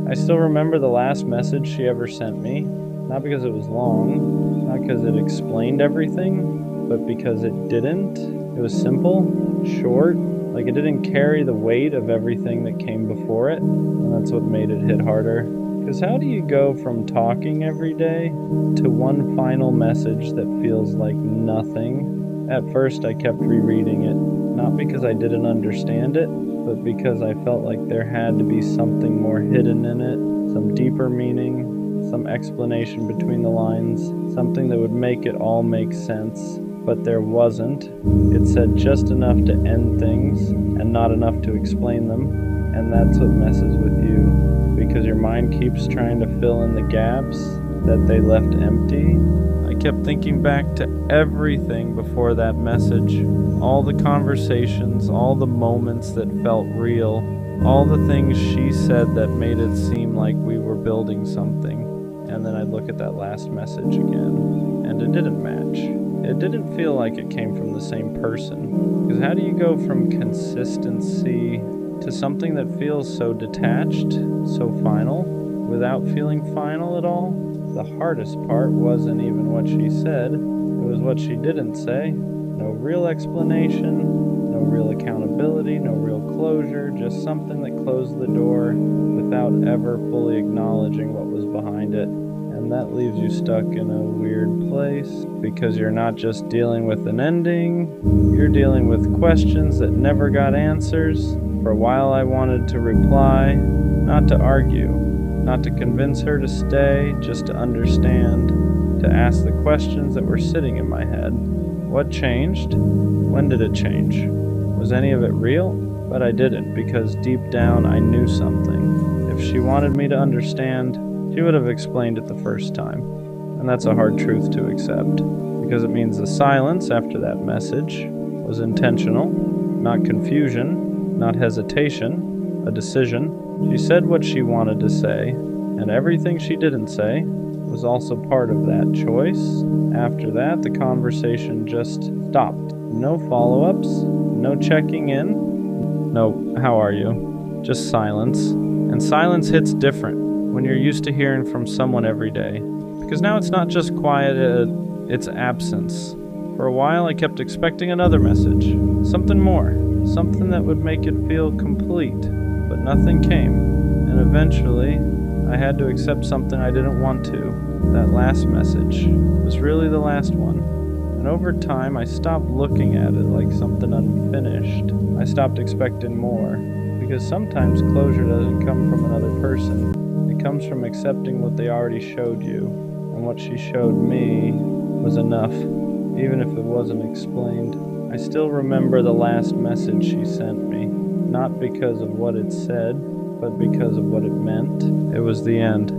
I still remember the last message she ever sent me, not because it was long, not because it explained everything, but because it didn't. It was simple, short, like it didn't carry the weight of everything that came before it, and that's what made it hit harder. Because how do you go from talking every day to one final message that feels like nothing? At first I kept rereading it, not because I didn't understand it, but because I felt like there had to be something more hidden in it, some deeper meaning, some explanation between the lines, something that would make it all make sense. But there wasn't. It said just enough to end things and not enough to explain them, and that's what messes with you, because your mind keeps trying to fill in the gaps that they left empty. I kept thinking back to everything before that message, all the conversations, all the moments that felt real, all the things she said that made it seem like we were building something. And then I'd look at that last message again, and it didn't match. It didn't feel like it came from the same person. Because how do you go from consistency to something that feels so detached, so final, without feeling final at all? The hardest part wasn't even what she said, it was what she didn't say. No real explanation, no real accountability, no real closure, just something that closed the door without ever fully acknowledging what was behind it. And that leaves you stuck in a weird place, because you're not just dealing with an ending, you're dealing with questions that never got answers. For a while I wanted to reply, not to argue, not to convince her to stay, just to understand, to ask the questions that were sitting in my head. What changed? When did it change? Was any of it real? But I didn't, because deep down I knew something. If she wanted me to understand, she would have explained it the first time. And that's a hard truth to accept, because it means the silence after that message was intentional, not confusion, not hesitation, a decision. She said what she wanted to say, and everything she didn't say was also part of that choice. After that, the conversation just stopped. No follow-ups, no checking in, no, how are you? Just silence. And silence hits different when you're used to hearing from someone every day. Because now it's not just quiet, it's absence. For a while I kept expecting another message, something more, something that would make it feel complete, but nothing came. And eventually, I had to accept something I didn't want to. That last message was really the last one. And over time, I stopped looking at it like something unfinished. I stopped expecting more, because sometimes closure doesn't come from another person. It comes from accepting what they already showed you, and what she showed me was enough, even if it wasn't explained. I still remember the last message she sent me, not because of what it said, but because of what it meant. It was the end.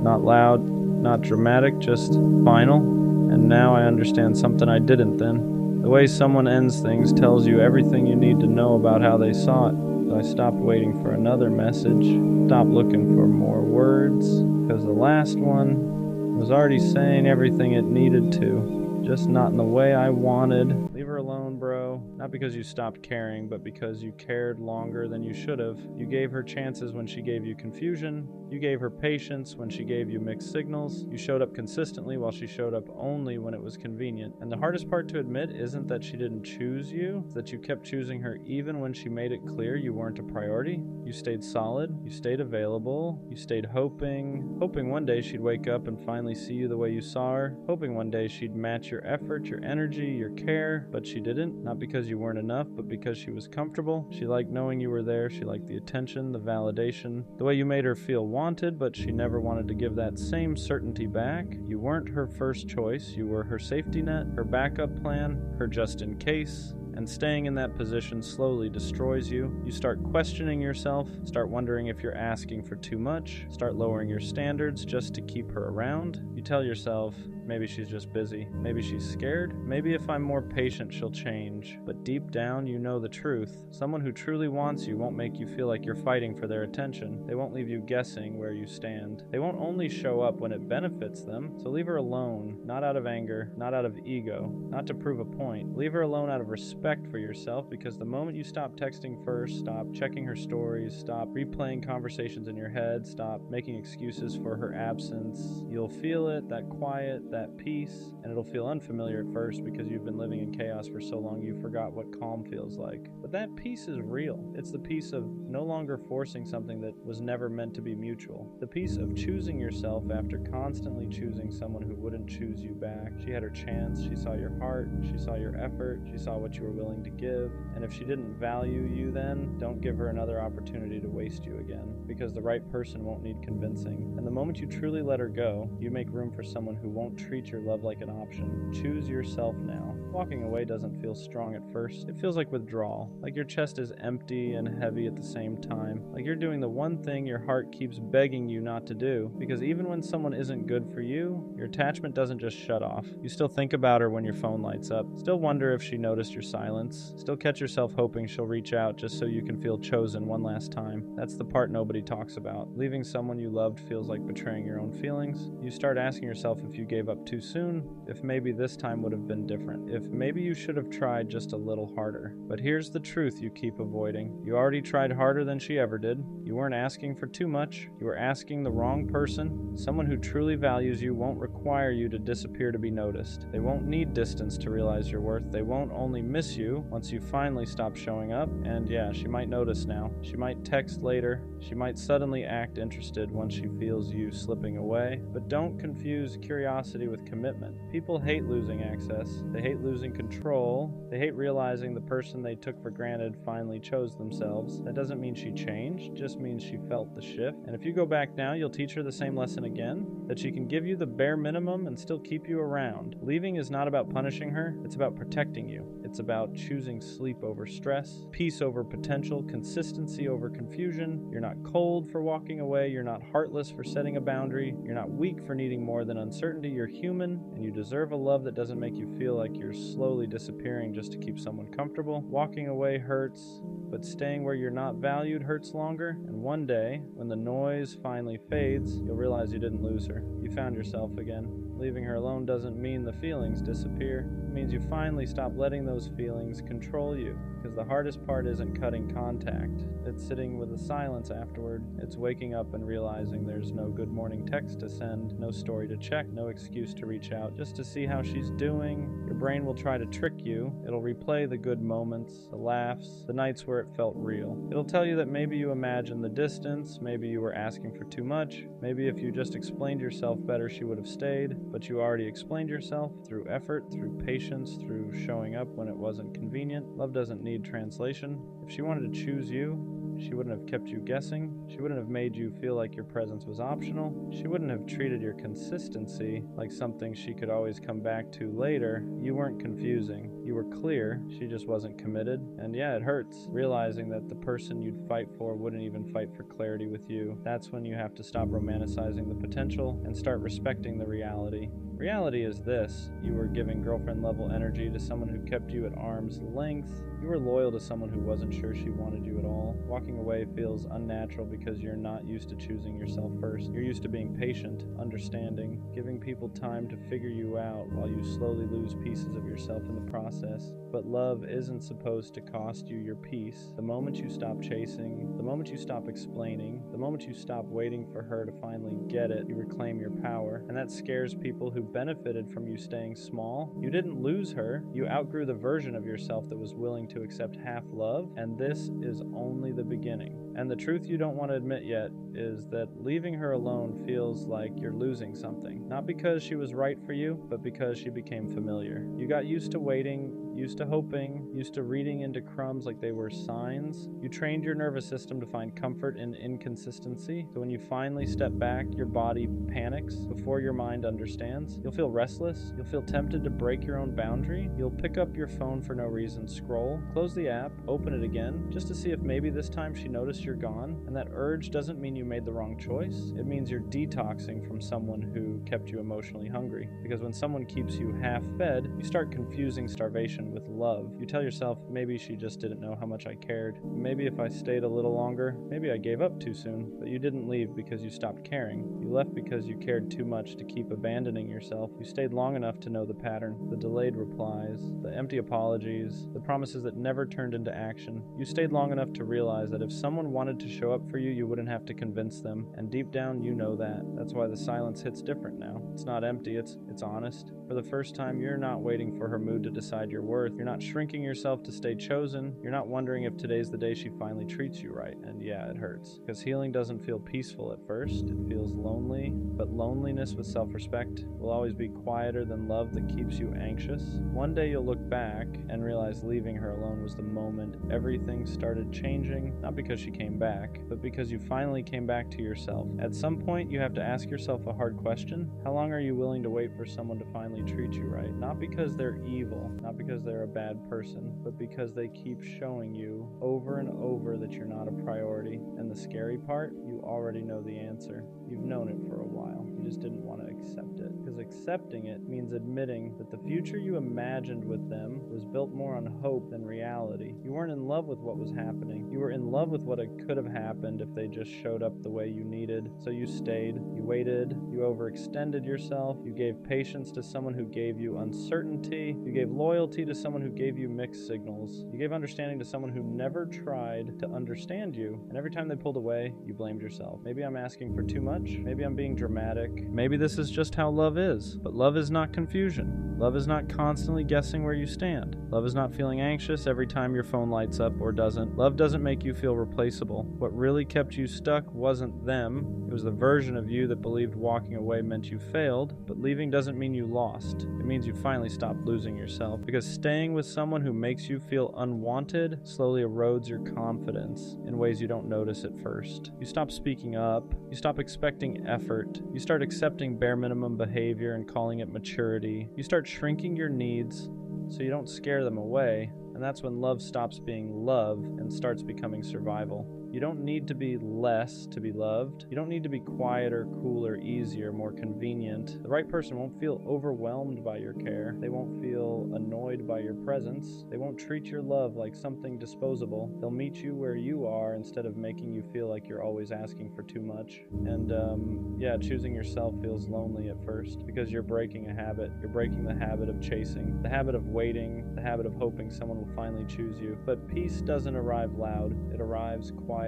Not loud, not dramatic, just final. And now I understand something I didn't then. The way someone ends things tells you everything you need to know about how they saw it. So I stopped waiting for another message, stopped looking for more words, because the last one was already saying everything it needed to, just not in the way I wanted. Leave her alone, bro. Not because you stopped caring, but because you cared longer than you should have. You gave her chances when she gave you confusion. You gave her patience when she gave you mixed signals. You showed up consistently while she showed up only when it was convenient. And the hardest part to admit isn't that she didn't choose you, it's that you kept choosing her even when she made it clear you weren't a priority. You stayed solid, you stayed available, you stayed hoping one day she'd wake up and finally see you the way you saw her, hoping one day she'd match your effort, your energy, your care, but she didn't. Not because you weren't enough, but because she was comfortable. She liked knowing you were there. She liked the attention, the validation, the way you made her feel wanted, but she never wanted to give that same certainty back. You weren't her first choice. You were her safety net, her backup plan, her just in case. And staying in that position slowly destroys you. You start questioning yourself, start wondering if you're asking for too much, start lowering your standards just to keep her around. You tell yourself, Maybe she's just busy. Maybe she's scared. Maybe if I'm more patient, she'll change. But deep down, you know the truth. Someone who truly wants you won't make you feel like you're fighting for their attention. They won't leave you guessing where you stand. They won't only show up when it benefits them. So leave her alone, not out of anger, not out of ego, not to prove a point. Leave her alone out of respect for yourself, because the moment you stop texting first, stop checking her stories, stop replaying conversations in your head, stop making excuses for her absence, you'll feel it, that quiet, that peace, and it'll feel unfamiliar at first because you've been living in chaos for so long you forgot what calm feels like. But that peace is real. It's the peace of no longer forcing something that was never meant to be mutual. The peace of choosing yourself after constantly choosing someone who wouldn't choose you back. She had her chance, she saw your heart, she saw your effort, she saw what you were willing to give, and if she didn't value you then, don't give her another opportunity to waste you again, because the right person won't need convincing. And the moment you truly let her go, you make room for someone who won't treat your love like an option. Choose yourself now. Walking away doesn't feel strong at first. It feels like withdrawal, like your chest is empty and heavy at the same time, like you're doing the one thing your heart keeps begging you not to do, because even when someone isn't good for you, your attachment doesn't just shut off. You still think about her when your phone lights up, still wonder if she noticed your silence, still catch yourself hoping she'll reach out just so you can feel chosen one last time. That's the part nobody talks about. Leaving someone you loved feels like betraying your own feelings. You start asking yourself if you gave up too soon, if maybe this time would have been different, if maybe you should have tried just a little harder. But here's the truth you keep avoiding. You already tried harder than she ever did. You weren't asking for too much. You were asking the wrong person. Someone who truly values you won't require you to disappear to be noticed. They won't need distance to realize your worth. They won't only miss you once you finally stop showing up. And yeah, she might notice now. She might text later. She might suddenly act interested once she feels you slipping away. But don't confuse curiosity with commitment. People hate losing access. They hate losing control. They hate realizing the person they took for granted finally chose themselves. That doesn't mean she changed, just means she felt the shift. And if you go back now, you'll teach her the same lesson again, that she can give you the bare minimum and still keep you around. Leaving is not about punishing her, it's about protecting you. It's about choosing sleep over stress, peace over potential, consistency over confusion. You're not cold for walking away, you're not heartless for setting a boundary, you're not weak for needing more than uncertainty. You're human, and you deserve a love that doesn't make you feel like you're slowly disappearing just to keep someone comfortable. Walking away hurts, but staying where you're not valued hurts longer. And one day, when the noise finally fades, you'll realize you didn't lose her. You found yourself again. Leaving her alone doesn't mean the feelings disappear. It means you finally stop letting those feelings control you. Because the hardest part isn't cutting contact. It's sitting with the silence afterward. It's waking up and realizing there's no good morning text to send, no story to check, no excuse to reach out, just to see how she's doing. Your brain will try to trick you. It'll replay the good moments, the laughs, the nights where it felt real. It'll tell you that maybe you imagined the distance, maybe you were asking for too much, maybe if you just explained yourself better she would have stayed, but you already explained yourself through effort, through patience, through showing up when it wasn't convenient. Love doesn't need translation. If she wanted to choose you, she wouldn't have kept you guessing. She wouldn't have made you feel like your presence was optional. She wouldn't have treated your consistency like something she could always come back to later. You weren't confusing. You were clear. She just wasn't committed. And yeah, it hurts realizing that the person you'd fight for wouldn't even fight for clarity with you. That's when you have to stop romanticizing the potential and start respecting the reality. Reality is this: you were giving girlfriend level energy to someone who kept you at arm's length. You were loyal to someone who wasn't sure she wanted you at all. Walking away feels unnatural because you're not used to choosing yourself first. You're used to being patient, understanding, giving people time to figure you out while you slowly lose pieces of yourself in the process. But love isn't supposed to cost you your peace. The moment you stop chasing, the moment you stop explaining, the moment you stop waiting for her to finally get it, you reclaim your power. And that scares people who benefited from you staying small. You didn't lose her. You outgrew the version of yourself that was willing to accept half love, and this is only the beginning. And the truth you don't want to admit yet is that leaving her alone feels like you're losing something. Not because she was right for you, but because she became familiar. You got used to waiting. used to hoping, used to reading into crumbs like they were signs. You trained your nervous system to find comfort in inconsistency. So when you finally step back, your body panics before your mind understands. You'll feel restless. You'll feel tempted to break your own boundary. You'll pick up your phone for no reason, scroll, close the app, open it again, just to see if maybe this time she noticed you're gone. And that urge doesn't mean you made the wrong choice. It means you're detoxing from someone who kept you emotionally hungry. Because when someone keeps you half-fed, you start confusing starvation with love. You tell yourself, maybe she just didn't know how much I cared. Maybe if I stayed a little longer, maybe I gave up too soon. But you didn't leave because you stopped caring. You left because you cared too much to keep abandoning yourself. You stayed long enough to know the pattern, the delayed replies, the empty apologies, the promises that never turned into action. You stayed long enough to realize that if someone wanted to show up for you, you wouldn't have to convince them. And deep down, you know that. That's why the silence hits different now. It's not empty, it's honest. For the first time, you're not waiting for her mood to decide your worth. You're not shrinking yourself to stay chosen. You're not wondering if today's the day she finally treats you right. And yeah, it hurts. Because healing doesn't feel peaceful at first. It feels lonely. But loneliness with self-respect will always be quieter than love that keeps you anxious. One day you'll look back and realize leaving her alone was the moment everything started changing. Not because she came back, but because you finally came back to yourself. At some point, you have to ask yourself a hard question. How long are you willing to wait for someone to finally treat you right? Not because they're evil, not because they're a bad person, but because they keep showing you over and over that you're not a priority. And the scary part, you already know the answer. You've known it for a while. You just didn't want to accept it. Because accepting it means admitting that the future you imagined with them was built more on hope than reality. You weren't in love with what was happening. You were in love with what could have happened if they just showed up the way you needed. So you stayed, you waited, you overextended yourself, you gave patience to someone who gave you uncertainty, you gave loyalty to someone who gave you mixed signals, you gave understanding to someone who never tried to understand you, and every time they pulled away, you blamed yourself. Maybe I'm asking for too much, maybe I'm being dramatic, maybe this is just how love is, but love is not confusion. Love is not constantly guessing where you stand. Love is not feeling anxious every time your phone lights up or doesn't. Love doesn't make you feel replaceable. What really kept you stuck wasn't them. It was the version of you that believed walking away meant you failed, but leaving doesn't mean you lost. It means you finally stopped losing yourself, because staying with someone who makes you feel unwanted slowly erodes your confidence in ways you don't notice at first. You stop speaking up, you stop expecting effort, you start accepting bare minimum behavior and calling it maturity. You start shrinking your needs so you don't scare them away, and that's when love stops being love and starts becoming survival. You don't need to be less to be loved. You don't need to be quieter, cooler, easier, more convenient. The right person won't feel overwhelmed by your care. They won't feel annoyed by your presence. They won't treat your love like something disposable. They'll meet you where you are instead of making you feel like you're always asking for too much. And yeah, choosing yourself feels lonely at first because you're breaking a habit. You're breaking the habit of chasing, the habit of waiting, the habit of hoping someone will finally choose you. But peace doesn't arrive loud. It arrives quietly.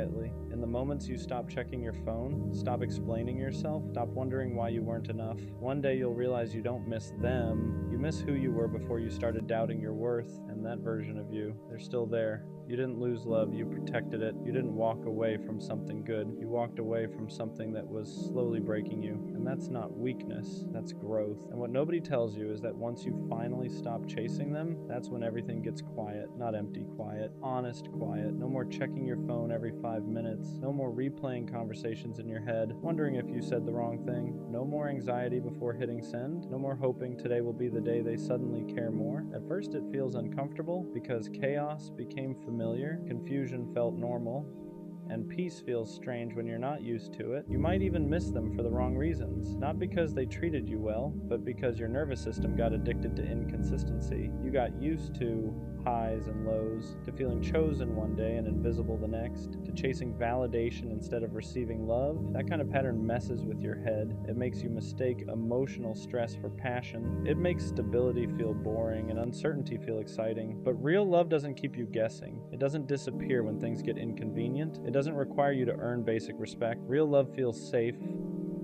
In the moments you stop checking your phone, stop explaining yourself, stop wondering why you weren't enough, one day you'll realize you don't miss them. You miss who you were before you started doubting your worth, and that version of you, they're still there. You didn't lose love, you protected it. You didn't walk away from something good. You walked away from something that was slowly breaking you. And that's not weakness, that's growth. And what nobody tells you is that once you finally stop chasing them, that's when everything gets quiet. Not empty quiet, honest quiet. No more checking your phone every 5 minutes. No more replaying conversations in your head, wondering if you said the wrong thing. No more anxiety before hitting send. No more hoping today will be the day they suddenly care more. At first it feels uncomfortable because chaos became familiar, confusion felt normal, and peace feels strange when you're not used to it. You might even miss them for the wrong reasons. Not because they treated you well, but because your nervous system got addicted to inconsistency. You got used to highs and lows, to feeling chosen one day and invisible the next, to chasing validation instead of receiving love. That kind of pattern messes with your head. It makes you mistake emotional stress for passion. It makes stability feel boring and uncertainty feel exciting. But real love doesn't keep you guessing. It doesn't disappear when things get inconvenient. It doesn't require you to earn basic respect. Real love feels safe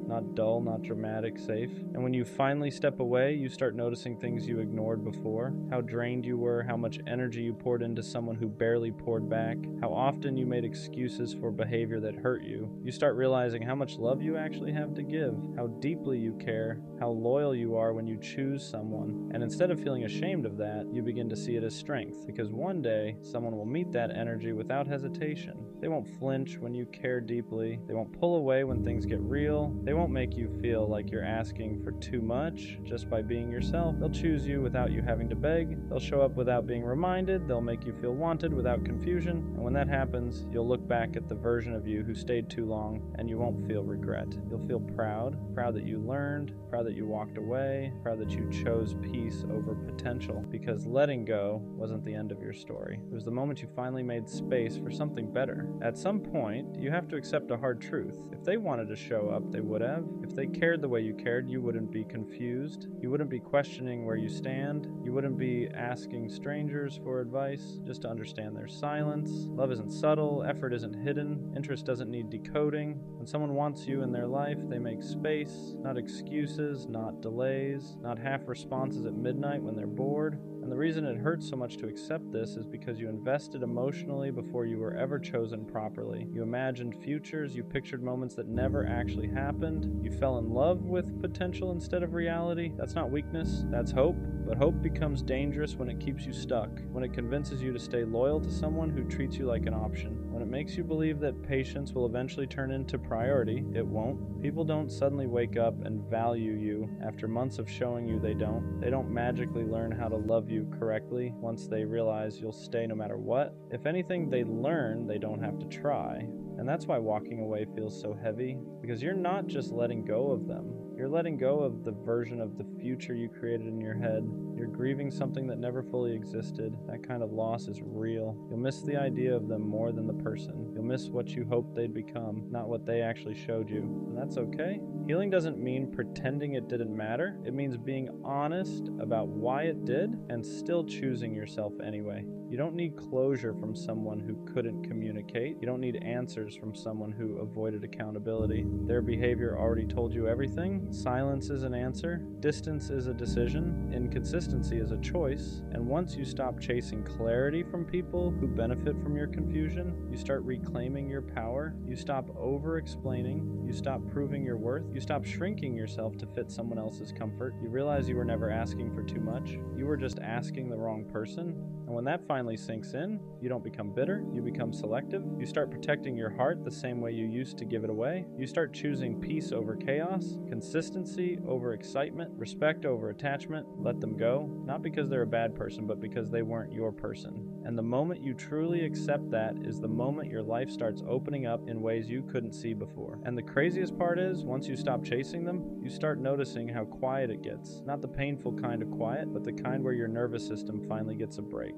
not dull, not dramatic, safe. And when you finally step away, you start noticing things you ignored before, how drained you were, how much energy you poured into someone who barely poured back, how often you made excuses for behavior that hurt you. You start realizing how much love you actually have to give, how deeply you care, how loyal you are when you choose someone. And instead of feeling ashamed of that, you begin to see it as strength, because one day, someone will meet that energy without hesitation. They won't flinch when you care deeply. They won't pull away when things get real. They won't make you feel like you're asking for too much just by being yourself. They'll choose you without you having to beg. They'll show up without being reminded. They'll make you feel wanted without confusion. And when that happens, you'll look back at the version of you who stayed too long, and you won't feel regret. You'll feel proud that you learned, proud that you walked away, proud that you chose peace over potential, because letting go wasn't the end of your story. It was the moment you finally made space for something better. At some point, you have to accept a hard truth. If they wanted to show up, they would have. If they cared the way you cared, you wouldn't be confused. You wouldn't be questioning where you stand. You wouldn't be asking strangers for advice just to understand their silence. Love isn't subtle, effort isn't hidden, interest doesn't need decoding. When someone wants you in their life, they make space, not excuses, not delays, not half responses at midnight when they're bored. And the reason it hurts so much to accept this is because you invested emotionally before you were ever chosen properly. You imagined futures, you pictured moments that never actually happened. You fell in love with potential instead of reality. That's not weakness, that's hope. But hope becomes dangerous when it keeps you stuck, when it convinces you to stay loyal to someone who treats you like an option, when it makes you believe that patience will eventually turn into priority. It won't. People don't suddenly wake up and value you after months of showing you they don't. They don't magically learn how to love you correctly once they realize you'll stay no matter what. If anything, they learn they don't have to try. And that's why walking away feels so heavy, because you're not just letting go of them. You're letting go of the version of the future you created in your head. You're grieving something that never fully existed. That kind of loss is real. You'll miss the idea of them more than the person. You'll miss what you hoped they'd become, not what they actually showed you. And that's okay. Healing doesn't mean pretending it didn't matter. It means being honest about why it did and still choosing yourself anyway. You don't need closure from someone who couldn't communicate. You don't need answers from someone who avoided accountability. Their behavior already told you everything. Silence is an answer. Distance is a decision. Inconsistency is a choice. And once you stop chasing clarity from people who benefit from your confusion, you start reclaiming your power. You stop over-explaining. You stop proving your worth. You stop shrinking yourself to fit someone else's comfort. You realize you were never asking for too much. You were just asking the wrong person. And when that finally sinks in, you don't become bitter, you become selective. You start protecting your heart the same way you used to give it away. You start choosing peace over chaos, consistency over excitement, respect over attachment. Let them go, not because they're a bad person, but because they weren't your person. And the moment you truly accept that is the moment your life starts opening up in ways you couldn't see before. And the craziest part is, once you stop chasing them, you start noticing how quiet it gets. Not the painful kind of quiet, but the kind where your nervous system finally gets a break.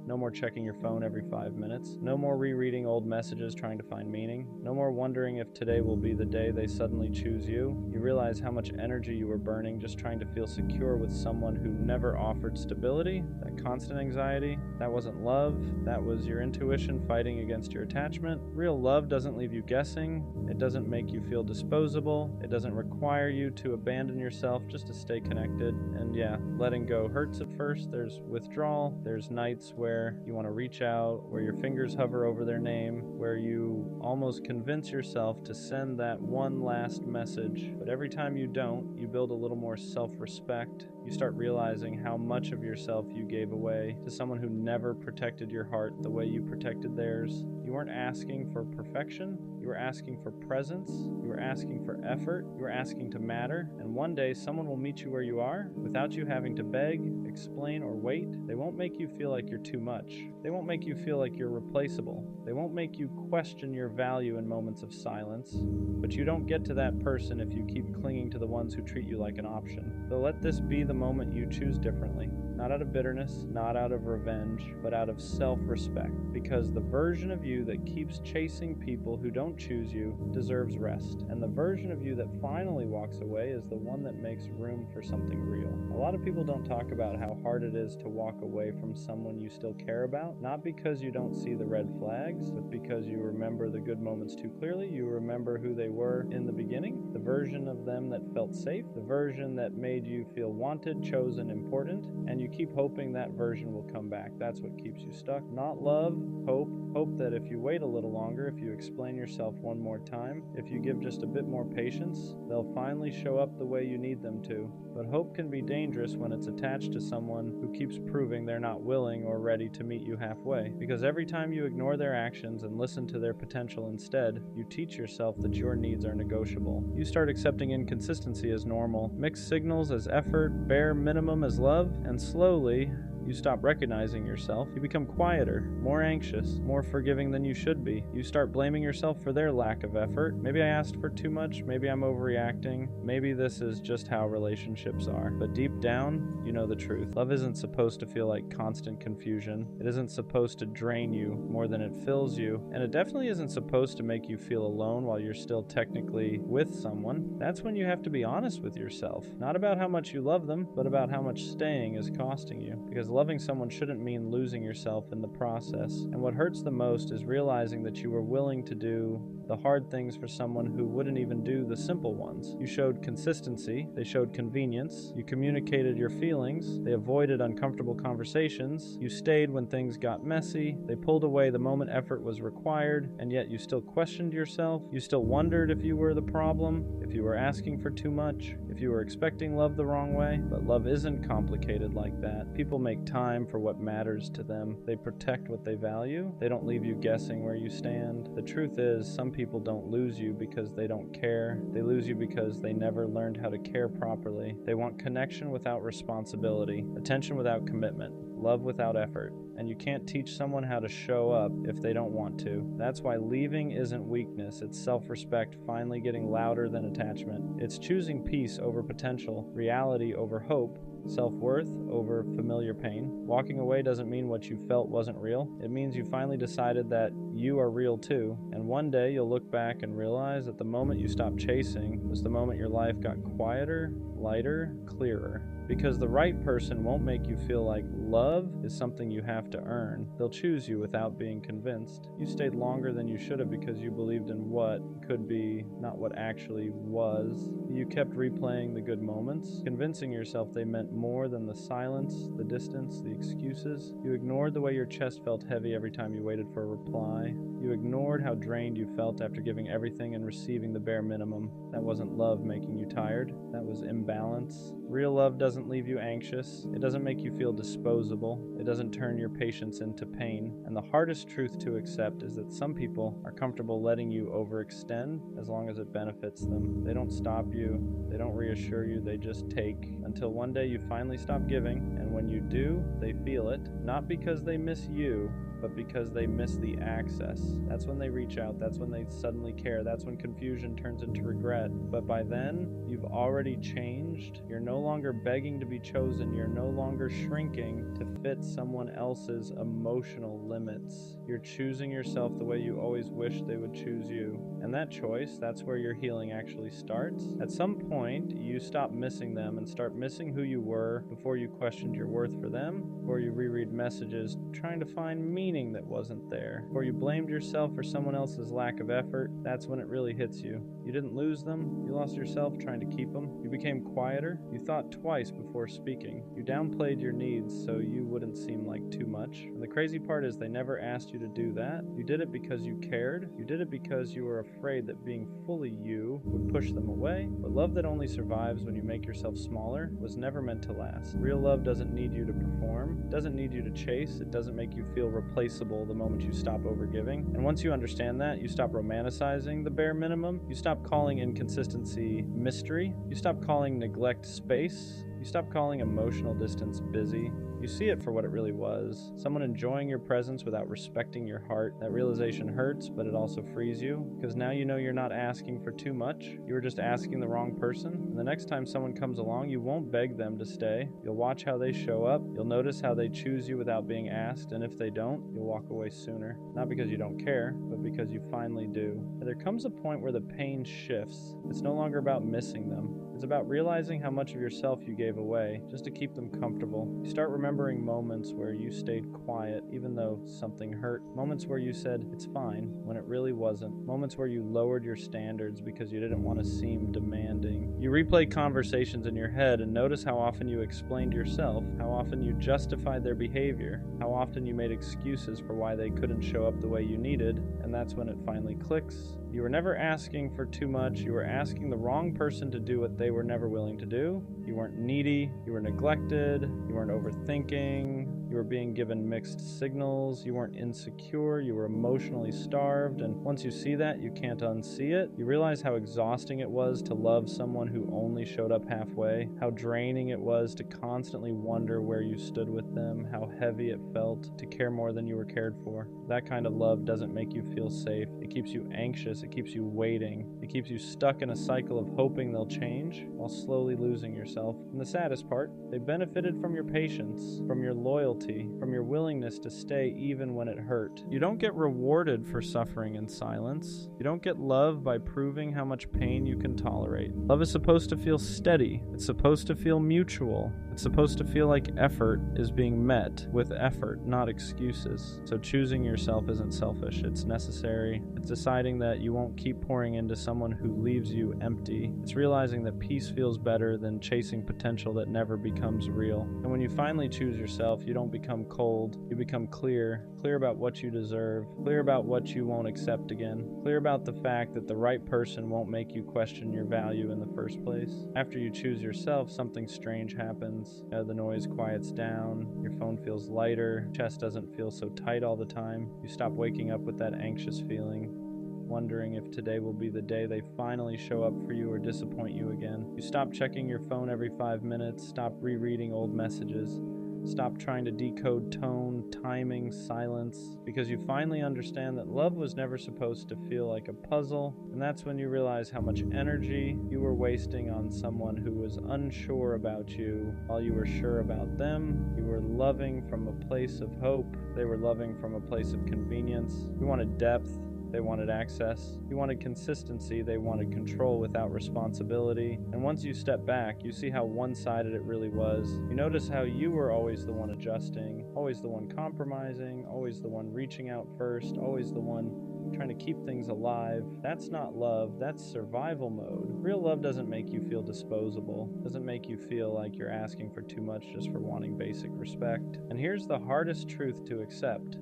No more checking your phone every 5 minutes. No more rereading old messages trying to find meaning. No more wondering if today will be the day they suddenly choose you. You realize how much energy you were burning just trying to feel secure with someone who never offered stability. That constant anxiety, that wasn't love. That was your intuition fighting against your attachment. Real love doesn't leave you guessing. It doesn't make you feel disposable. It doesn't require you to abandon yourself just to stay connected. And yeah, letting go hurts at first. There's withdrawal. There's nights where you want to reach out, where your fingers hover over their name, where you almost convince yourself to send that one last message. But every time you don't, you build a little more self-respect. You start realizing how much of yourself you gave away to someone who never protected your heart the way you protected theirs. You weren't asking for perfection. You were asking for presence. You were asking for effort. You were asking to matter. And one day someone will meet you where you are without you having to beg, explain, or wait. They won't make you feel like you're too much. They won't make you feel like you're replaceable. They won't make you question your value in moments of silence. But you don't get to that person if you keep clinging to the ones who treat you like an option. So let this be the moment you choose differently. Not out of bitterness, not out of revenge, but out of self-respect. Because the version of you that keeps chasing people who don't choose you deserves rest. And the version of you that finally walks away is the one that makes room for something real. A lot of people don't talk about how hard it is to walk away from someone you still care about, not because you don't see the red flags, but because you remember the good moments too clearly. You remember who they were in the beginning. The version of them that felt safe, the version that made you feel wanted, chosen, important, and you keep hoping that version will come back. That's what keeps you stuck. Not love, hope. Hope that if you wait a little longer, if you explain yourself one more time, if you give just a bit more patience, they'll finally show up the way you need them to. But hope can be dangerous when it's attached to someone who keeps proving they're not willing or ready to meet you halfway. Because every time you ignore their actions and listen to their potential instead, you teach yourself that your needs are negotiable. You start accepting inconsistency as normal, mixed signals as effort, bare minimum as love, and slowly, you stop recognizing yourself. You become quieter, more anxious, more forgiving than you should be. You start blaming yourself for their lack of effort. Maybe I asked for too much. Maybe I'm overreacting. Maybe this is just how relationships are. But deep down, you know the truth. Love isn't supposed to feel like constant confusion. It isn't supposed to drain you more than it fills you. And it definitely isn't supposed to make you feel alone while you're still technically with someone. That's when you have to be honest with yourself. Not about how much you love them, but about how much staying is costing you. Because loving someone shouldn't mean losing yourself in the process. And what hurts the most is realizing that you were willing to do the hard things for someone who wouldn't even do the simple ones. You showed consistency, they showed convenience, you communicated your feelings, they avoided uncomfortable conversations, you stayed when things got messy, they pulled away the moment effort was required, and yet you still questioned yourself, you still wondered if you were the problem, if you were asking for too much, if you were expecting love the wrong way. But love isn't complicated like that. People make time for what matters to them. They protect what they value. They don't leave you guessing where you stand. The truth is, some people don't lose you because they don't care. They lose you because they never learned how to care properly. They want connection without responsibility, attention without commitment, love without effort. And you can't teach someone how to show up if they don't want to. That's why leaving isn't weakness, it's self-respect finally getting louder than attachment. It's choosing peace over potential, reality over hope, self-worth over familiar pain. Walking away doesn't mean what you felt wasn't real. It means you finally decided that you are real too. And one day you'll look back and realize that the moment you stopped chasing was the moment your life got quieter, lighter, clearer. Because the right person won't make you feel like love is something you have to earn. They'll choose you without being convinced. You stayed longer than you should have because you believed in what could be, not what actually was. You kept replaying the good moments, convincing yourself they meant more than the silence, the distance, the excuses. You ignored the way your chest felt heavy every time you waited for a reply. You ignored how drained you felt after giving everything and receiving the bare minimum. That wasn't love making you tired. That was imbalance. Real love doesn't leave you anxious. It doesn't make you feel disposable. It doesn't turn your patience into pain. And the hardest truth to accept is that some people are comfortable letting you overextend as long as it benefits them. They don't stop you. They don't reassure you. They just take until one day you finally stop giving. And when you do, they feel it. Not because they miss you, but because they miss the access. That's when they reach out. That's when they suddenly care. That's when confusion turns into regret. But by then, you've already changed. You're no longer begging to be chosen. You're no longer shrinking to fit someone else's emotional limits. You're choosing yourself the way you always wished they would choose you. And that choice, that's where your healing actually starts. At some point, you stop missing them and start missing who you were before you questioned your worth for them, before you reread messages trying to find meaning that wasn't there, or you blamed yourself for someone else's lack of effort. That's when it really hits you. You didn't lose them. You lost yourself trying to keep them. You became quieter. You thought twice before speaking. You downplayed your needs so you wouldn't seem like too much. And the crazy part is they never asked you to do that. You did it because you cared. You did it because you were afraid that being fully you would push them away. But love that only survives when you make yourself smaller was never meant to last. Real love doesn't need you to perform. It doesn't need you to chase. It doesn't make you feel replaceable the moment you stop overgiving. And once you understand that, you stop romanticizing the bare minimum. You stop calling inconsistency mystery. You stop calling neglect space. You stop calling emotional distance busy. You see it for what it really was. Someone enjoying your presence without respecting your heart. That realization hurts, but it also frees you, because now you know you're not asking for too much. You were just asking the wrong person. And the next time someone comes along, you won't beg them to stay. You'll watch how they show up. You'll notice how they choose you without being asked. And if they don't, you'll walk away sooner. Not because you don't care, but because you finally do. And there comes a point where the pain shifts. It's no longer about missing them. It's about realizing how much of yourself you gave gave away, just to keep them comfortable. You start remembering moments where you stayed quiet even though something hurt. Moments where you said, "It's fine," when it really wasn't. Moments where you lowered your standards because you didn't want to seem demanding. You replay conversations in your head and notice how often you explained yourself, how often you justified their behavior, how often you made excuses for why they couldn't show up the way you needed, and that's when it finally clicks. You were never asking for too much. You were asking the wrong person to do what they were never willing to do. You weren't needy. You were neglected. You weren't overthinking. You were being given mixed signals. You weren't insecure. You were emotionally starved. And once you see that, you can't unsee it. You realize how exhausting it was to love someone who only showed up halfway, how draining it was to constantly wonder where you stood with them, how heavy it felt to care more than you were cared for. That kind of love doesn't make you feel safe. It keeps you anxious. It keeps you waiting. It keeps you stuck in a cycle of hoping they'll change while slowly losing yourself. And the saddest part, they benefited from your patience, from your loyalty, from your willingness to stay even when it hurt. You don't get rewarded for suffering in silence. You don't get love by proving how much pain you can tolerate. Love is supposed to feel steady. It's supposed to feel mutual. It's supposed to feel like effort is being met with effort, not excuses. So choosing yourself isn't selfish. It's necessary. It's deciding that you won't keep pouring into someone who leaves you empty. It's realizing that peace feels better than chasing potential that never becomes real. And when you finally choose yourself, you don't become cold. You become clear. Clear about what you deserve. Clear about what you won't accept again. Clear about the fact that the right person won't make you question your value in the first place. After you choose yourself, something strange happens. The noise quiets down. Your phone feels lighter. Chest doesn't feel so tight all the time. You stop waking up with that anxious feeling, wondering if today will be the day they finally show up for you or disappoint you again. You stop checking your phone every 5 minutes, stop rereading old messages, stop trying to decode tone, timing, silence, because you finally understand that love was never supposed to feel like a puzzle, and that's when you realize how much energy you were wasting on someone who was unsure about you while you were sure about them. You were loving from a place of hope. They were loving from a place of convenience. You wanted depth. They wanted access. You wanted consistency. They wanted control without responsibility. And once you step back, you see how one-sided it really was. You notice how you were always the one adjusting, always the one compromising, always the one reaching out first, always the one trying to keep things alive. That's not love, that's survival mode. Real love doesn't make you feel disposable, doesn't make you feel like you're asking for too much just for wanting basic respect. And here's the hardest truth to accept.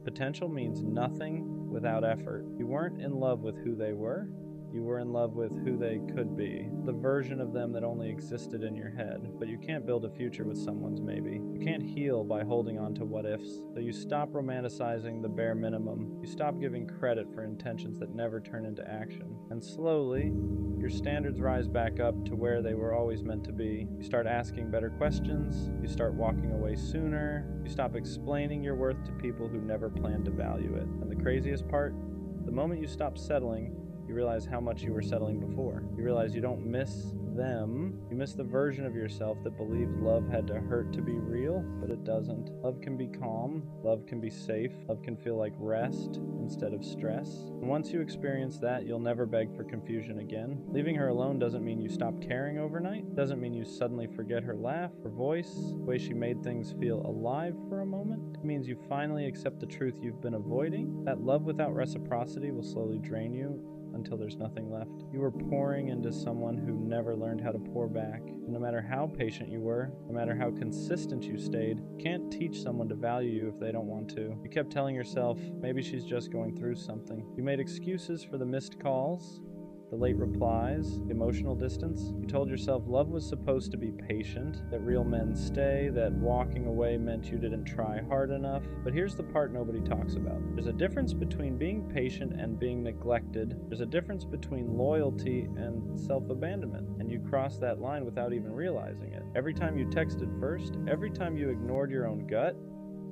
Potential means nothing without effort. You weren't in love with who they were. You were in love with who they could be, the version of them that only existed in your head. But you can't build a future with someone's maybe. You can't heal by holding on to what ifs. So you stop romanticizing the bare minimum. You stop giving credit for intentions that never turn into action. And slowly, your standards rise back up to where they were always meant to be. You start asking better questions. You start walking away sooner. You stop explaining your worth to people who never planned to value it. And the craziest part, the moment you stop settling, you realize how much you were settling before. You realize you don't miss them. You miss the version of yourself that believed love had to hurt to be real, but it doesn't. Love can be calm. Love can be safe. Love can feel like rest instead of stress. And once you experience that, you'll never beg for confusion again. Leaving her alone doesn't mean you stop caring overnight. Doesn't mean you suddenly forget her laugh, her voice, the way she made things feel alive for a moment. It means you finally accept the truth you've been avoiding. That love without reciprocity will slowly drain you until there's nothing left. You were pouring into someone who never learned how to pour back. And no matter how patient you were, no matter how consistent you stayed, you can't teach someone to value you if they don't want to. You kept telling yourself, maybe she's just going through something. You made excuses for the missed calls, the late replies, the emotional distance. You told yourself love was supposed to be patient, that real men stay, that walking away meant you didn't try hard enough. But here's the part nobody talks about. There's a difference between being patient and being neglected. There's a difference between loyalty and self-abandonment. And you crossed that line without even realizing it. Every time you texted first, every time you ignored your own gut,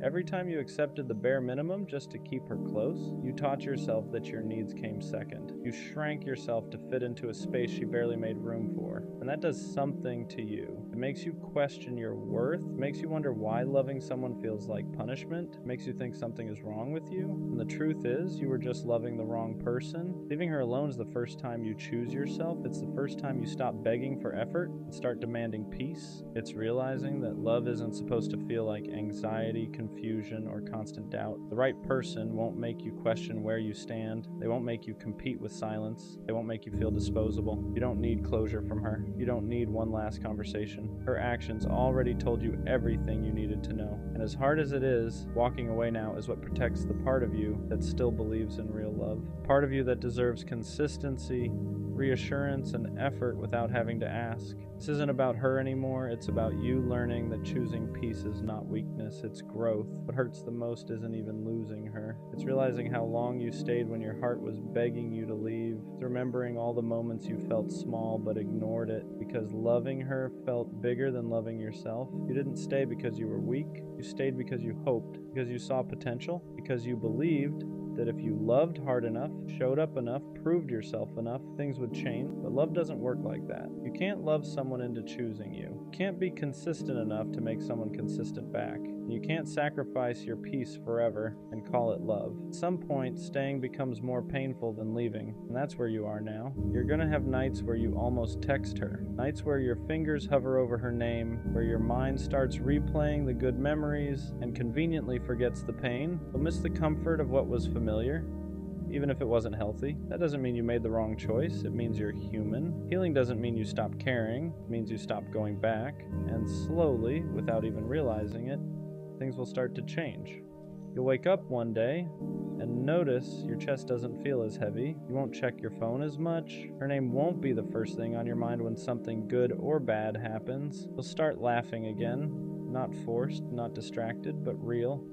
Every time you accepted the bare minimum just to keep her close, you taught yourself that your needs came second. You shrank yourself to fit into a space she barely made room for. And that does something to you. It makes you question your worth, makes you wonder why loving someone feels like punishment, makes you think something is wrong with you. And the truth is, you were just loving the wrong person. Leaving her alone is the first time you choose yourself. It's the first time you stop begging for effort and start demanding peace. It's realizing that love isn't supposed to feel like anxiety, confusion, or constant doubt. The right person won't make you question where you stand. They won't make you compete with silence. They won't make you feel disposable. You don't need closure from her. You don't need one last conversation. Her actions already told you everything you needed to know. And as hard as it is, walking away now is what protects the part of you that still believes in real love. Part of you that deserves consistency, reassurance, and effort without having to ask. This isn't about her anymore. It's about you learning that choosing peace is not weakness, it's growth. What hurts the most isn't even losing her. It's realizing how long you stayed when your heart was begging you to leave. It's remembering all the moments you felt small but ignored it because loving her felt bigger than loving yourself. You didn't stay because you were weak. You stayed because you hoped, because you saw potential, because you believed that if you loved hard enough, showed up enough, proved yourself enough, things would change. But love doesn't work like that. You can't love someone into choosing you. You can't be consistent enough to make someone consistent back. You can't sacrifice your peace forever and call it love. At some point, staying becomes more painful than leaving, and that's where you are now. You're gonna have nights where you almost text her, nights where your fingers hover over her name, where your mind starts replaying the good memories and conveniently forgets the pain. You'll miss the comfort of what was familiar, even if it wasn't healthy. That doesn't mean you made the wrong choice. It means you're human. Healing doesn't mean you stop caring. It means you stop going back. And slowly, without even realizing it, things will start to change. You'll wake up one day and notice your chest doesn't feel as heavy. You won't check your phone as much. Her name won't be the first thing on your mind when something good or bad happens. You'll start laughing again, not forced, not distracted, but real.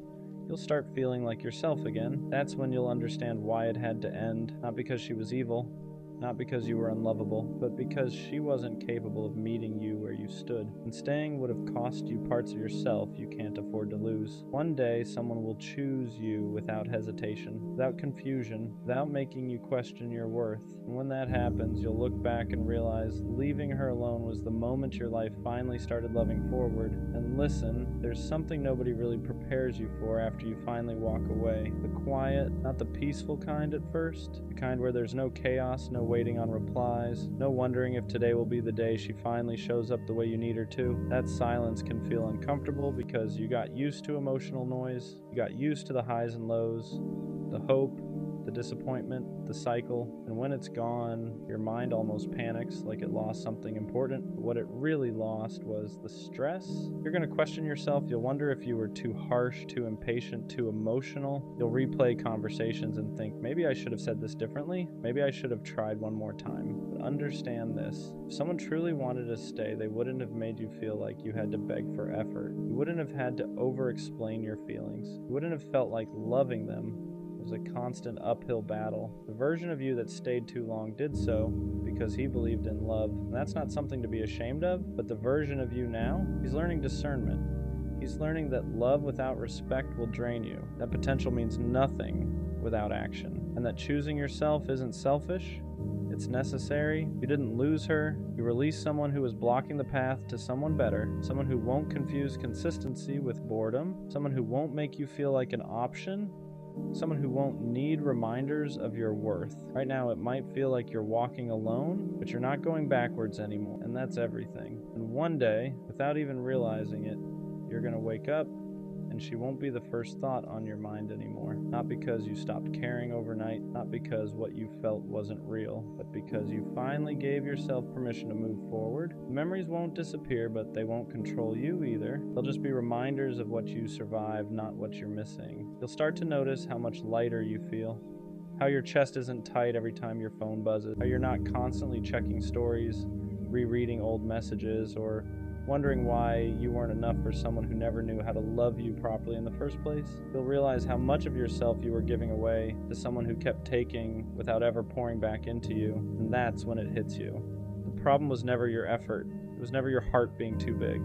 You'll start feeling like yourself again. That's when you'll understand why it had to end. Not because she was evil, not because you were unlovable, but because she wasn't capable of meeting you where you stood. And staying would have cost you parts of yourself you can't afford to lose. One day, someone will choose you without hesitation, without confusion, without making you question your worth. And when that happens, you'll look back and realize leaving her alone was the moment your life finally started loving forward. And listen, there's something nobody really prepares you for after you finally walk away. The quiet, not the peaceful kind at first, the kind where there's no chaos, no waiting on replies, no wondering if today will be the day she finally shows up the way you need her to. That silence can feel uncomfortable because you got used to emotional noise, you got used to the highs and lows, the hope, the disappointment, the cycle, and when it's gone, your mind almost panics like it lost something important. But what it really lost was the stress. You're going to question yourself. You'll wonder if you were too harsh, too impatient, too emotional. You'll replay conversations and think, maybe I should have said this differently. Maybe I should have tried one more time. But understand this. If someone truly wanted to stay, they wouldn't have made you feel like you had to beg for effort. You wouldn't have had to over-explain your feelings. You wouldn't have felt like loving them was a constant uphill battle. The version of you that stayed too long did so because he believed in love. And that's not something to be ashamed of, but the version of you now, he's learning discernment. He's learning that love without respect will drain you. That potential means nothing without action. And that choosing yourself isn't selfish, it's necessary. You didn't lose her. You released someone who was blocking the path to someone better, someone who won't confuse consistency with boredom, someone who won't make you feel like an option, someone who won't need reminders of your worth. Right now, it might feel like you're walking alone, but you're not going backwards anymore, and that's everything. And one day, without even realizing it, you're gonna wake up and she won't be the first thought on your mind anymore. Not because you stopped caring overnight, not because what you felt wasn't real, but because you finally gave yourself permission to move forward. The memories won't disappear, but they won't control you either. They'll just be reminders of what you survived, not what you're missing. You'll start to notice how much lighter you feel, how your chest isn't tight every time your phone buzzes, how you're not constantly checking stories, rereading old messages, or wondering why you weren't enough for someone who never knew how to love you properly in the first place. You'll realize how much of yourself you were giving away to someone who kept taking without ever pouring back into you, and that's when it hits you. The problem was never your effort. It was never your heart being too big.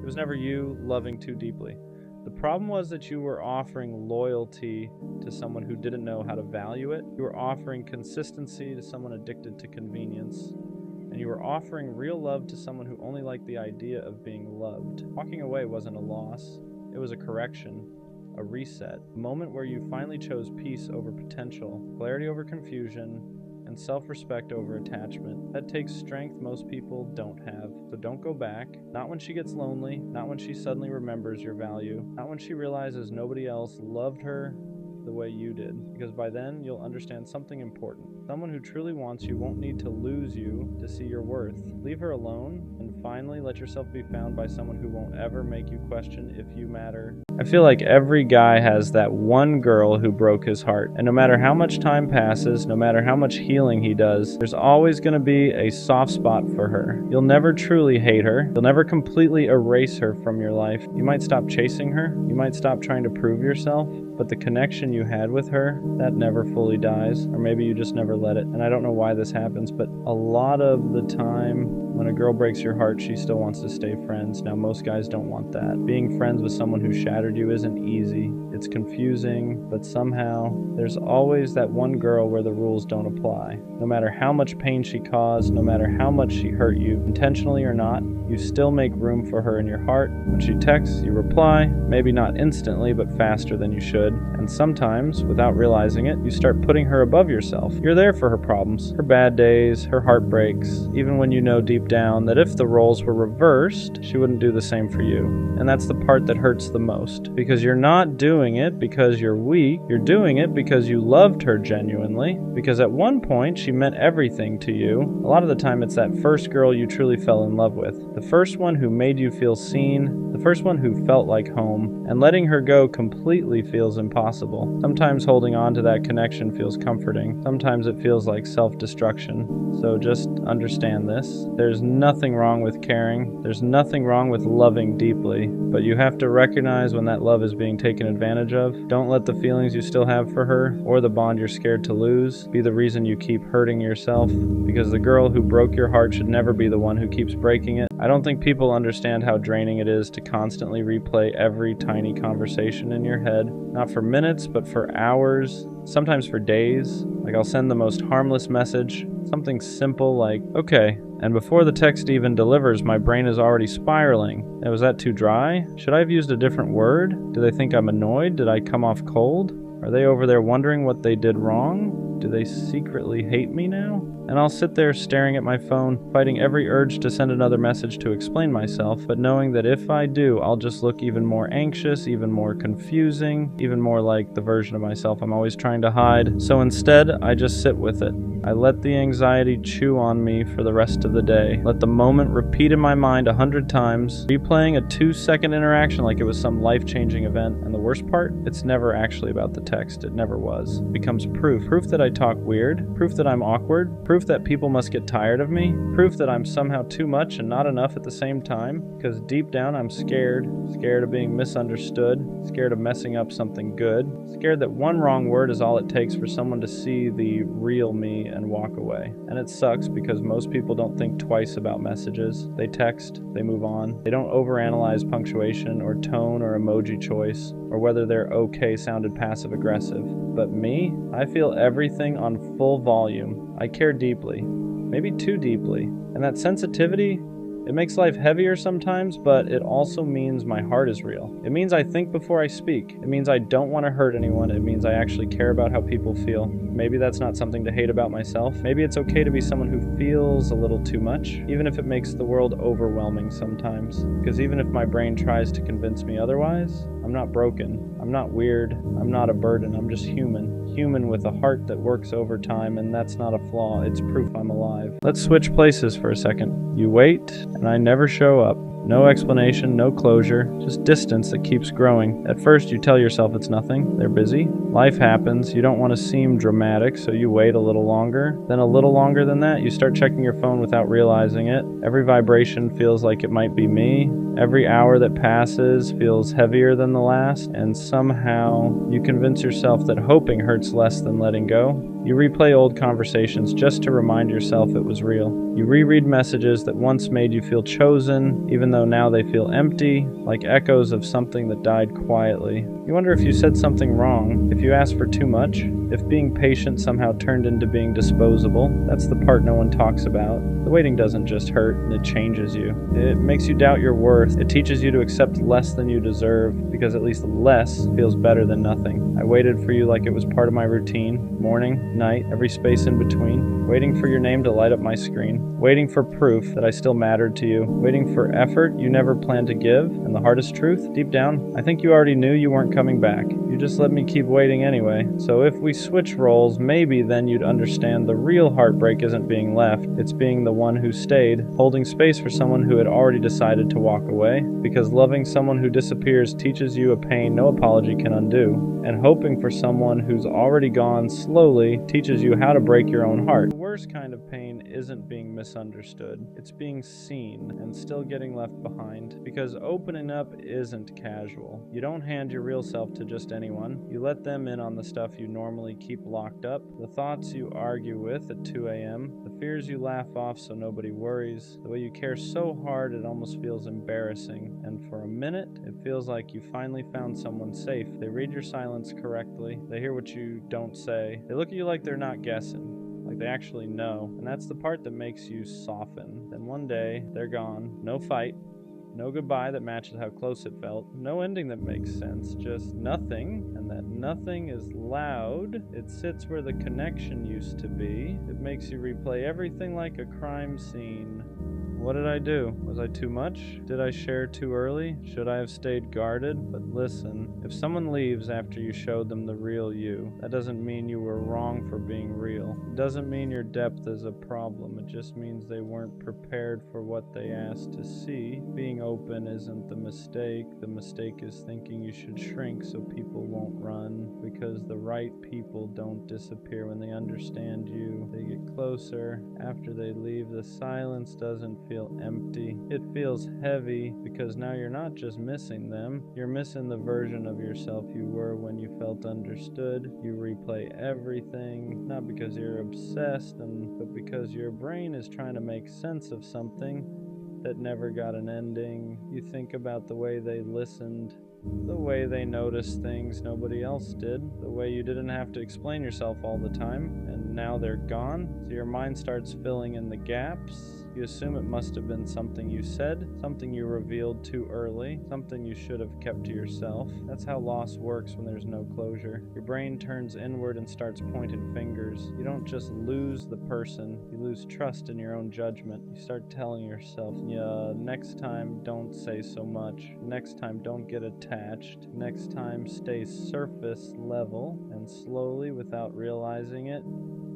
It was never you loving too deeply. The problem was that you were offering loyalty to someone who didn't know how to value it. You were offering consistency to someone addicted to convenience. And you were offering real love to someone who only liked the idea of being loved. Walking away wasn't a loss. It was a correction, a reset, a moment where you finally chose peace over potential, clarity over confusion, and self-respect over attachment. That takes strength most people don't have. So don't go back. Not when she gets lonely, not when she suddenly remembers your value, not when she realizes nobody else loved her the way you did, because by then you'll understand something important. Someone who truly wants you won't need to lose you to see your worth. Leave her alone, and finally let yourself be found by someone who won't ever make you question if you matter. I feel like every guy has that one girl who broke his heart, and no matter how much time passes, no matter how much healing he does, there's always going to be a soft spot for her. You'll never truly hate her. You'll never completely erase her from your life. You might stop chasing her. You might stop trying to prove yourself, but the connection you had with her, that never fully dies, or maybe you just never let it. And I don't know why this happens, but a lot of the time when a girl breaks your heart, she still wants to stay friends. Now, most guys don't want that. Being friends with someone who shattered you isn't easy. It's confusing, but somehow there's always that one girl where the rules don't apply. No matter how much pain she caused, no matter how much she hurt you, intentionally or not, you still make room for her in your heart. When she texts, you reply, maybe not instantly, but faster than you should. And sometimes, without realizing it, you start putting her above yourself. You're there for her problems, her bad days, her heartbreaks, even when you know deep down that if the roles were reversed, she wouldn't do the same for you. And that's the part that hurts the most, because you're not doing it because you're weak. You're doing it because you loved her genuinely, because at one point she meant everything to you. A lot of the time it's that first girl you truly fell in love with, the first one who made you feel seen, the first one who felt like home, and letting her go completely feels impossible. Sometimes holding on to that connection feels comforting. Sometimes it feels like self-destruction. So just understand this. There's nothing wrong with caring. There's nothing wrong with loving deeply, but you have to recognize when that love is being taken advantage of. Don't let the feelings you still have for her, or the bond you're scared to lose, be the reason you keep hurting yourself, because the girl who broke your heart should never be the one who keeps breaking it. I don't think people understand how draining it is to constantly replay every tiny conversation in your head, not for minutes, but for hours, sometimes for days. Like, I'll send the most harmless message, something simple like, okay, and before the text even delivers, my brain is already spiraling. And was that too dry? Should I have used a different word? Do they think I'm annoyed? Did I come off cold? Are they over there wondering what they did wrong? Do they secretly hate me now? And I'll sit there staring at my phone, fighting every urge to send another message to explain myself, but knowing that if I do, I'll just look even more anxious, even more confusing, even more like the version of myself I'm always trying to hide. So instead, I just sit with it. I let the anxiety chew on me for the rest of the day. Let the moment repeat in my mind 100 times, replaying a 2-second interaction like it was some life-changing event. And the worst part, it's never actually about the text. It never was. It becomes proof. Proof that I talk weird. Proof that I'm awkward. Proof that people must get tired of me. Proof that I'm somehow too much and not enough at the same time. Because deep down I'm scared. Scared of being misunderstood. Scared of messing up something good. Scared that one wrong word is all it takes for someone to see the real me and walk away. And it sucks because most people don't think twice about messages. They text, they move on. They don't overanalyze punctuation or tone or emoji choice, or whether their okay sounded passive aggressive. But me, I feel everything on full volume. I care deeply, maybe too deeply. And that sensitivity, it makes life heavier sometimes, but it also means my heart is real. It means I think before I speak. It means I don't want to hurt anyone. It means I actually care about how people feel. Maybe that's not something to hate about myself. Maybe it's okay to be someone who feels a little too much, even if it makes the world overwhelming sometimes. Because even if my brain tries to convince me otherwise, I'm not broken. I'm not weird. I'm not a burden. I'm just human. Human with a heart that works overtime, and that's not a flaw. It's proof I'm alive. Let's switch places for a second. You wait, and I never show up. No explanation, no closure, just distance that keeps growing. At first, you tell yourself it's nothing. They're busy. Life happens. You don't want to seem dramatic, so you wait a little longer. Then a little longer than that, you start checking your phone without realizing it. Every vibration feels like it might be me. Every hour that passes feels heavier than the last, and somehow you convince yourself that hoping hurts less than letting go. You replay old conversations just to remind yourself it was real. You reread messages that once made you feel chosen, even though now they feel empty, like echoes of something that died quietly. You wonder if you said something wrong, if you asked for too much, if being patient somehow turned into being disposable. That's the part no one talks about. The waiting doesn't just hurt, it changes you. It makes you doubt your worth. It teaches you to accept less than you deserve, because at least less feels better than nothing. I waited for you like it was part of my routine, morning, night, every space in between, waiting for your name to light up my screen, waiting for proof that I still mattered to you, waiting for effort you never planned to give, and the hardest truth, deep down, I think you already knew you weren't coming back. You just let me keep waiting anyway. So if we switch roles, maybe then you'd understand the real heartbreak isn't being left, it's being the one who stayed, holding space for someone who had already decided to walk away, because loving someone who disappears teaches you a pain no apology can undo, and hoping for someone who's already gone slowly teaches you how to break your own heart. The worst kind of pain isn't being misunderstood, it's being seen and still getting left behind, because opening up isn't casual. You don't hand your real self to just anyone. You let them in on the stuff you normally keep locked up, the thoughts you argue with at 2 a.m., the fears you laugh off so nobody worries, the way you care so hard it almost feels embarrassing, and for a minute it feels like you finally found someone safe. They read your silence correctly, they hear what you don't say, they look at you like they're not guessing, like they actually know, and that's the part that makes you soften. Then one day, they're gone. No fight, no goodbye that matches how close it felt, no ending that makes sense, just nothing, and that nothing is loud. It sits where the connection used to be. It makes you replay everything like a crime scene. What did I do? Was I too much? Did I share too early? Should I have stayed guarded? But listen, if someone leaves after you showed them the real you, that doesn't mean you were wrong for being real. It doesn't mean your depth is a problem. It just means they weren't prepared for what they asked to see. Being open isn't the mistake. The mistake is thinking you should shrink so people won't run, because the right people don't disappear when they understand you. They get closer. After they leave, the silence doesn't feel empty. It feels heavy, because now you're not just missing them, you're missing the version of yourself you were when you felt understood. You replay everything, not because you're obsessed, but because your brain is trying to make sense of something that never got an ending. You think about the way they listened, the way they noticed things nobody else did, the way you didn't have to explain yourself all the time, and now they're gone, so your mind starts filling in the gaps. You assume it must have been something you said, something you revealed too early, something you should have kept to yourself. That's how loss works when there's no closure. Your brain turns inward and starts pointing fingers. You don't just lose the person, you lose trust in your own judgment. You start telling yourself, yeah, next time don't say so much, next time don't get attached, next time stay surface level, and slowly, without realizing it,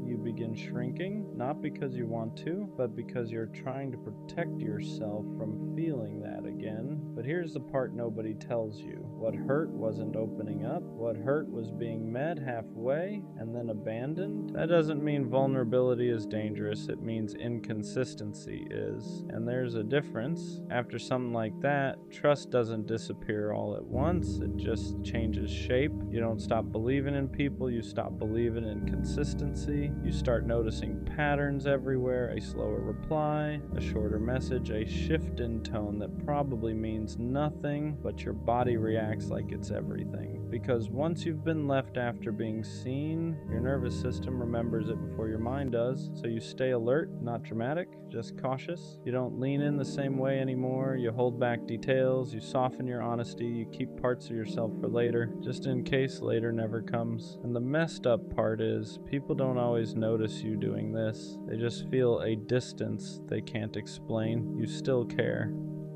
you begin shrinking, not because you want to, but because you're trying to protect yourself from feeling that again. But here's the part nobody tells you. What hurt wasn't opening up. What hurt was being met halfway and then abandoned. That doesn't mean vulnerability is dangerous. It means inconsistency is. And there's a difference. After something like that, trust doesn't disappear all at once. It just changes shape. You don't stop believing in people. You stop believing in consistency. You start noticing patterns everywhere, a slower reply, a shorter message, a shift in tone that probably means nothing, but your body reacts like it's everything. Because once you've been left after being seen, your nervous system remembers it before your mind does, so you stay alert, not dramatic, just cautious. You don't lean in the same way anymore, you hold back details, you soften your honesty, you keep parts of yourself for later, just in case later never comes. And the messed up part is, people don't always notice you doing this. They just feel a distance they can't explain. You still care.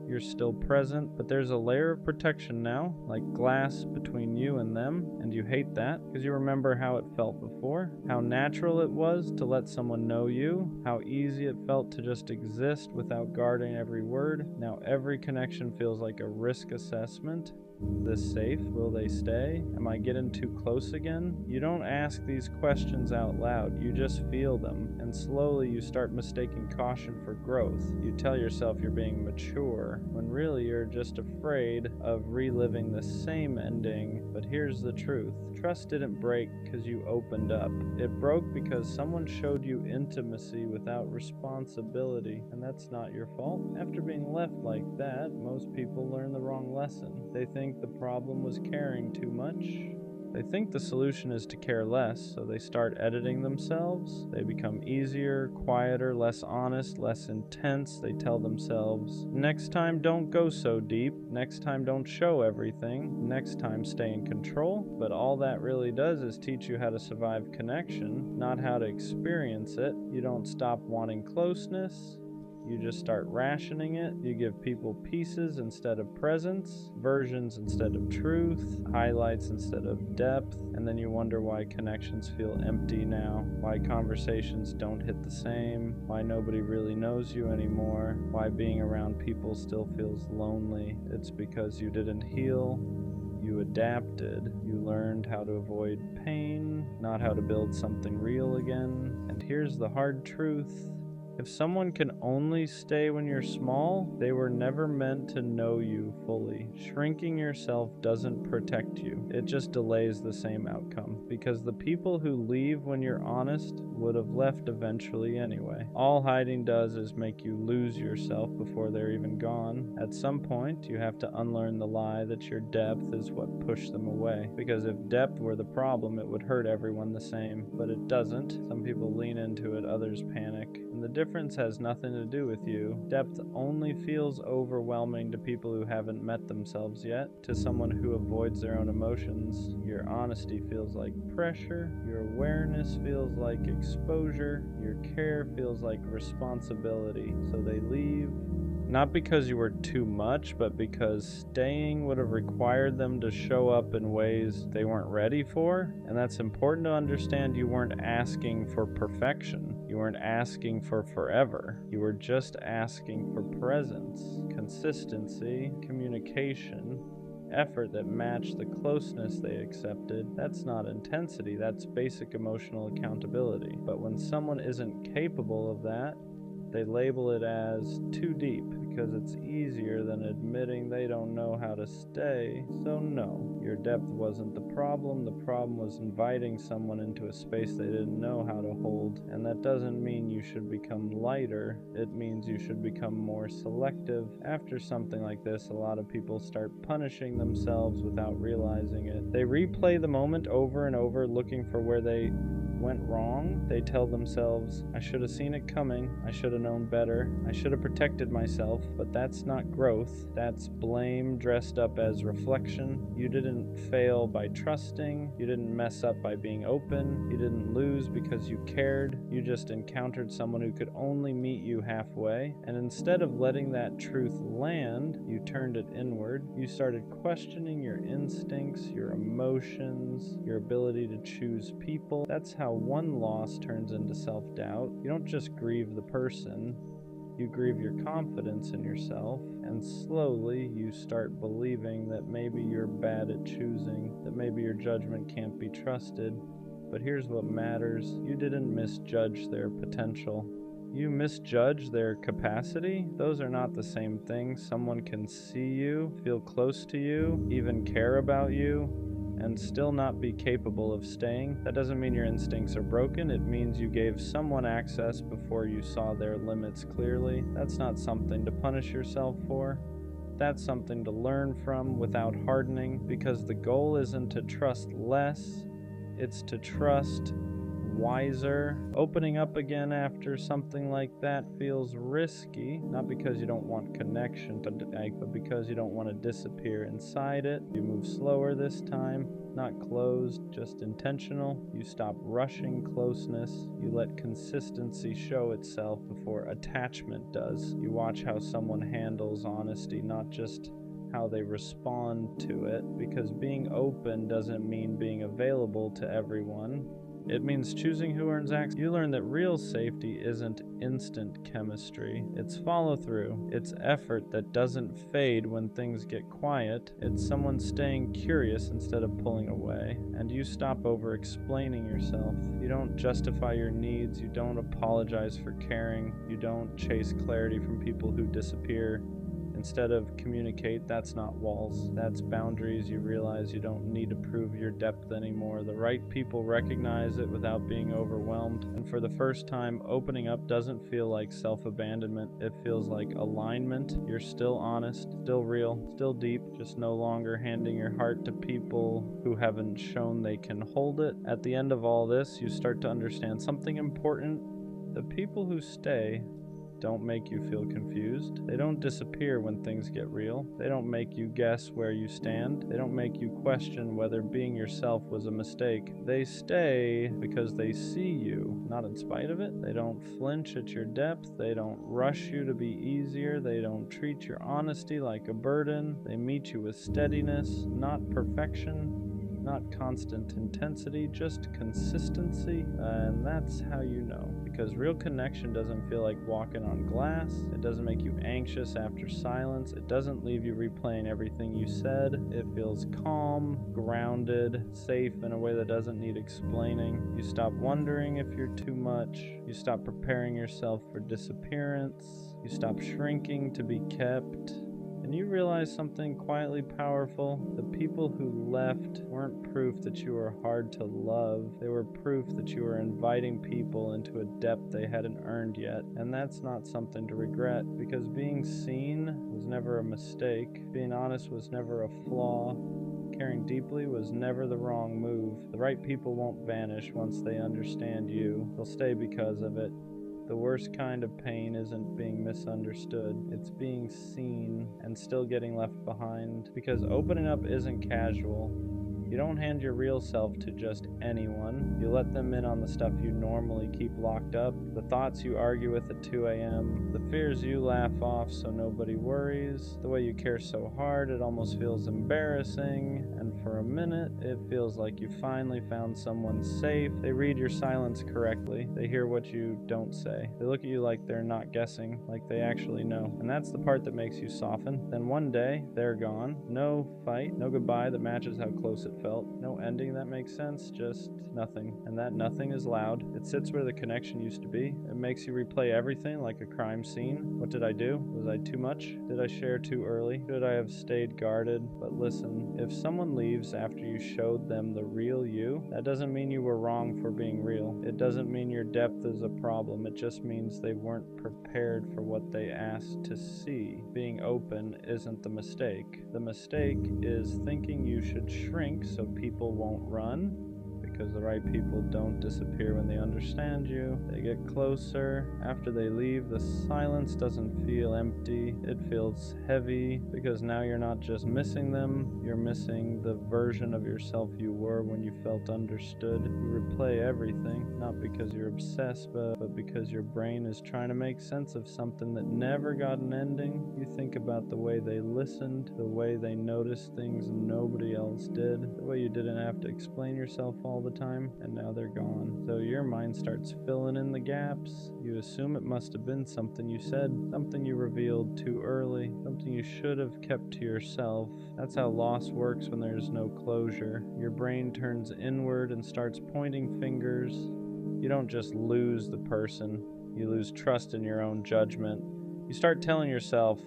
You're still present, but there's a layer of protection now, like glass between you and them, and you hate that because you remember how it felt before, how natural it was to let someone know you, how easy it felt to just exist without guarding every word. Now every connection feels like a risk assessment. This safe? Will they stay? Am I getting too close again? You don't ask these questions out loud, you just feel them, and slowly you start mistaking caution for growth. You tell yourself you're being mature, when really you're just afraid of reliving the same ending. But here's the truth. Trust didn't break because you opened up. It broke because someone showed you intimacy without responsibility, and that's not your fault. After being left like that, most people learn the wrong lesson. They think the problem was caring too much. They think the solution is to care less, so they start editing themselves. They become easier, quieter, less honest, less intense. They tell themselves, next time don't go so deep, next time don't show everything, next time stay in control. But all that really does is teach you how to survive connection, not how to experience it. You don't stop wanting closeness. You just start rationing it. You give people pieces instead of presence, versions instead of truth, highlights instead of depth, and then you wonder why connections feel empty now, why conversations don't hit the same, why nobody really knows you anymore, why being around people still feels lonely. It's because you didn't heal. You adapted. You learned how to avoid pain, not how to build something real again. And here's the hard truth. If someone can only stay when you're small, they were never meant to know you fully. Shrinking yourself doesn't protect you. It just delays the same outcome. Because the people who leave when you're honest would have left eventually anyway. All hiding does is make you lose yourself before they're even gone. At some point, you have to unlearn the lie that your depth is what pushed them away. Because if depth were the problem, it would hurt everyone the same. But it doesn't. Some people lean into it, others panic. And the difference has nothing to do with you. Depth only feels overwhelming to people who haven't met themselves yet. To someone who avoids their own emotions, your honesty feels like pressure, your awareness feels like exposure, your care feels like responsibility. So they leave. Not because you were too much, but because staying would have required them to show up in ways they weren't ready for. And that's important to understand. You weren't asking for perfection. You weren't asking for forever. You were just asking for presence, consistency, communication, effort that matched the closeness they accepted. That's not intensity, that's basic emotional accountability. But when someone isn't capable of that, they label it as too deep because it's easier than admitting they don't know how to stay. So no, your depth wasn't the problem. The problem was inviting someone into a space they didn't know how to hold. And that doesn't mean you should become lighter. It means you should become more selective. After something like this, a lot of people start punishing themselves without realizing it. They replay the moment over and over, looking for where they went wrong. They tell themselves, I should have seen it coming, I should have known better, I should have protected myself. But that's not growth, that's blame dressed up as reflection. You didn't fail by trusting, you didn't mess up by being open, you didn't lose because you cared, you just encountered someone who could only meet you halfway. And instead of letting that truth land, you turned it inward. You started questioning your instincts, your emotions, your ability to choose people. That's how one loss turns into self-doubt. You don't just grieve the person, you grieve your confidence in yourself, and slowly you start believing that maybe you're bad at choosing, that maybe your judgment can't be trusted. But here's what matters. You didn't misjudge their potential. You misjudge their capacity? Those are not the same thing. Someone can see you, feel close to you, even care about you, and still not be capable of staying. That doesn't mean your instincts are broken. It means you gave someone access before you saw their limits clearly. That's not something to punish yourself for. That's something to learn from without hardening, because the goal isn't to trust less, it's to trust wiser. Opening up again after something like that feels risky, not because you don't want connection, but because you don't want to disappear inside it. You move slower this time, not closed, just intentional. You stop rushing closeness. You let consistency show itself before attachment does. You watch how someone handles honesty, not just how they respond to it, because being open doesn't mean being available to everyone. It means choosing who earns access. You learn that real safety isn't instant chemistry. It's follow-through. It's effort that doesn't fade when things get quiet. It's someone staying curious instead of pulling away. And you stop over-explaining yourself. You don't justify your needs. You don't apologize for caring. You don't chase clarity from people who disappear. Instead of communicate, that's not walls, that's boundaries. You realize you don't need to prove your depth anymore. The right people recognize it without being overwhelmed. And for the first time, opening up doesn't feel like self-abandonment. It feels like alignment. You're still honest, still real, still deep, just no longer handing your heart to people who haven't shown they can hold it. At the end of all this, you start to understand something important. The people who stay don't make you feel confused. They don't disappear when things get real. They don't make you guess where you stand. They don't make you question whether being yourself was a mistake. They stay because they see you, not in spite of it. They don't flinch at your depth. They don't rush you to be easier. They don't treat your honesty like a burden. They meet you with steadiness, not perfection. Not constant intensity, just consistency, and that's how you know. Because real connection doesn't feel like walking on glass. It doesn't make you anxious after silence. It doesn't leave you replaying everything you said. It feels calm, grounded, safe in a way that doesn't need explaining. You stop wondering if you're too much. You stop preparing yourself for disappearance. You stop shrinking to be kept. And you realize something quietly powerful. The people who left weren't proof that you were hard to love. They were proof that you were inviting people into a depth they hadn't earned yet. And that's not something to regret, because being seen was never a mistake. Being honest was never a flaw. Caring deeply was never the wrong move. The right people won't vanish once they understand you. They'll stay because of it. The worst kind of pain isn't being misunderstood. It's being seen and still getting left behind. Because opening up isn't casual. You don't hand your real self to just anyone. You let them in on the stuff you normally keep locked up, the thoughts you argue with at 2 a.m., the fears you laugh off so nobody worries, the way you care so hard it almost feels embarrassing, and for a minute it feels like you finally found someone safe. They read your silence correctly. They hear what you don't say. They look at you like they're not guessing, like they actually know. And that's the part that makes you soften. Then one day, they're gone. No fight, no goodbye that matches how close it felt. No ending that makes sense, just nothing. And that nothing is loud. It sits where the connection used to be. It makes you replay everything like a crime scene. What did I do? Was I too much? Did I share too early? Should I have stayed guarded? But listen, if someone leaves after you showed them the real you, that doesn't mean you were wrong for being real. It doesn't mean your depth is a problem. It just means they weren't prepared for what they asked to see. Being open isn't the mistake. The mistake is thinking you should shrink so people won't run. Because the right people don't disappear when they understand you. They get closer. After they leave, the silence doesn't feel empty. It feels heavy, because now you're not just missing them, you're missing the version of yourself you were when you felt understood. You replay everything, not because you're obsessed, but because your brain is trying to make sense of something that never got an ending. You think about the way they listened, the way they noticed things nobody else did, the way you didn't have to explain yourself all the time, and now they're gone. So your mind starts filling in the gaps. You assume it must have been something you said, something you revealed too early, something you should have kept to yourself. That's how loss works when there's no closure. Your brain turns inward and starts pointing fingers. You don't just lose the person, you lose trust in your own judgment. You start telling yourself,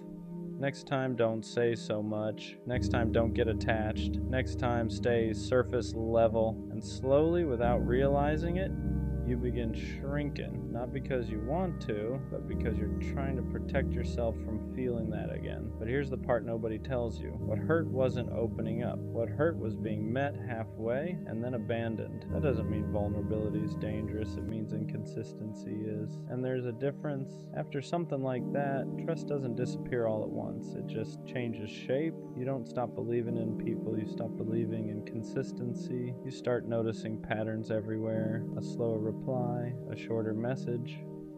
next time, don't say so much. Next time, don't get attached. Next time, stay surface level. And slowly, without realizing it, you begin shrinking. Not because you want to, but because you're trying to protect yourself from feeling that again. But here's the part nobody tells you. What hurt wasn't opening up. What hurt was being met halfway and then abandoned. That doesn't mean vulnerability is dangerous. It means inconsistency is. And there's a difference. After something like that, trust doesn't disappear all at once. It just changes shape. You don't stop believing in people. You stop believing in consistency. You start noticing patterns everywhere. A slower reply, a shorter message,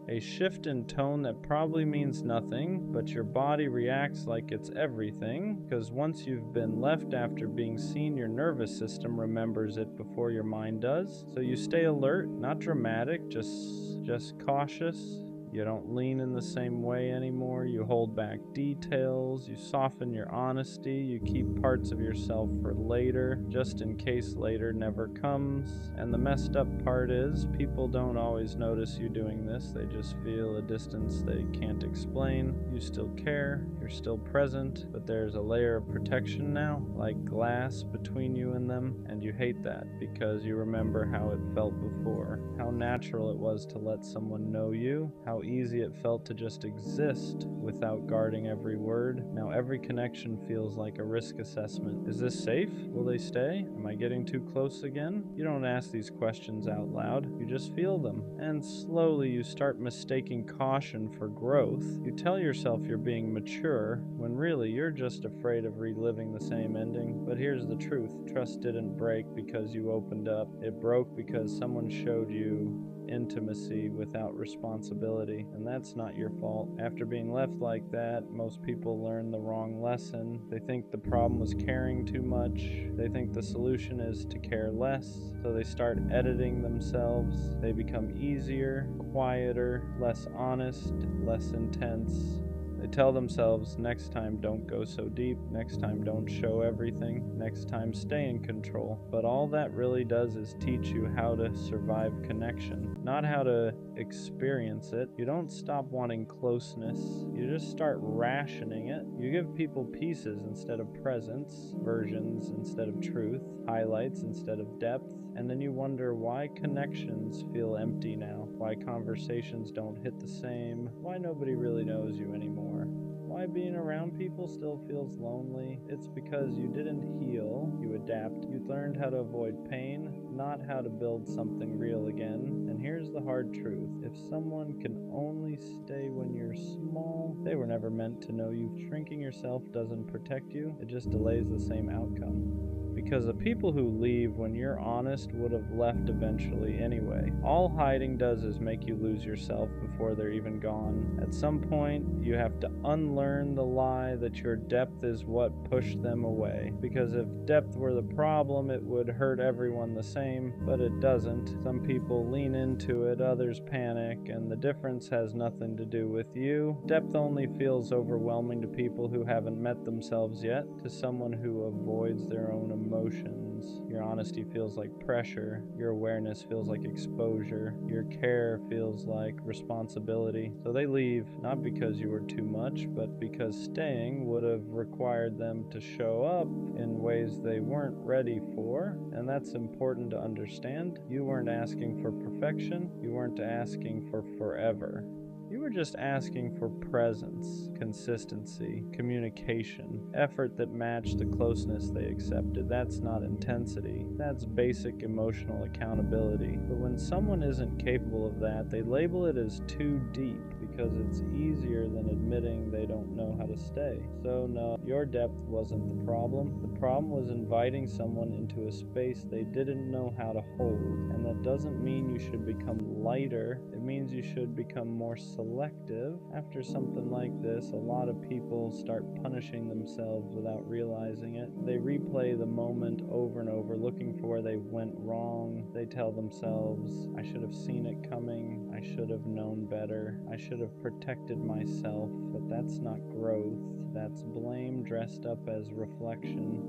A shift in tone that probably means nothing, but your body reacts like it's everything, because once you've been left after being seen, your nervous system remembers it before your mind does. So you stay alert, not dramatic, just cautious. You don't lean in the same way anymore. You hold back details. You soften your honesty. You keep parts of yourself for later, just in case later never comes. And the messed up part is, people don't always notice you doing this. They just feel a distance they can't explain. You still care. You're still present, but there's a layer of protection now, like glass between you and them, and you hate that because you remember how it felt before, how natural it was to let someone know you, how easy it felt to just exist without guarding every word. Now every connection feels like a risk assessment. Is this safe? Will they stay? Am I getting too close again? You don't ask these questions out loud. You just feel them. And slowly you start mistaking caution for growth. You tell yourself you're being mature when really you're just afraid of reliving the same ending. But here's the truth. Trust didn't break because you opened up. It broke because someone showed you intimacy without responsibility, and that's not your fault. After being left like that, most people learn the wrong lesson. They think the problem was caring too much. They think the solution is to care less, so they start editing themselves. They become easier, quieter, less honest, less intense. They tell themselves, next time don't go so deep, next time don't show everything, next time stay in control. But all that really does is teach you how to survive connection, not how to experience it. You don't stop wanting closeness, you just start rationing it. You give people pieces instead of presence, versions instead of truth, highlights instead of depth, and then you wonder why connections feel empty now, why conversations don't hit the same, why nobody really knows you anymore. Why being around people still feels lonely? It's because you didn't heal, you adapt. You learned how to avoid pain, not how to build something real again. And here's the hard truth. If someone can only stay when you're small, they were never meant to know you. Shrinking yourself doesn't protect you, it just delays the same outcome. Because the people who leave when you're honest would have left eventually anyway. All hiding does is make you lose yourself before they're even gone. At some point, you have to unlearn the lie that your depth is what pushed them away. Because if depth were the problem, it would hurt everyone the same, but it doesn't. Some people lean into it, others panic, and the difference has nothing to do with you. Depth only feels overwhelming to people who haven't met themselves yet, to someone who avoids their own emotions. Your honesty feels like pressure. Your awareness feels like exposure. Your care feels like responsibility. So they leave, not because you were too much, but because staying would have required them to show up in ways they weren't ready for. And that's important to understand. You weren't asking for perfection. You weren't asking for forever. You were just asking for presence, consistency, communication, effort that matched the closeness they accepted. That's not intensity. That's basic emotional accountability. But when someone isn't capable of that, they label it as too deep because it's easier than admitting they don't know how to stay. So no, your depth wasn't the problem. The problem was inviting someone into a space they didn't know how to hold. And that doesn't mean you should become lighter. It means you should become more selective. After something like this, a lot of people start punishing themselves without realizing it. They replay the moment over and over, looking for where they went wrong. They tell themselves, I should have seen it coming. I should have known better. I should have protected myself. But that's not growth. That's blame dressed up as reflection.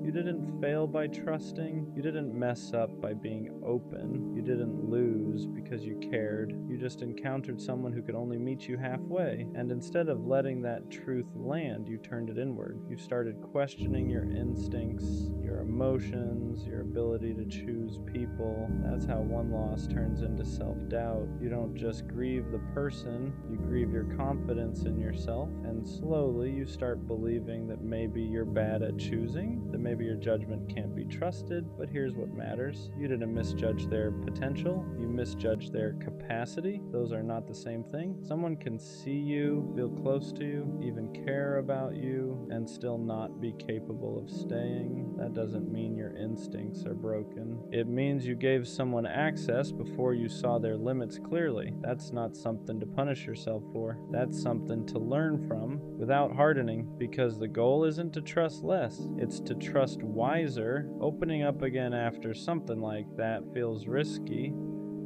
You didn't fail by trusting. You didn't mess up by being open. You didn't lose because you cared. You just encountered someone who could only meet you halfway. And instead of letting that truth land, you turned it inward. You started questioning your instincts, your emotions, your ability to choose people. That's how one loss turns into self-doubt. You don't just grieve the person, you grieve your confidence in yourself. And slowly you start believing that maybe you're bad at choosing, that maybe Maybe your judgment can't be trusted, but here's what matters. You didn't misjudge their potential. You misjudged their capacity. Those are not the same thing. Someone can see you, feel close to you, even care about you, and still not be capable of staying. That doesn't mean your instincts are broken. It means you gave someone access before you saw their limits clearly. That's not something to punish yourself for. That's something to learn from without hardening, because the goal isn't to trust less. It's to trust wiser. Opening up again after something like that feels risky.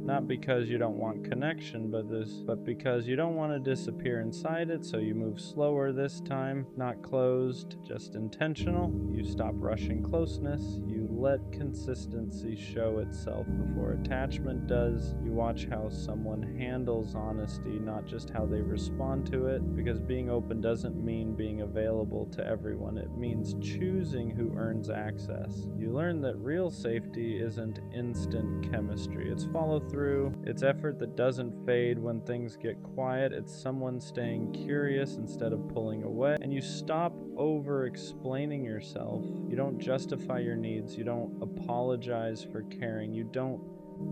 Not because you don't want connection, but because you don't want to disappear inside it, so you move slower this time, not closed, just intentional. You stop rushing closeness. You let consistency show itself before attachment does. You watch how someone handles honesty, not just how they respond to it, because being open doesn't mean being available to everyone. It means choosing who earns access. You learn that real safety isn't instant chemistry. It's follow through. It's effort that doesn't fade when things get quiet. It's someone staying curious instead of pulling away. And you stop over explaining yourself. You don't justify your needs. You don't apologize for caring. You don't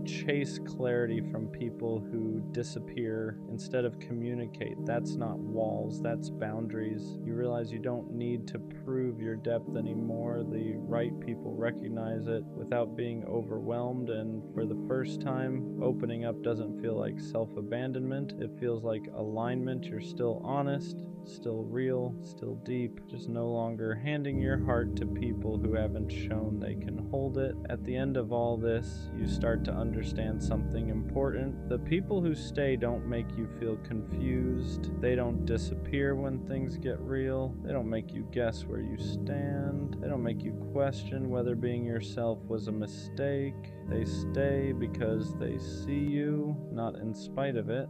chase clarity from people who disappear instead of communicate. That's not walls, that's boundaries. You realize you don't need to prove your depth anymore. The right people recognize it without being overwhelmed, and for the first time, opening up doesn't feel like self-abandonment. It feels like alignment. You're still honest, still real, still deep, just no longer handing your heart to people who haven't shown they can hold it. At the end of all this, you start to understand something important. The people who stay don't make you feel confused. They don't disappear when things get real. They don't make you guess where you stand. They don't make you question whether being yourself was a mistake. They stay because they see you, not in spite of it.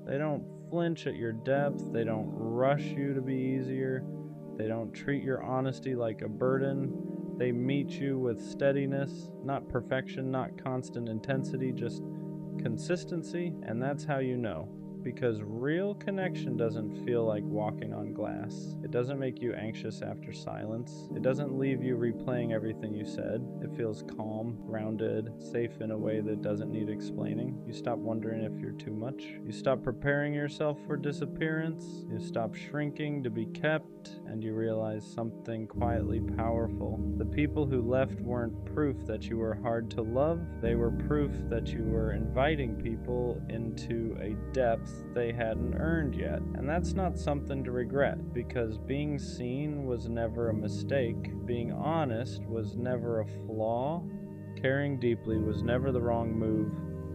They don't flinch at your depth. They don't rush you to be easier. They don't treat your honesty like a burden. They meet you with steadiness, not perfection, not constant intensity, just consistency. And that's how you know. Because real connection doesn't feel like walking on glass. It doesn't make you anxious after silence. It doesn't leave you replaying everything you said. It feels calm, grounded, safe in a way that doesn't need explaining. You stop wondering if you're too much. You stop preparing yourself for disappearance. You stop shrinking to be kept, and you realize something quietly powerful. The people who left weren't proof that you were hard to love. They were proof that you were inviting people into a depth they hadn't earned yet. And that's not something to regret, because being seen was never a mistake. Being honest was never a flaw. Caring deeply was never the wrong move.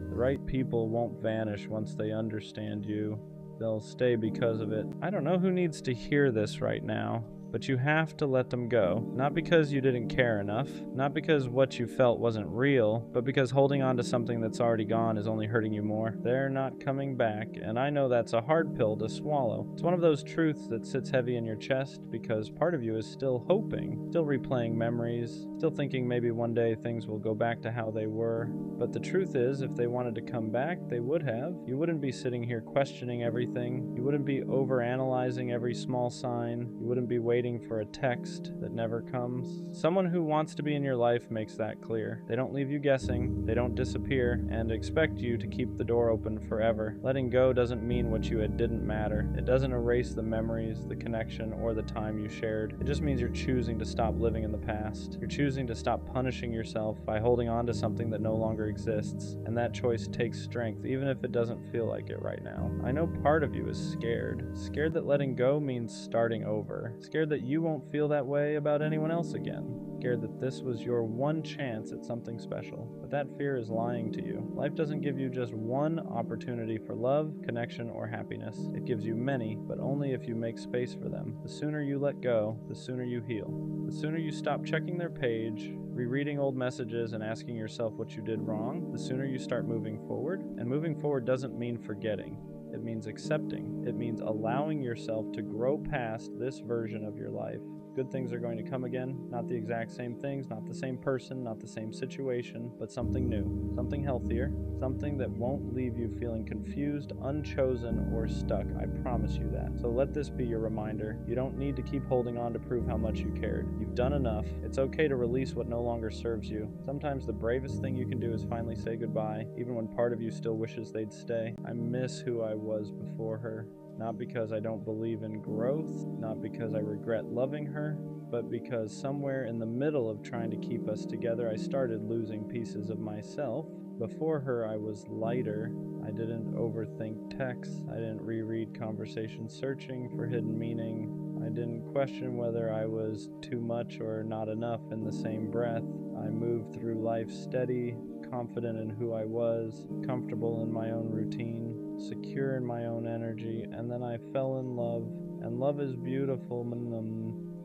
The right people won't vanish once they understand you. They'll stay because of it. I don't know who needs to hear this right now, but you have to let them go. Not because you didn't care enough, not because what you felt wasn't real, but because holding on to something that's already gone is only hurting you more. They're not coming back, and I know that's a hard pill to swallow. It's one of those truths that sits heavy in your chest because part of you is still hoping, still replaying memories, still thinking maybe one day things will go back to how they were. But the truth is, if they wanted to come back, they would have. You wouldn't be sitting here questioning everything. You wouldn't be overanalyzing every small sign. You wouldn't be waiting for a text that never comes. Someone who wants to be in your life makes that clear. They don't leave you guessing, they don't disappear, and expect you to keep the door open forever. Letting go doesn't mean what you had didn't matter. It doesn't erase the memories, the connection, or the time you shared. It just means you're choosing to stop living in the past. You're choosing to stop punishing yourself by holding on to something that no longer exists. And that choice takes strength, even if it doesn't feel like it right now. I know part of you is scared. Scared that letting go means starting over. Scared that you won't feel that way about anyone else again. Scared that this was your one chance at something special. But that fear is lying to you. Life doesn't give you just one opportunity for love, connection, or happiness. It gives you many, but only if you make space for them. The sooner you let go, the sooner you heal. The sooner you stop checking their page, rereading old messages, and asking yourself what you did wrong, the sooner you start moving forward. And moving forward doesn't mean forgetting. It means accepting. It means allowing yourself to grow past this version of your life. Good things are going to come again. Not the exact same things, not the same person, not the same situation, but something new, something healthier, something that won't leave you feeling confused, unchosen, or stuck. I promise you that. So let this be your reminder. You don't need to keep holding on to prove how much you cared. You've done enough. It's okay to release what no longer serves you. Sometimes the bravest thing you can do is finally say goodbye, even when part of you still wishes they'd stay. I miss who I was before her. Not because I don't believe in growth, not because I regret loving her, but because somewhere in the middle of trying to keep us together, I started losing pieces of myself. Before her, I was lighter. I didn't overthink texts. I didn't reread conversations searching for hidden meaning. I didn't question whether I was too much or not enough in the same breath. I moved through life steady, confident in who I was, comfortable in my own routine, secure in my own energy, and then I fell in love. And love is beautiful,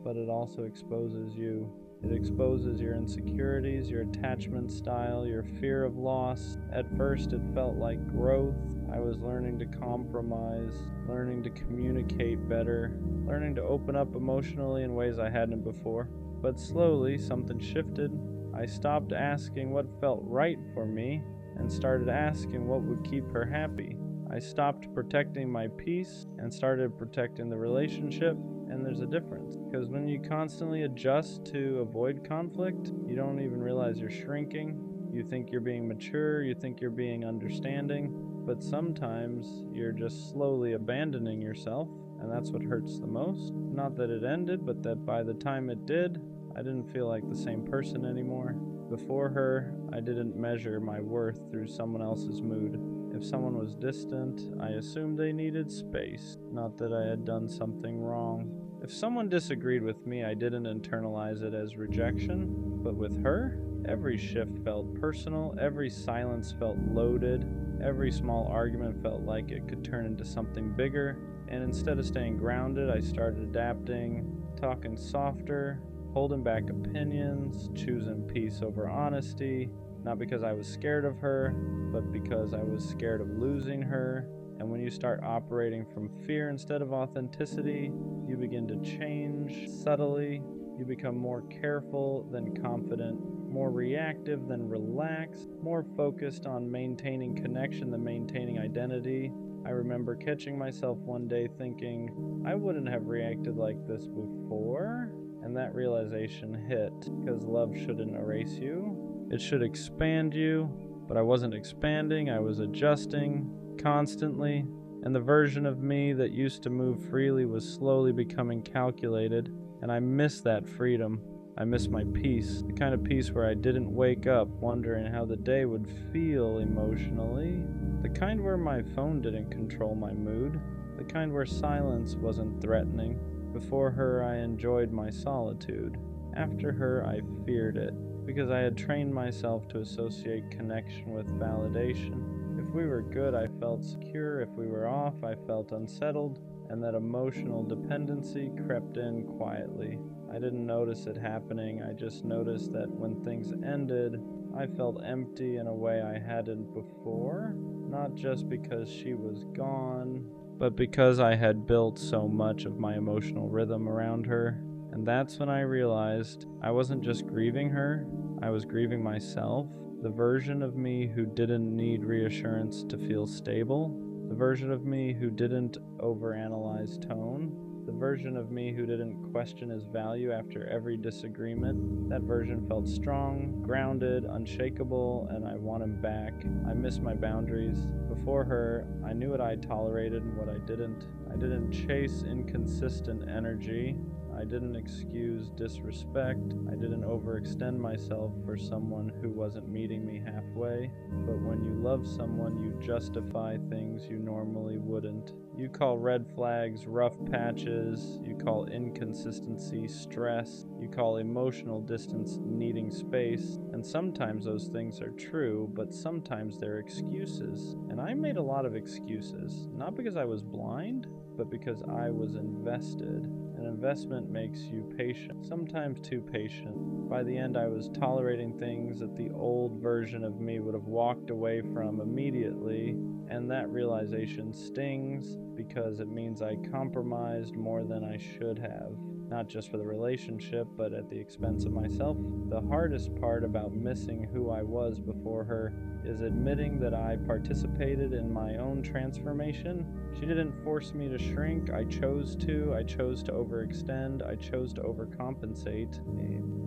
but it also exposes you. It exposes your insecurities, your attachment style, your fear of loss. At first, it felt like growth. I was learning to compromise, learning to communicate better, learning to open up emotionally in ways I hadn't before. But slowly, something shifted. I stopped asking what felt right for me and started asking what would keep her happy. I stopped protecting my peace and started protecting the relationship, and there's a difference. Because when you constantly adjust to avoid conflict, you don't even realize you're shrinking. You think you're being mature, you think you're being understanding, but sometimes you're just slowly abandoning yourself, and that's what hurts the most. Not that it ended, but that by the time it did, I didn't feel like the same person anymore. Before her, I didn't measure my worth through someone else's mood. If someone was distant, I assumed they needed space, not that I had done something wrong. If someone disagreed with me, I didn't internalize it as rejection. But with her, every shift felt personal, every silence felt loaded, every small argument felt like it could turn into something bigger. And instead of staying grounded, I started adapting, talking softer, holding back opinions, choosing peace over honesty. Not because I was scared of her, but because I was scared of losing her. And when you start operating from fear instead of authenticity, you begin to change subtly. You become more careful than confident, more reactive than relaxed, more focused on maintaining connection than maintaining identity. I remember catching myself one day thinking, I wouldn't have reacted like this before. And that realization hit, because love shouldn't erase you. It should expand you, but I wasn't expanding, I was adjusting constantly, and the version of me that used to move freely was slowly becoming calculated, and I miss that freedom. I miss my peace, the kind of peace where I didn't wake up wondering how the day would feel emotionally, the kind where my phone didn't control my mood, the kind where silence wasn't threatening. Before her, I enjoyed my solitude. After her, I feared it, because I had trained myself to associate connection with validation. If we were good, I felt secure. If we were off, I felt unsettled, and that emotional dependency crept in quietly. I didn't notice it happening. I just noticed that when things ended, I felt empty in a way I hadn't before, not just because she was gone, but because I had built so much of my emotional rhythm around her. And that's when I realized I wasn't just grieving her, I was grieving myself, the version of me who didn't need reassurance to feel stable, the version of me who didn't overanalyze tone, the version of me who didn't question his value after every disagreement. That version felt strong, grounded, unshakable, and I want him back. I miss my boundaries. Before her, I knew what I tolerated and what I didn't. I didn't chase inconsistent energy. I didn't excuse disrespect. I didn't overextend myself for someone who wasn't meeting me halfway. But when you love someone, you justify things you normally wouldn't. You call red flags rough patches. You call inconsistency stress. You call emotional distance needing space. And sometimes those things are true, but sometimes they're excuses. And I made a lot of excuses, not because I was blind, but because I was invested. An investment makes you patient, sometimes too patient. By the end, I was tolerating things that the old version of me would have walked away from immediately, and that realization stings because it means I compromised more than I should have. Not just for the relationship, but at the expense of myself. The hardest part about missing who I was before her is admitting that I participated in my own transformation. She didn't force me to shrink. I chose to. I chose to overextend. I chose to overcompensate.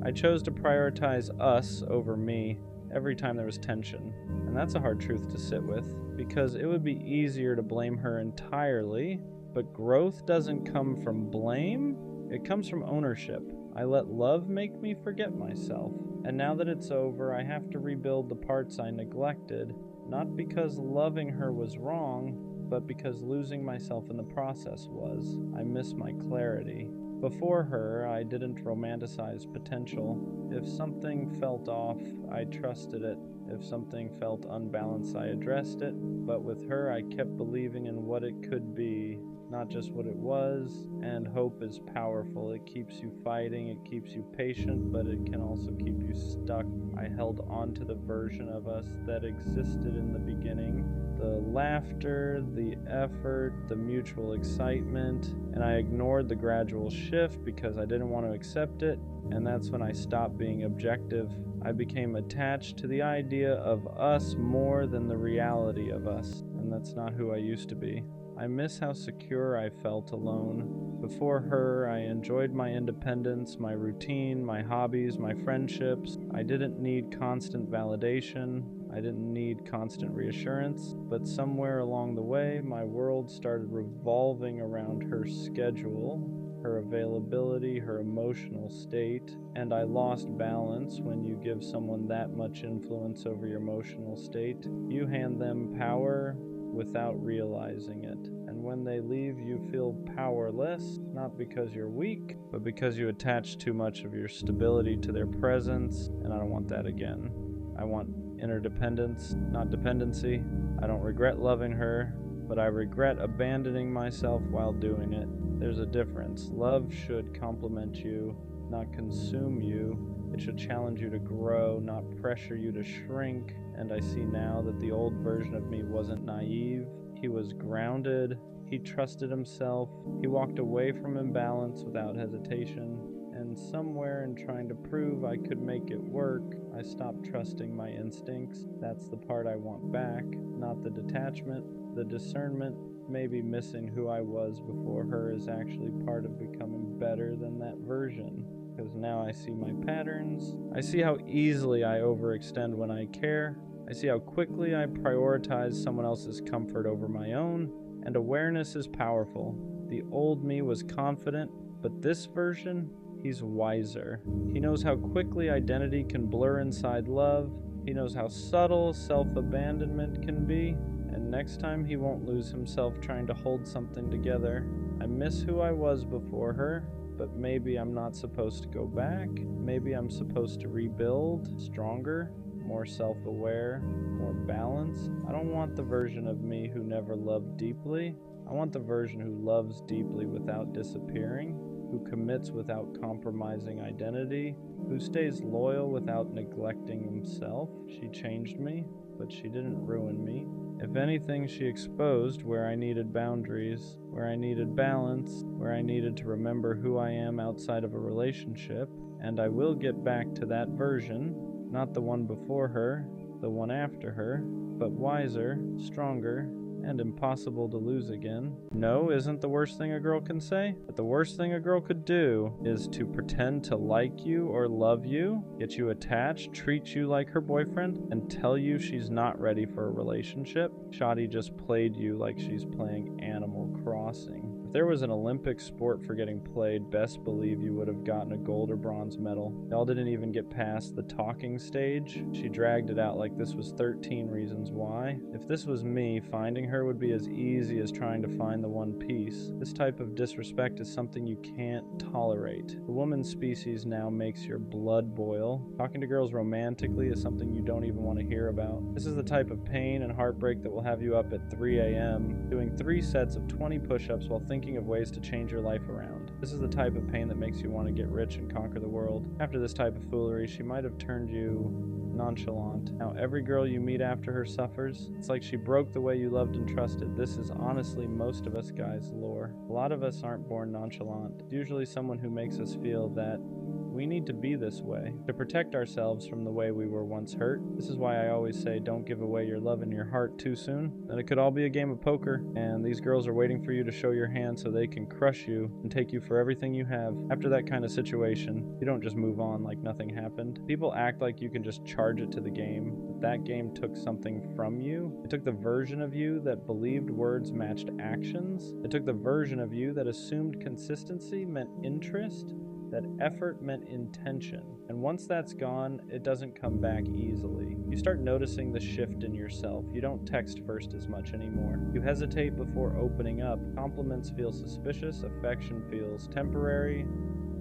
I chose to prioritize us over me every time there was tension. And that's a hard truth to sit with, because it would be easier to blame her entirely, but growth doesn't come from blame. It comes from ownership. I let love make me forget myself. And now that it's over, I have to rebuild the parts I neglected, not because loving her was wrong, but because losing myself in the process was. I miss my clarity. Before her, I didn't romanticize potential. If something felt off, I trusted it. If something felt unbalanced, I addressed it. But with her, I kept believing in what it could be, not just what it was, and hope is powerful. It keeps you fighting, it keeps you patient, but it can also keep you stuck. I held on to the version of us that existed in the beginning. The laughter, the effort, the mutual excitement, and I ignored the gradual shift because I didn't want to accept it, and that's when I stopped being objective. I became attached to the idea of us more than the reality of us, and that's not who I used to be. I miss how secure I felt alone. Before her, I enjoyed my independence, my routine, my hobbies, my friendships. I didn't need constant validation. I didn't need constant reassurance. But somewhere along the way, my world started revolving around her schedule, her availability, her emotional state, and I lost balance. When you give someone that much influence over your emotional state, you hand them power without realizing it. And when they leave, you feel powerless, not because you're weak, but because you attach too much of your stability to their presence, and I don't want that again. I want interdependence, not dependency. I don't regret loving her, but I regret abandoning myself while doing it. There's a difference. Love should complement you, not consume you. It should challenge you to grow, not pressure you to shrink. And I see now that the old version of me wasn't naive. He was grounded. He trusted himself. He walked away from imbalance without hesitation. And somewhere in trying to prove I could make it work, I stopped trusting my instincts. That's the part I want back, not the detachment. The discernment, maybe missing who I was before her, is actually part of becoming better than that version. Because now I see my patterns. I see how easily I overextend when I care. I see how quickly I prioritize someone else's comfort over my own. And awareness is powerful. The old me was confident, but this version, he's wiser. He knows how quickly identity can blur inside love. He knows how subtle self-abandonment can be. And next time he won't lose himself trying to hold something together. I miss who I was before her. But maybe I'm not supposed to go back. Maybe I'm supposed to rebuild, stronger, more self-aware, more balanced. I don't want the version of me who never loved deeply. I want the version who loves deeply without disappearing, who commits without compromising identity, who stays loyal without neglecting himself. She changed me, but she didn't ruin me. If anything, she exposed where I needed boundaries, where I needed balance, where I needed to remember who I am outside of a relationship, and I will get back to that version, not the one before her, the one after her, but wiser, stronger, and impossible to lose again. No isn't the worst thing a girl can say, but the worst thing a girl could do is to pretend to like you or love you, get you attached, treat you like her boyfriend, and tell you she's not ready for a relationship. Shawty just played you like she's playing Animal Crossing. If there was an Olympic sport for getting played, best believe you would have gotten a gold or bronze medal. Y'all didn't even get past the talking stage. She dragged it out like this was 13 reasons why. If this was me, finding her would be as easy as trying to find the one piece. This type of disrespect is something you can't tolerate. The woman species now makes your blood boil. Talking to girls romantically is something you don't even want to hear about. This is the type of pain and heartbreak that will have you up at 3 a.m. doing 3 sets of 20 push-ups while thinking of ways to change your life around. This is the type of pain that makes you want to get rich and conquer the world. After this type of foolery, she might have turned you nonchalant. Now every girl you meet after her suffers. It's like she broke the way you loved and trusted. This is honestly most of us guys' lore. A lot of us aren't born nonchalant. It's usually someone who makes us feel that we need to be this way to protect ourselves from the way we were once hurt. This is why I always say don't give away your love and your heart too soon. Then it could all be a game of poker, and these girls are waiting for you to show your hand so they can crush you and take you for everything you have. After that kind of situation, you don't just move on like nothing happened. People act like you can just charge it to the game, but that game took something from you. It took the version of you that believed words matched actions. It took the version of you that assumed consistency meant interest, that effort meant intention. And once that's gone, it doesn't come back easily. You start noticing the shift in yourself. You don't text first as much anymore. You hesitate before opening up. Compliments feel suspicious. Affection feels temporary.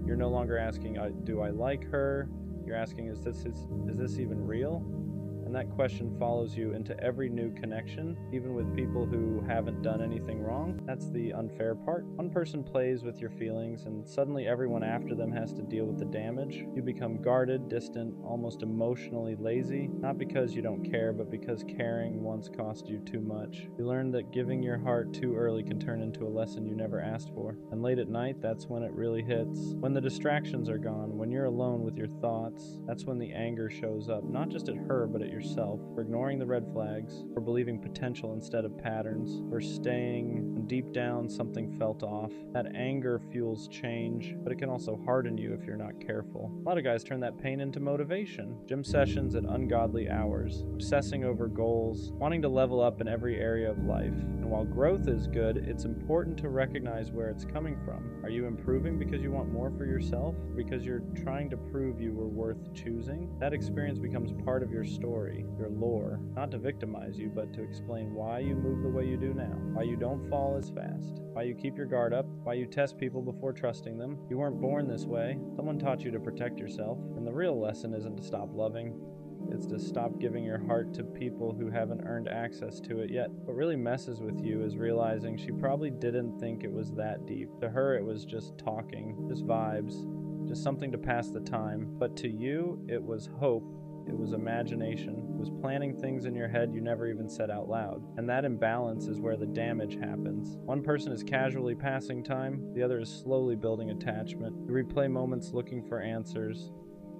You're no longer asking, do I like her? You're asking, is this even real? And that question follows you into every new connection, even with people who haven't done anything wrong. That's the unfair part. One person plays with your feelings, and suddenly everyone after them has to deal with the damage. You become guarded, distant, almost emotionally lazy, not because you don't care, but because caring once cost you too much. You learn that giving your heart too early can turn into a lesson you never asked for. And late at night, that's when it really hits. When the distractions are gone, when you're alone with your thoughts, that's when the anger shows up, not just at her, but at yourself, for ignoring the red flags, for believing potential instead of patterns, for staying when deep down something felt off. That anger fuels change, but it can also harden you if you're not careful. A lot of guys turn that pain into motivation. Gym sessions at ungodly hours, obsessing over goals, wanting to level up in every area of life. And while growth is good, it's important to recognize where it's coming from. Are you improving because you want more for yourself? Because you're trying to prove you were worth choosing? That experience becomes part of your story, your lore, not to victimize you, but to explain why you move the way you do now, why you don't fall as fast, why you keep your guard up, why you test people before trusting them. You weren't born this way. Someone taught you to protect yourself, and the real lesson isn't to stop loving. It's to stop giving your heart to people who haven't earned access to it yet. What really messes with you is realizing she probably didn't think it was that deep. To her, it was just talking, just vibes, just something to pass the time. But to you, it was hope. It was imagination. It was planning things in your head you never even said out loud. And that imbalance is where the damage happens. One person is casually passing time, the other is slowly building attachment. You replay moments looking for answers.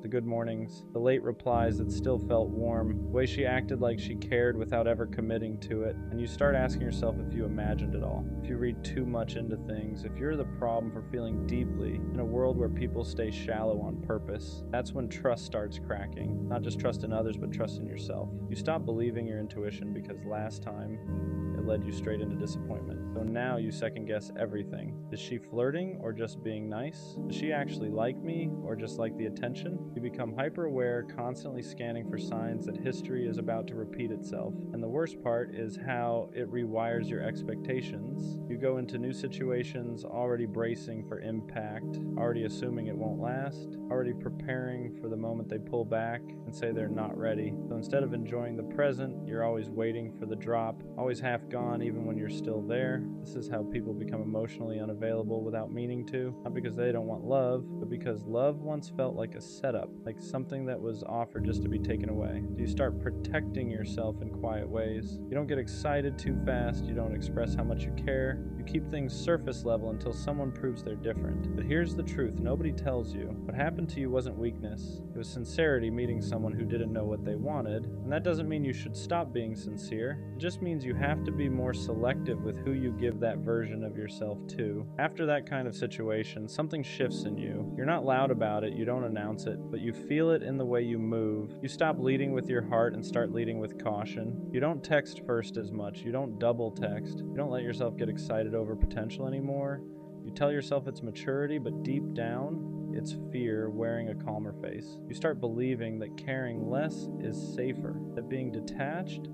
The good mornings, the late replies that still felt warm, the way she acted like she cared without ever committing to it, and you start asking yourself if you imagined it all, if you read too much into things, if you're the problem for feeling deeply in a world where people stay shallow on purpose. That's when trust starts cracking, not just trust in others, but trust in yourself. You stop believing your intuition because last time it led you straight into disappointment. So now you second guess everything. Is she flirting or just being nice? Does she actually like me or just like the attention? You become hyper-aware, constantly scanning for signs that history is about to repeat itself. And the worst part is how it rewires your expectations. You go into new situations already bracing for impact, already assuming it won't last, already preparing for the moment they pull back and say they're not ready. So instead of enjoying the present, you're always waiting for the drop, always half gone even when you're still there. This is how people become emotionally unavailable without meaning to, not because they don't want love, but because love once felt like a setup, like something that was offered just to be taken away. So you start protecting yourself in quiet ways. You don't get excited too fast, you don't express how much you care. You keep things surface level until someone proves they're different. But here's the truth, nobody tells you. What happened to you wasn't weakness. It was sincerity meeting someone who didn't know what they wanted. And that doesn't mean you should stop being sincere. It just means you have to be more selective with who you give that version of yourself to. After that kind of situation, something shifts in you. You're not loud about it, you don't announce it, but you feel it in the way you move. You stop leading with your heart and start leading with caution. You don't text first as much. You don't double text. You don't let yourself get excited over potential anymore. You tell yourself it's maturity, but deep down, it's fear wearing a calmer face. You start believing that caring less is safer, that being detached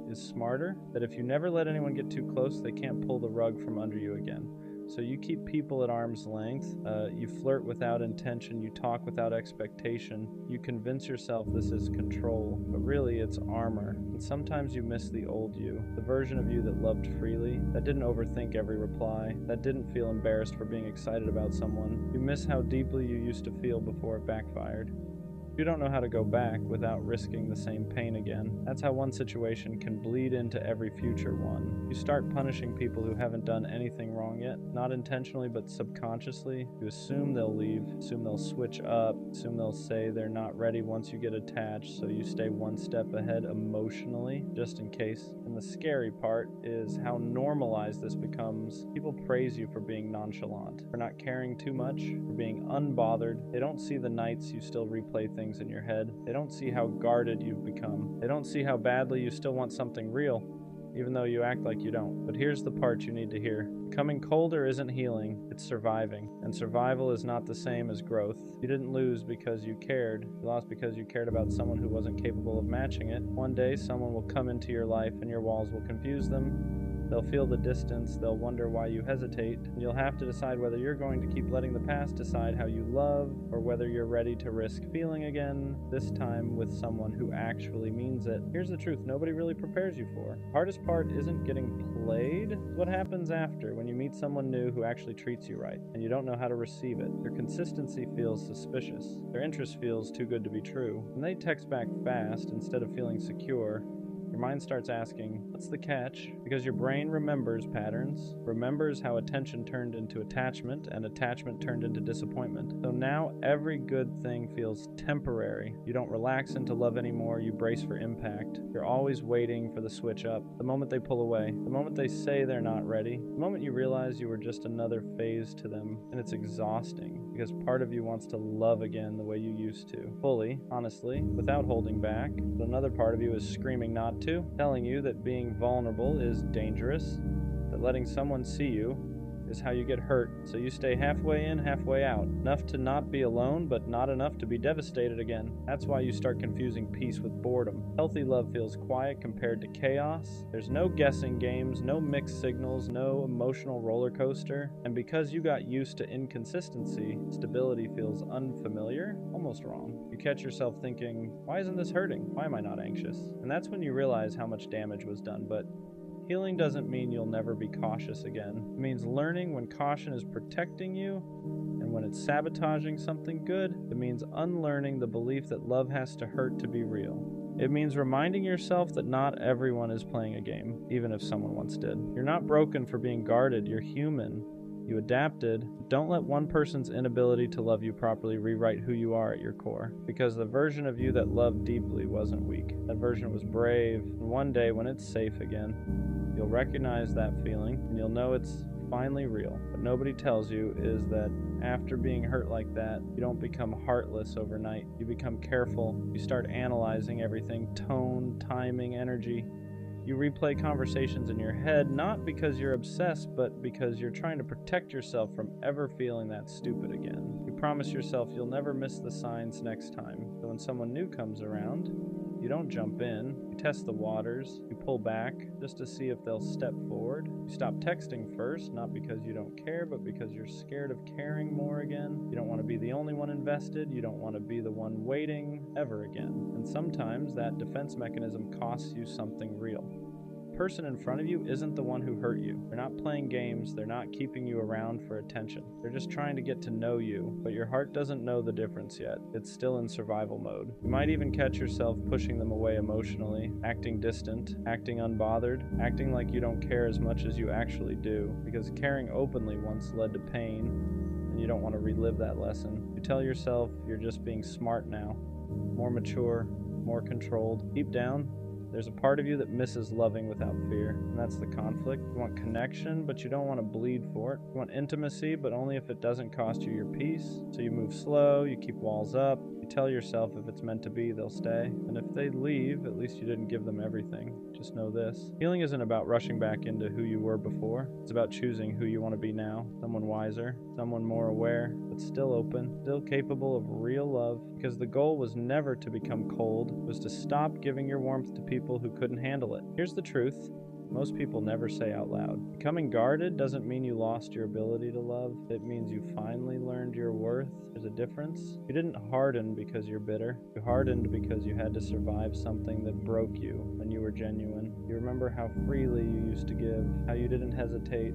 is smarter, that if you never let anyone get too close, they can't pull the rug from under you again. So you keep people at arm's length, you flirt without intention, you talk without expectation, you convince yourself this is control, but really it's armor. And sometimes you miss the old you, the version of you that loved freely, that didn't overthink every reply, that didn't feel embarrassed for being excited about someone. You miss how deeply you used to feel before it backfired. You don't know how to go back without risking the same pain again. That's how one situation can bleed into every future one. You start punishing people who haven't done anything wrong yet, not intentionally but subconsciously. You assume they'll leave, assume they'll switch up, assume they'll say they're not ready once you get attached, so you stay one step ahead emotionally, just in case. And the scary part is how normalized this becomes. People praise you for being nonchalant, for not caring too much, for being unbothered. They don't see the nights you still replay things in your head. They don't see how guarded you've become. They don't see how badly you still want something real, even though you act like you don't. But here's the part you need to hear. Becoming colder isn't healing, it's surviving. And survival is not the same as growth. You didn't lose because you cared. You lost because you cared about someone who wasn't capable of matching it. One day, someone will come into your life and your walls will confuse them. They'll feel the distance, they'll wonder why you hesitate, and you'll have to decide whether you're going to keep letting the past decide how you love, or whether you're ready to risk feeling again, this time with someone who actually means it. Here's the truth nobody really prepares you for. The hardest part isn't getting played, it's what happens after, when you meet someone new who actually treats you right, and you don't know how to receive it. Their consistency feels suspicious, their interest feels too good to be true, and they text back fast instead of feeling secure. Your mind starts asking, what's the catch? Because your brain remembers patterns, remembers how attention turned into attachment, and attachment turned into disappointment. So now every good thing feels temporary. You don't relax into love anymore, you brace for impact. You're always waiting for the switch up, the moment they pull away, the moment they say they're not ready, the moment you realize you were just another phase to them. And it's exhausting, because part of you wants to love again the way you used to. Fully, honestly, without holding back. But another part of you is screaming not to, telling you that being vulnerable is dangerous, that letting someone see you is how you get hurt, so you stay halfway in, halfway out. Enough to not be alone, but not enough to be devastated again. That's why you start confusing peace with boredom. Healthy love feels quiet compared to chaos. There's no guessing games, no mixed signals, no emotional roller coaster. And because you got used to inconsistency, stability feels unfamiliar, almost wrong. You catch yourself thinking, why isn't this hurting? Why am I not anxious? And that's when you realize how much damage was done, but healing doesn't mean you'll never be cautious again. It means learning when caution is protecting you, and when it's sabotaging something good. It means unlearning the belief that love has to hurt to be real. It means reminding yourself that not everyone is playing a game, even if someone once did. You're not broken for being guarded, you're human. You adapted. Don't let one person's inability to love you properly rewrite who you are at your core. Because the version of you that loved deeply wasn't weak. That version was brave. And one day, when it's safe again, you'll recognize that feeling, and you'll know it's finally real. What nobody tells you is that after being hurt like that, you don't become heartless overnight. You become careful. You start analyzing everything, tone, timing, energy. You replay conversations in your head, not because you're obsessed, but because you're trying to protect yourself from ever feeling that stupid again. You promise yourself you'll never miss the signs next time. So when someone new comes around, you don't jump in, you test the waters, you pull back just to see if they'll step forward. You stop texting first, not because you don't care, but because you're scared of caring more again. You don't want to be the only one invested, you don't want to be the one waiting ever again. And sometimes that defense mechanism costs you something real. The person in front of you isn't the one who hurt you. They're not playing games, they're not keeping you around for attention. They're just trying to get to know you, but your heart doesn't know the difference yet. It's still in survival mode. You might even catch yourself pushing them away emotionally, acting distant, acting unbothered, acting like you don't care as much as you actually do, because caring openly once led to pain, and you don't want to relive that lesson. You tell yourself you're just being smart now, more mature, more controlled. Deep down, there's a part of you that misses loving without fear, and that's the conflict. You want connection, but you don't want to bleed for it. You want intimacy, but only if it doesn't cost you your peace. So you move slow, you keep walls up, you tell yourself if it's meant to be, they'll stay. And if they leave, at least you didn't give them everything. Just know this. Healing isn't about rushing back into who you were before. It's about choosing who you want to be now. Someone wiser, someone more aware, but still open, still capable of real love. Because the goal was never to become cold, it was to stop giving your warmth to people who couldn't handle it. Here's the truth. most people never say out loud. Becoming guarded doesn't mean you lost your ability to love. It means you finally learned your worth. There's a difference. You didn't harden because you're bitter. You hardened because you had to survive something that broke you when you were genuine. You remember how freely you used to give, how you didn't hesitate,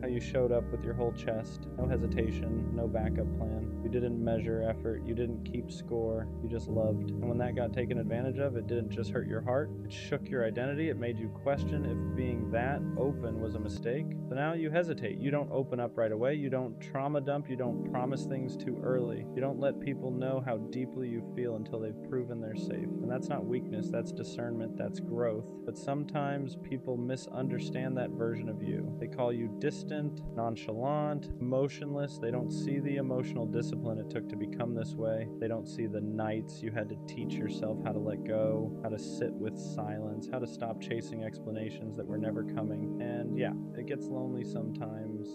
how you showed up with your whole chest, no hesitation, no backup plan. You didn't measure effort, you didn't keep score, you just loved. And when that got taken advantage of, it didn't just hurt your heart, it shook your identity, it made you question if being that open was a mistake. So now you hesitate, you don't open up right away, you don't trauma dump, you don't promise things too early. You don't let people know how deeply you feel until they've proven they're safe. And that's not weakness, that's discernment, that's growth. But sometimes people misunderstand that version of you. They call you distant, nonchalant, emotionless. They don't see the emotional discipline it took to become this way. They don't see the nights you had to teach yourself how to let go, how to sit with silence, how to stop chasing explanations that were never coming. And yeah, it gets lonely sometimes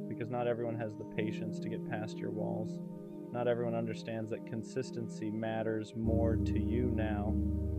because not everyone has the patience to get past your walls. Not everyone understands that consistency matters more to you now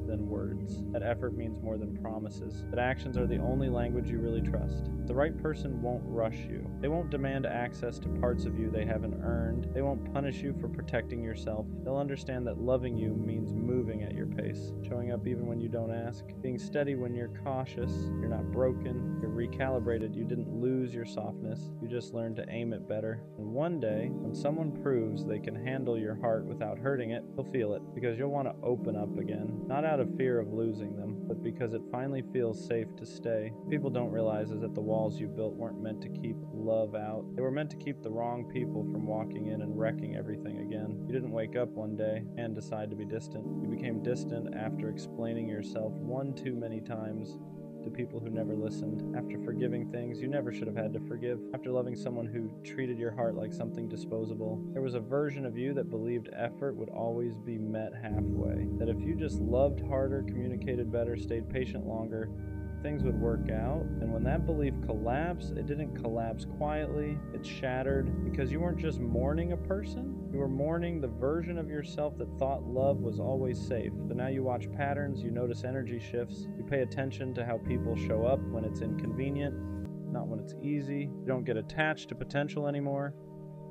than words. That effort means more than promises. That actions are the only language you really trust. The right person won't rush you. They won't demand access to parts of you they haven't earned. They won't punish you for protecting yourself. They'll understand that loving you means moving at your pace, showing up even when you don't ask, being steady when you're cautious. You're not broken. You're recalibrated. You didn't lose your softness. You just learned to aim it better. And one day, when someone proves they can handle your heart without hurting it, you'll feel it, because you'll want to open up again. Not out of fear of losing them, but because it finally feels safe to stay. What people don't realize is that the walls you built weren't meant to keep love out. They were meant to keep the wrong people from walking in and wrecking everything again. You didn't wake up one day and decide to be distant. You became distant after explaining yourself one too many times to people who never listened, after forgiving things you never should have had to forgive, after loving someone who treated your heart like something disposable. There was a version of you that believed effort would always be met halfway, that if you just loved harder, communicated better, stayed patient longer, things would work out. And when that belief collapsed, it didn't collapse quietly, it shattered, because you weren't just mourning a person, you were mourning the version of yourself that thought love was always safe. So now you watch patterns, you notice energy shifts, you pay attention to how people show up when it's inconvenient, not when it's easy. You don't get attached to potential anymore.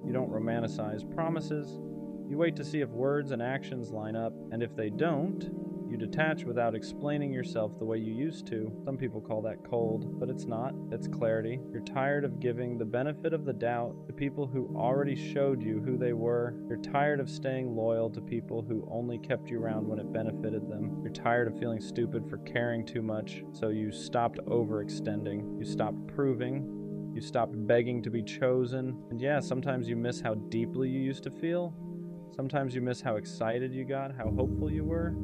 You don't romanticize promises. You wait to see if words and actions line up, and if they don't, you detach without explaining yourself the way you used to. Some people call that cold, but it's not. It's clarity. You're tired of giving the benefit of the doubt to people who already showed you who they were. You're tired of staying loyal to people who only kept you around when it benefited them. You're tired of feeling stupid for caring too much, so you stopped overextending. You stopped proving. You stopped begging to be chosen. And yeah, sometimes you miss how deeply you used to feel. Sometimes you miss how excited you got, how hopeful you were.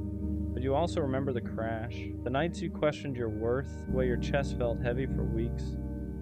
But you also remember the crash, the nights you questioned your worth, the way your chest felt heavy for weeks,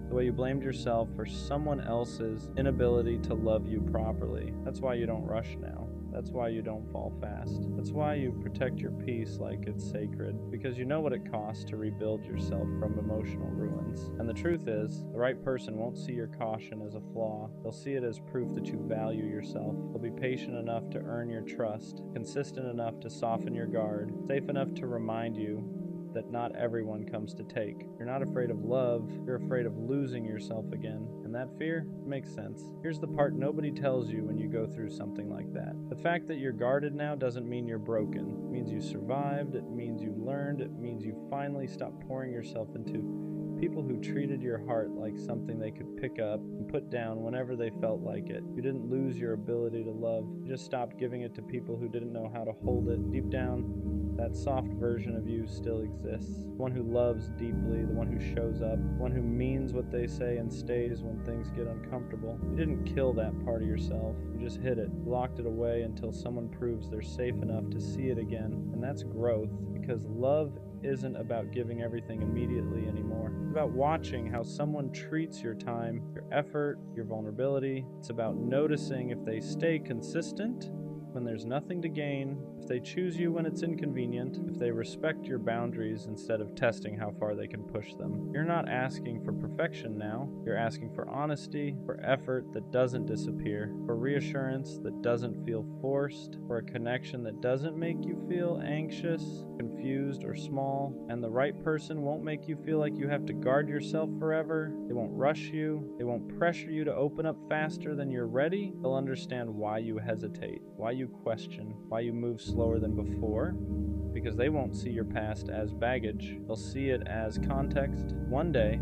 the way you blamed yourself for someone else's inability to love you properly. That's why you don't rush now. That's why you don't fall fast. That's why you protect your peace like it's sacred, because you know what it costs to rebuild yourself from emotional ruins. And the truth is, the right person won't see your caution as a flaw. They'll see it as proof that you value yourself. They'll be patient enough to earn your trust, consistent enough to soften your guard, safe enough to remind you that not everyone comes to take. You're not afraid of love, you're afraid of losing yourself again. And that fear makes sense. Here's the part nobody tells you when you go through something like that. The fact that you're guarded now doesn't mean you're broken. It means you survived, it means you learned, it means you finally stopped pouring yourself into people who treated your heart like something they could pick up and put down whenever they felt like it. You didn't lose your ability to love. You just stopped giving it to people who didn't know how to hold it. Deep down, that soft version of you still exists. The one who loves deeply, the one who shows up, the one who means what they say and stays when things get uncomfortable. You didn't kill that part of yourself. You just hid it. You locked it away until someone proves they're safe enough to see it again. And that's growth, because love isn't about giving everything immediately anymore. It's about watching how someone treats your time, your effort, your vulnerability. It's about noticing if they stay consistent when there's nothing to gain, if they choose you when it's inconvenient, if they respect your boundaries instead of testing how far they can push them. You're not asking for perfection now. You're asking for honesty, for effort that doesn't disappear, for reassurance that doesn't feel forced, for a connection that doesn't make you feel anxious, confused, or small. And the right person won't make you feel like you have to guard yourself forever. They won't rush you. They won't pressure you to open up faster than you're ready. They'll understand why you hesitate, why you question, why you move slower than before, because they won't see your past as baggage. They'll see it as context. One day,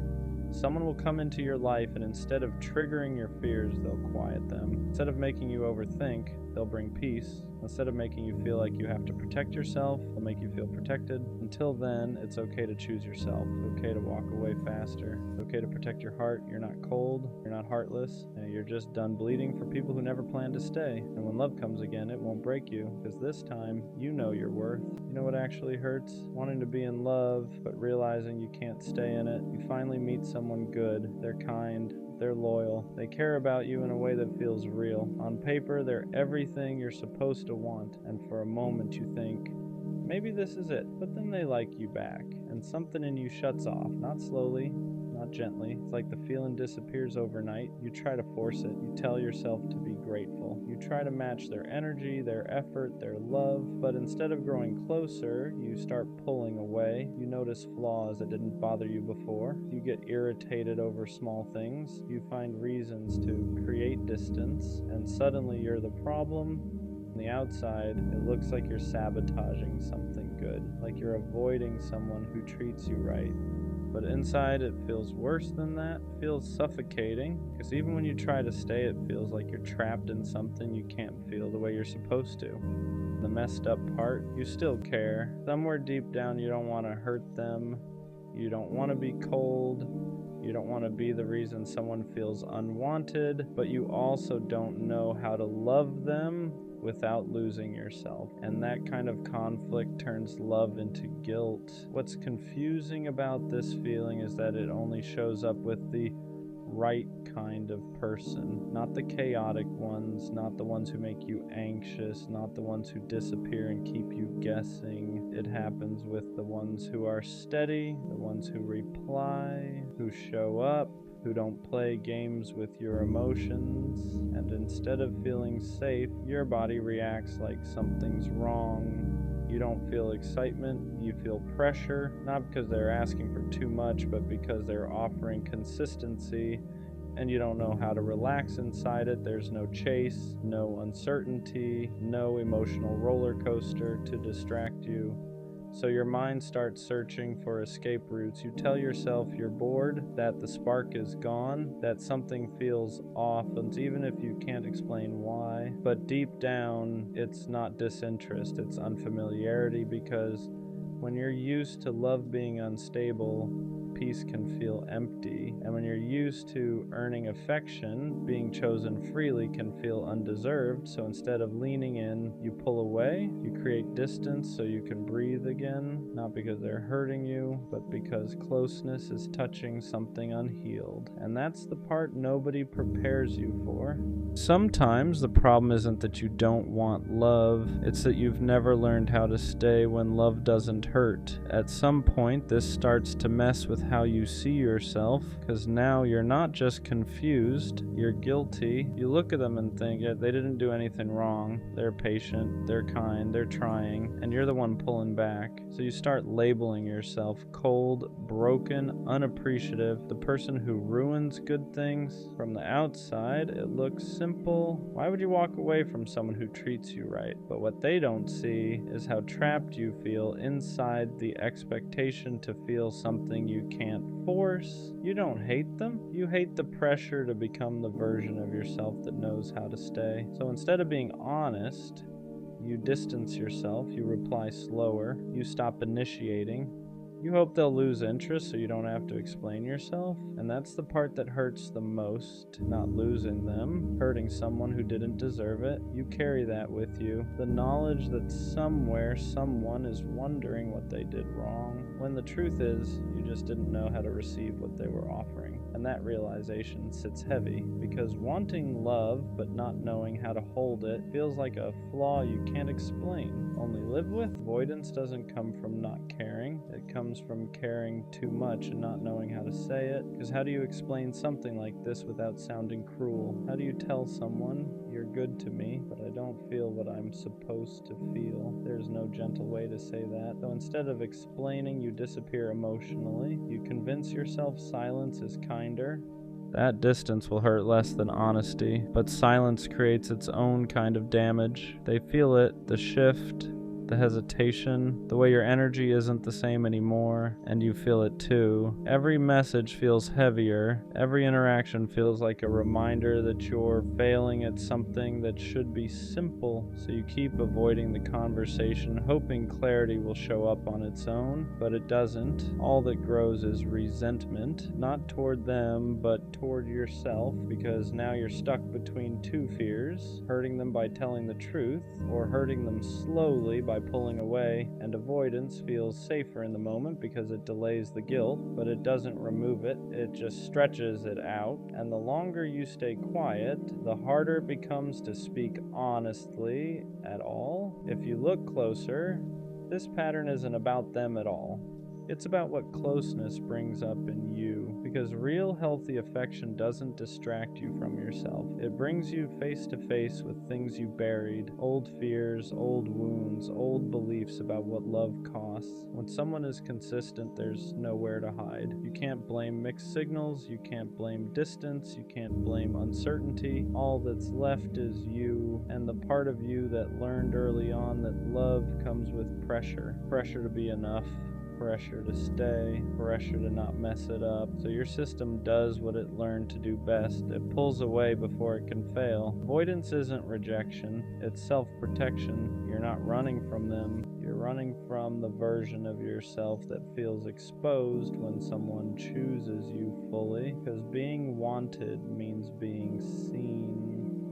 someone will come into your life, and instead of triggering your fears, they'll quiet them. Instead of making you overthink, they'll bring peace. Instead of making you feel like you have to protect yourself, they'll make you feel protected. Until then, it's okay to choose yourself. It's okay to walk away faster. It's okay to protect your heart. You're not cold. You're not heartless. You're just done bleeding for people who never planned to stay. And when love comes again, it won't break you, because this time, you know your worth. You know what actually hurts? Wanting to be in love, but realizing you can't stay in it. You finally meet someone good. They're kind. They're loyal. They care about you in a way that feels real. On paper, they're everything you're supposed to want, and for a moment you think, maybe this is it. But then they like you back, and something in you shuts off, not slowly, not gently. It's like the feeling disappears overnight. You try to force it. You tell yourself to be grateful. You try to match their energy, their effort, their love, but instead of growing closer, you start pulling away. You notice flaws that didn't bother you before. You get irritated over small things. You find reasons to create distance, and suddenly you're the problem. On the outside, it looks like you're sabotaging something good, like you're avoiding someone who treats you right. But inside, it feels worse than that. It feels suffocating, because even when you try to stay, it feels like you're trapped in something you can't feel the way you're supposed to. The messed up part, you still care. Somewhere deep down, you don't want to hurt them. You don't want to be cold. You don't want to be the reason someone feels unwanted, but you also don't know how to love them without losing yourself. And that kind of conflict turns love into guilt. What's confusing about this feeling is that it only shows up with the right kind of person, not the chaotic ones, not the ones who make you anxious, not the ones who disappear and keep you guessing. It happens with the ones who are steady, the ones who reply, who show up, who don't play games with your emotions, and instead of feeling safe, your body reacts like something's wrong. You don't feel excitement, you feel pressure, not because they're asking for too much, but because they're offering consistency, and you don't know how to relax inside it. There's no chase, no uncertainty, no emotional roller coaster to distract you. So your mind starts searching for escape routes. You tell yourself you're bored, that the spark is gone, that something feels off, and even if you can't explain why. But deep down, it's not disinterest, it's unfamiliarity, because when you're used to love being unstable, peace can feel empty. And when you're used to earning affection, being chosen freely can feel undeserved. So instead of leaning in, you pull away, you create distance so you can breathe again, not because they're hurting you, but because closeness is touching something unhealed. And that's the part nobody prepares you for. Sometimes the problem isn't that you don't want love, it's that you've never learned how to stay when love doesn't hurt. At some point, this starts to mess with how you see yourself, because now you're not just confused, you're guilty. You look at them and think, yeah, they didn't do anything wrong. They're patient, they're kind, they're trying, and you're the one pulling back. So you start labeling yourself cold, broken, unappreciative, the person who ruins good things. From the outside, it looks simple. Why would you walk away from someone who treats you right? But what they don't see is how trapped you feel inside the expectation to feel something you can't force. You don't hate them. You hate the pressure to become the version of yourself that knows how to stay. So instead of being honest, you distance yourself, you reply slower, you stop initiating, You hope they'll lose interest so you don't have to explain yourself, and that's the part that hurts the most, not losing them, hurting someone who didn't deserve it. You carry that with you, the knowledge that somewhere someone is wondering what they did wrong, when the truth is you just didn't know how to receive what they were offering. And that realization sits heavy, because wanting love but not knowing how to hold it feels like a flaw you can't explain, only live with. Avoidance doesn't come from not caring, it comes from caring too much and not knowing how to say it. Because how do you explain something like this without sounding cruel? How do you tell someone, you're good to me, but I don't feel what I'm supposed to feel? There's no gentle way to say that. So instead of explaining, you disappear emotionally. You convince yourself silence is kinder. That distance will hurt less than honesty, but silence creates its own kind of damage. They feel it, the shift, the hesitation, the way your energy isn't the same anymore, and you feel it too. Every message feels heavier. Every interaction feels like a reminder that you're failing at something that should be simple, so you keep avoiding the conversation, hoping clarity will show up on its own, but it doesn't. All that grows is resentment, not toward them, but toward yourself, because now you're stuck between two fears, hurting them by telling the truth, or hurting them slowly by pulling away. And avoidance feels safer in the moment because it delays the guilt, but it doesn't remove it, it just stretches it out. And the longer you stay quiet, the harder it becomes to speak honestly at all. If you look closer, this pattern isn't about them at all. It's about what closeness brings up in you, because real healthy affection doesn't distract you from yourself. It brings you face to face with things you buried, old fears, old wounds, old beliefs about what love costs. When someone is consistent, there's nowhere to hide. You can't blame mixed signals, you can't blame distance, you can't blame uncertainty. All that's left is you, and the part of you that learned early on that love comes with pressure. Pressure to be enough, pressure to stay, pressure to not mess it up. So your system does what it learned to do best. It pulls away before it can fail. Avoidance isn't rejection, it's self-protection. You're not running from them, you're running from the version of yourself that feels exposed when someone chooses you fully. Because being wanted means being seen.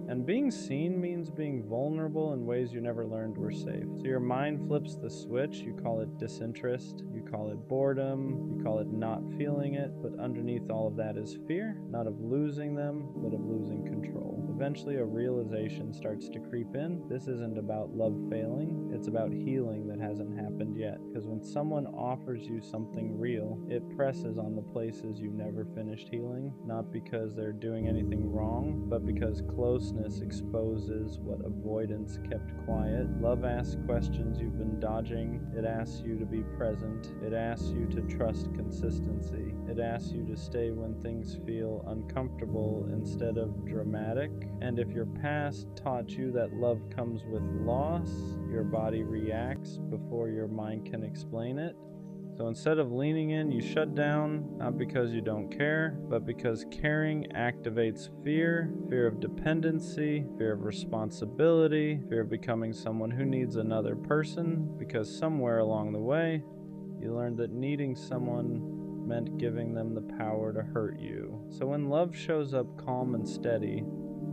And being seen means being vulnerable in ways you never learned were safe. So your mind flips the switch, you call it disinterest, you call it boredom, you call it not feeling it, but underneath all of that is fear, not of losing them, but of losing control. Eventually a realization starts to creep in. This isn't about love failing, it's about healing that hasn't happened yet. Because when someone offers you something real, it presses on the places you never finished healing, not because they're doing anything wrong, but because closeness exposes what avoidance kept quiet. Love asks questions you've been dodging. It asks you to be present. It asks you to trust consistency. It asks you to stay when things feel uncomfortable instead of dramatic. And if your past taught you that love comes with loss, your body reacts before your mind can explain it. So instead of leaning in, you shut down, not because you don't care, but because caring activates fear, fear of dependency, fear of responsibility, fear of becoming someone who needs another person, because somewhere along the way, you learned that needing someone meant giving them the power to hurt you. So when love shows up calm and steady,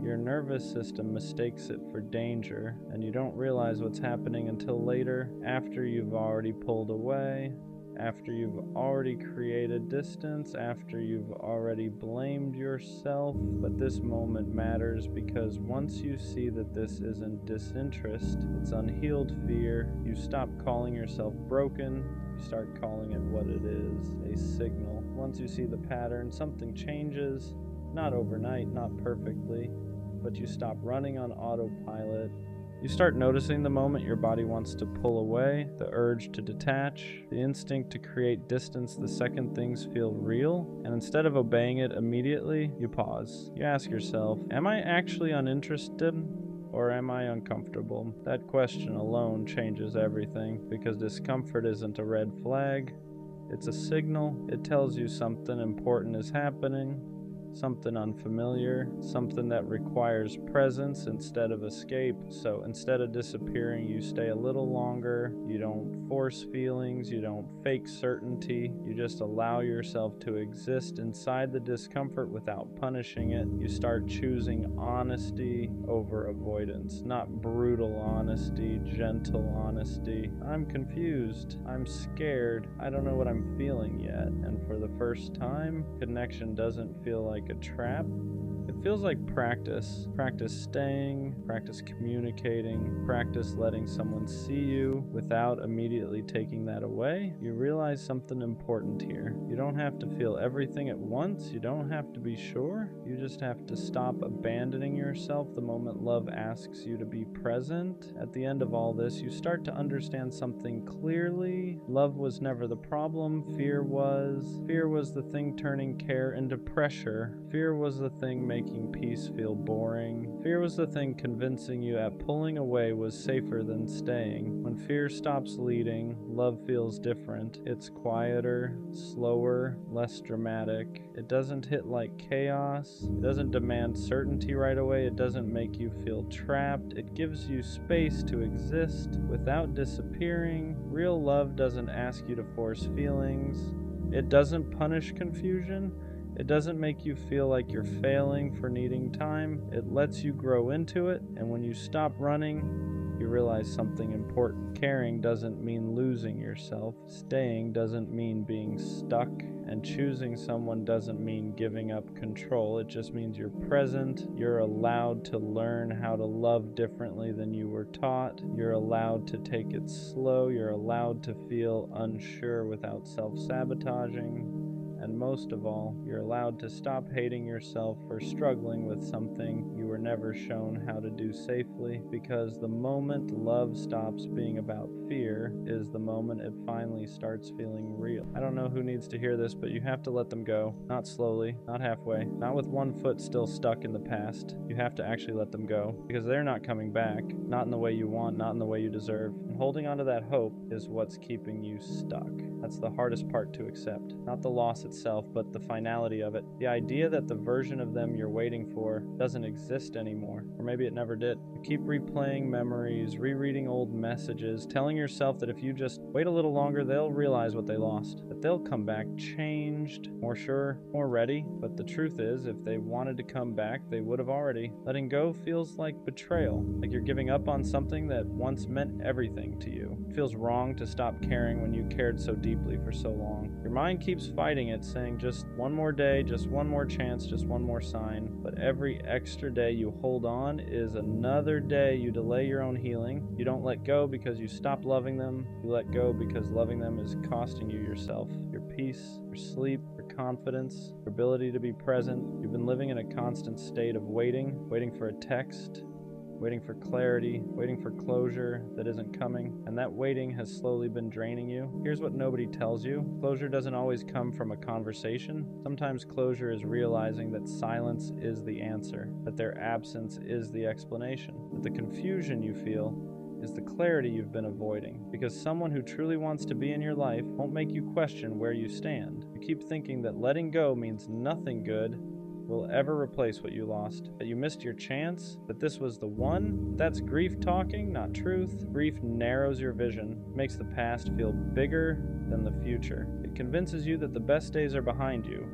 your nervous system mistakes it for danger, and you don't realize what's happening until later, after you've already pulled away, after you've already created distance, after you've already blamed yourself. But this moment matters because once you see that this isn't disinterest, it's unhealed fear, you stop calling yourself broken, you start calling it what it is, a signal. Once you see the pattern, something changes, not overnight, not perfectly, but you stop running on autopilot. You start noticing the moment your body wants to pull away, the urge to detach, the instinct to create distance the second things feel real, and instead of obeying it immediately, you pause. You ask yourself, am I actually uninterested? Or am I uncomfortable? That question alone changes everything, because discomfort isn't a red flag, it's a signal. It tells you something important is happening. something unfamiliar, something that requires presence instead of escape. So instead of disappearing, you stay a little longer. You don't force feelings, you don't fake certainty. You just allow yourself to exist inside the discomfort without punishing it. You start choosing honesty over avoidance, not brutal honesty, gentle honesty. I'm confused, I'm scared, I don't know what I'm feeling yet. And for the first time, connection doesn't feel like a trap. It feels like practice. Practice staying, practice communicating, practice letting someone see you without immediately taking that away. You realize something important here. You don't have to feel everything at once. You don't have to be sure. You just have to stop abandoning yourself the moment love asks you to be present. At the end of all this, you start to understand something clearly. Love was never the problem. Fear was. Fear was the thing turning care into pressure. Fear was the thing making peace feel boring. Fear was the thing convincing you that pulling away was safer than staying. When fear stops leading, love feels different. It's quieter, slower, less dramatic. It doesn't hit like chaos. It doesn't demand certainty right away. It doesn't make you feel trapped. It gives you space to exist without disappearing. Real love doesn't ask you to force feelings. It doesn't punish confusion. It doesn't make you feel like you're failing for needing time. It lets you grow into it, and when you stop running, you realize something important. Caring doesn't mean losing yourself. Staying doesn't mean being stuck. And choosing someone doesn't mean giving up control. It just means you're present. You're allowed to learn how to love differently than you were taught. You're allowed to take it slow. You're allowed to feel unsure without self-sabotaging. And most of all, you're allowed to stop hating yourself for struggling with something you were never shown how to do safely, because the moment love stops being about fear is the moment it finally starts feeling real. I don't know who needs to hear this, but you have to let them go. Not slowly, not halfway, not with one foot still stuck in the past. You have to actually let them go, because they're not coming back, not in the way you want, not in the way you deserve. And holding on to that hope is what's keeping you stuck. That's the hardest part to accept. Not the loss itself, but the finality of it. The idea that the version of them you're waiting for doesn't exist anymore, or maybe it never did. You keep replaying memories, rereading old messages, telling yourself that if you just wait a little longer, they'll realize what they lost, that they'll come back changed, more sure, more ready. But the truth is, if they wanted to come back, they would have already. Letting go feels like betrayal, like you're giving up on something that once meant everything to you. It feels wrong to stop caring when you cared so deeply for so long. Your mind keeps fighting it, saying just one more day, just one more chance, just one more sign. But every extra day you hold on is another day you delay your own healing. You don't let go because you stop loving them. You let go because loving them is costing you yourself, your peace, your sleep, your confidence, your ability to be present. You've been living in a constant state of waiting for a text, waiting for clarity, waiting for closure that isn't coming, and that waiting has slowly been draining you. Here's what nobody tells you. Closure doesn't always come from a conversation. Sometimes closure is realizing that silence is the answer, that their absence is the explanation, that the confusion you feel is the clarity you've been avoiding, because someone who truly wants to be in your life won't make you question where you stand. You keep thinking that letting go means nothing good will ever replace what you lost, that you missed your chance, that this was the one. That's grief talking, not truth. Grief narrows your vision, makes the past feel bigger than the future. It convinces you that the best days are behind you,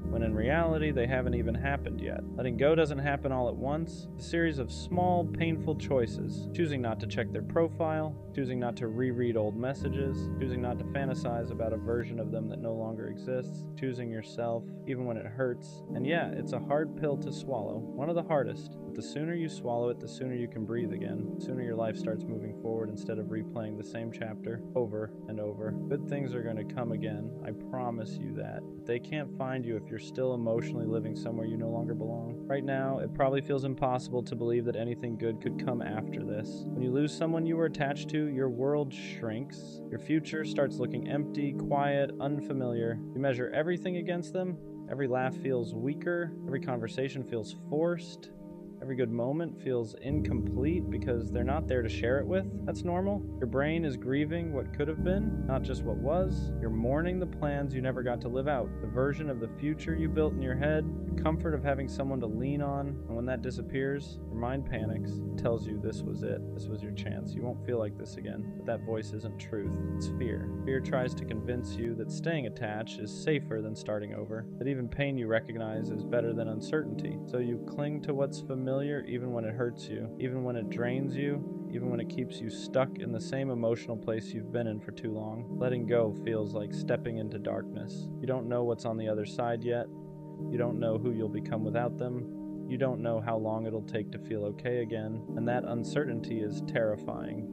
when in reality they haven't even happened yet. Letting go doesn't happen all at once. It's a series of small, painful choices. Choosing not to check their profile, choosing not to reread old messages, choosing not to fantasize about a version of them that no longer exists, choosing yourself, even when it hurts. And yeah, it's a hard pill to swallow, one of the hardest. But the sooner you swallow it, the sooner you can breathe again. The sooner your life starts moving forward instead of replaying the same chapter over and over. Good things are going to come again, I promise you that. But they can't find you if you're still emotionally living somewhere you no longer belong. Right now, it probably feels impossible to believe that anything good could come after this. When you lose someone you were attached to, your world shrinks. Your future starts looking empty, quiet, unfamiliar. You measure everything against them. Every laugh feels weaker. Every conversation feels forced. Every good moment feels incomplete because they're not there to share it with. That's normal. Your brain is grieving what could have been, not just what was. You're mourning the plans you never got to live out, the version of the future you built in your head. You're comfort of having someone to lean on, and when that disappears, your mind panics, tells you this was it, this was your chance, you won't feel like this again. But that voice isn't truth, it's fear. Fear tries to convince you that staying attached is safer than starting over, that even pain you recognize is better than uncertainty. So you cling to what's familiar even when it hurts you, even when it drains you, even when it keeps you stuck in the same emotional place you've been in for too long. Letting go feels like stepping into darkness. You don't know what's on the other side yet. You don't know who you'll become without them. You don't know how long it'll take to feel okay again, and that uncertainty is terrifying.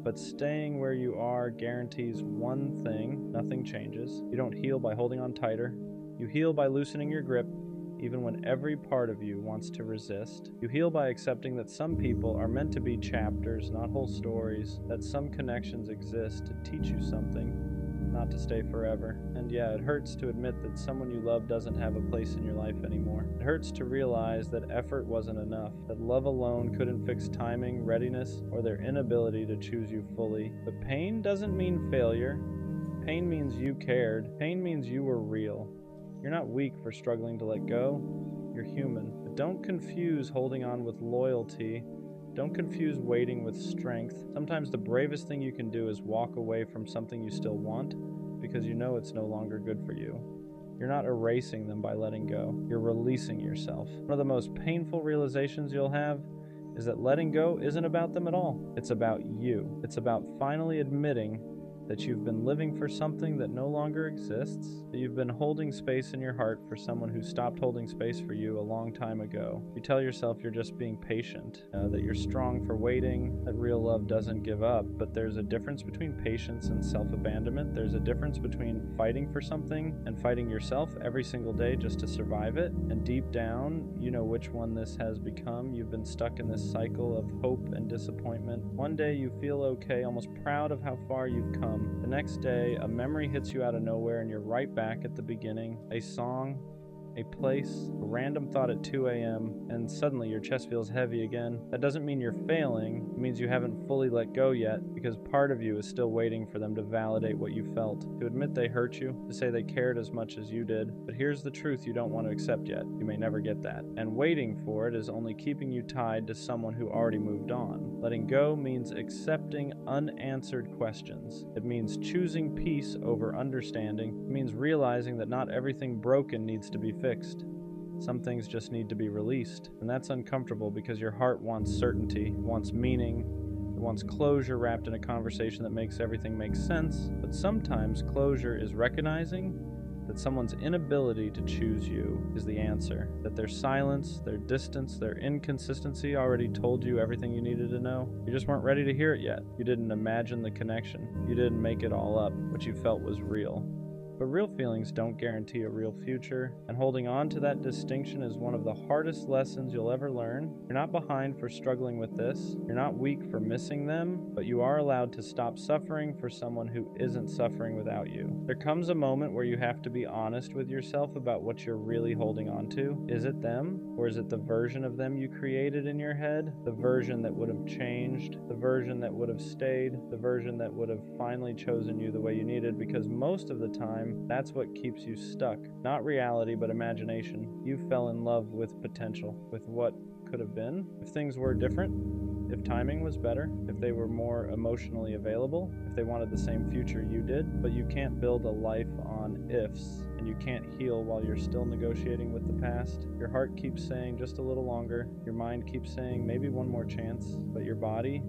But staying where you are guarantees one thing: nothing changes. You don't heal by holding on tighter. You heal by loosening your grip, even when every part of you wants to resist. You heal by accepting that some people are meant to be chapters, not whole stories, that some connections exist to teach you something, not to stay forever. And yeah, it hurts to admit that someone you love doesn't have a place in your life anymore. It hurts to realize that effort wasn't enough, that love alone couldn't fix timing, readiness, or their inability to choose you fully. But pain doesn't mean failure. Pain means you cared. Pain means you were real. You're not weak for struggling to let go. You're human. But don't confuse holding on with loyalty. Don't confuse waiting with strength. Sometimes the bravest thing you can do is walk away from something you still want because you know it's no longer good for you. You're not erasing them by letting go. You're releasing yourself. One of the most painful realizations you'll have is that letting go isn't about them at all. It's about you. It's about finally admitting that you've been living for something that no longer exists, that you've been holding space in your heart for someone who stopped holding space for you a long time ago. You tell yourself you're just being patient, that you're strong for waiting, that real love doesn't give up, but there's a difference between patience and self-abandonment. There's a difference between fighting for something and fighting yourself every single day just to survive it, and deep down, you know which one this has become. You've been stuck in this cycle of hope and disappointment. One day you feel okay, almost proud of how far you've come. The next day, a memory hits you out of nowhere and you're right back at the beginning. A song, a place, a random thought at 2 a.m., and suddenly your chest feels heavy again. That doesn't mean you're failing. It means you haven't fully let go yet, because part of you is still waiting for them to validate what you felt, to admit they hurt you, to say they cared as much as you did. But here's the truth you don't want to accept yet. You may never get that. And waiting for it is only keeping you tied to someone who already moved on. Letting go means accepting unanswered questions. It means choosing peace over understanding. It means realizing that not everything broken needs to be fixed. Some things just need to be released, and that's uncomfortable because your heart wants certainty, wants meaning, it wants closure wrapped in a conversation that makes everything make sense. But sometimes closure is recognizing that someone's inability to choose you is the answer, that their silence, their distance, their inconsistency already told you everything you needed to know. You just weren't ready to hear it yet. You didn't imagine the connection. You didn't make it all up. What you felt was real. But real feelings don't guarantee a real future, and holding on to that distinction is one of the hardest lessons you'll ever learn. You're not behind for struggling with this. You're not weak for missing them, but you are allowed to stop suffering for someone who isn't suffering without you. There comes a moment where you have to be honest with yourself about what you're really holding on to. Is it them, or is it the version of them you created in your head? The version that would have changed, the version that would have stayed, the version that would have finally chosen you the way you needed, because most of the time, that's what keeps you stuck. Not reality, but imagination. You fell in love with potential, with what could have been. If things were different, if timing was better, if they were more emotionally available, if they wanted the same future you did. But you can't build a life on ifs, and you can't heal while you're still negotiating with the past. Your heart keeps saying just a little longer. Your mind keeps saying maybe one more chance. But your body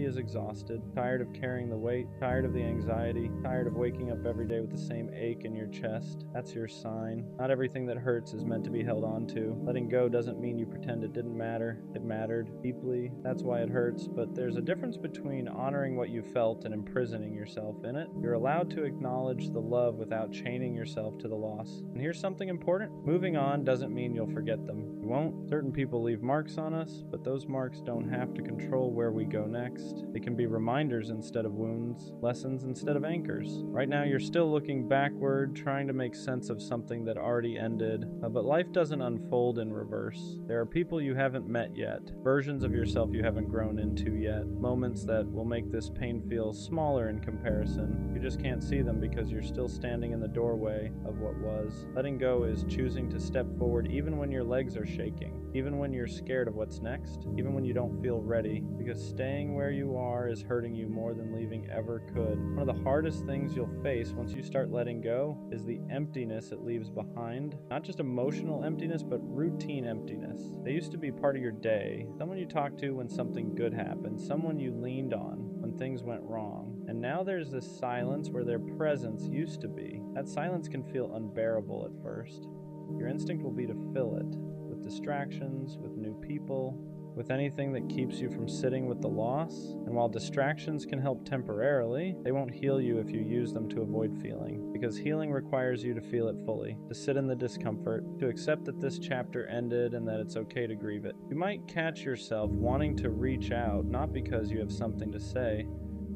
is exhausted, tired of carrying the weight, tired of the anxiety, tired of waking up every day with the same ache in your chest. That's your sign. Not everything that hurts is meant to be held on to. Letting go doesn't mean you pretend it didn't matter. It mattered deeply. That's why it hurts. But there's a difference between honoring what you felt and imprisoning yourself in it. You're allowed to acknowledge the love without chaining yourself to the loss. And here's something important. Moving on doesn't mean you'll forget them. You won't. Certain people leave marks on us, but those marks don't have to control where we go next. They can be reminders instead of wounds, lessons instead of anchors. Right now you're still looking backward, trying to make sense of something that already ended, but life doesn't unfold in reverse. There are people you haven't met yet, versions of yourself you haven't grown into yet, moments that will make this pain feel smaller in comparison. You just can't see them because you're still standing in the doorway of what it was. Letting go is choosing to step forward even when your legs are shaking, even when you're scared of what's next, even when you don't feel ready, because staying where you are is hurting you more than leaving ever could. One of the hardest things you'll face once you start letting go is the emptiness it leaves behind. Not just emotional emptiness, but routine emptiness. They used to be part of your day, someone you talked to when something good happened, someone you leaned on when things went wrong. And now there's this silence where their presence used to be. That silence can feel unbearable at first. Your instinct will be to fill it with distractions, with new people, with anything that keeps you from sitting with the loss. And while distractions can help temporarily, they won't heal you if you use them to avoid feeling. Because healing requires you to feel it fully, to sit in the discomfort, to accept that this chapter ended and that it's okay to grieve it. You might catch yourself wanting to reach out, not because you have something to say,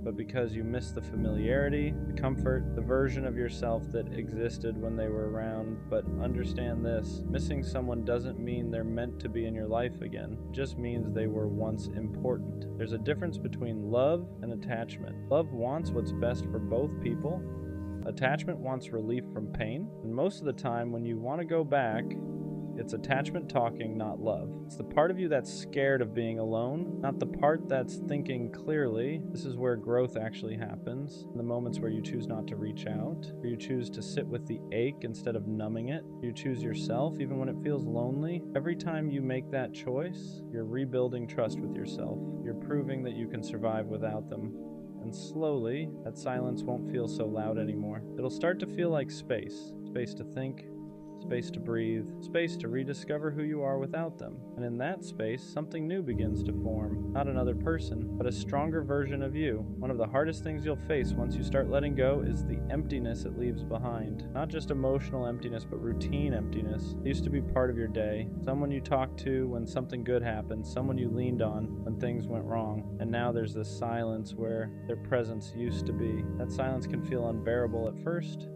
but because you miss the familiarity, the comfort, the version of yourself that existed when they were around. But understand this, missing someone doesn't mean they're meant to be in your life again. It just means they were once important. There's a difference between love and attachment. Love wants what's best for both people. Attachment wants relief from pain. And most of the time when you want to go back, it's attachment talking, not love. It's the part of you that's scared of being alone, not the part that's thinking clearly. This is where growth actually happens. In the moments where you choose not to reach out, where you choose to sit with the ache instead of numbing it. You choose yourself even when it feels lonely. Every time you make that choice, you're rebuilding trust with yourself. You're proving that you can survive without them. And slowly, that silence won't feel so loud anymore. It'll start to feel like space. Space to think, space to breathe, space to rediscover who you are without them. And in that space, something new begins to form. Not another person, but a stronger version of you. One of the hardest things you'll face once you start letting go is the emptiness it leaves behind. Not just emotional emptiness, but routine emptiness. It used to be part of your day. Someone you talked to when something good happened, someone you leaned on when things went wrong. And now there's this silence where their presence used to be. That silence can feel unbearable at first.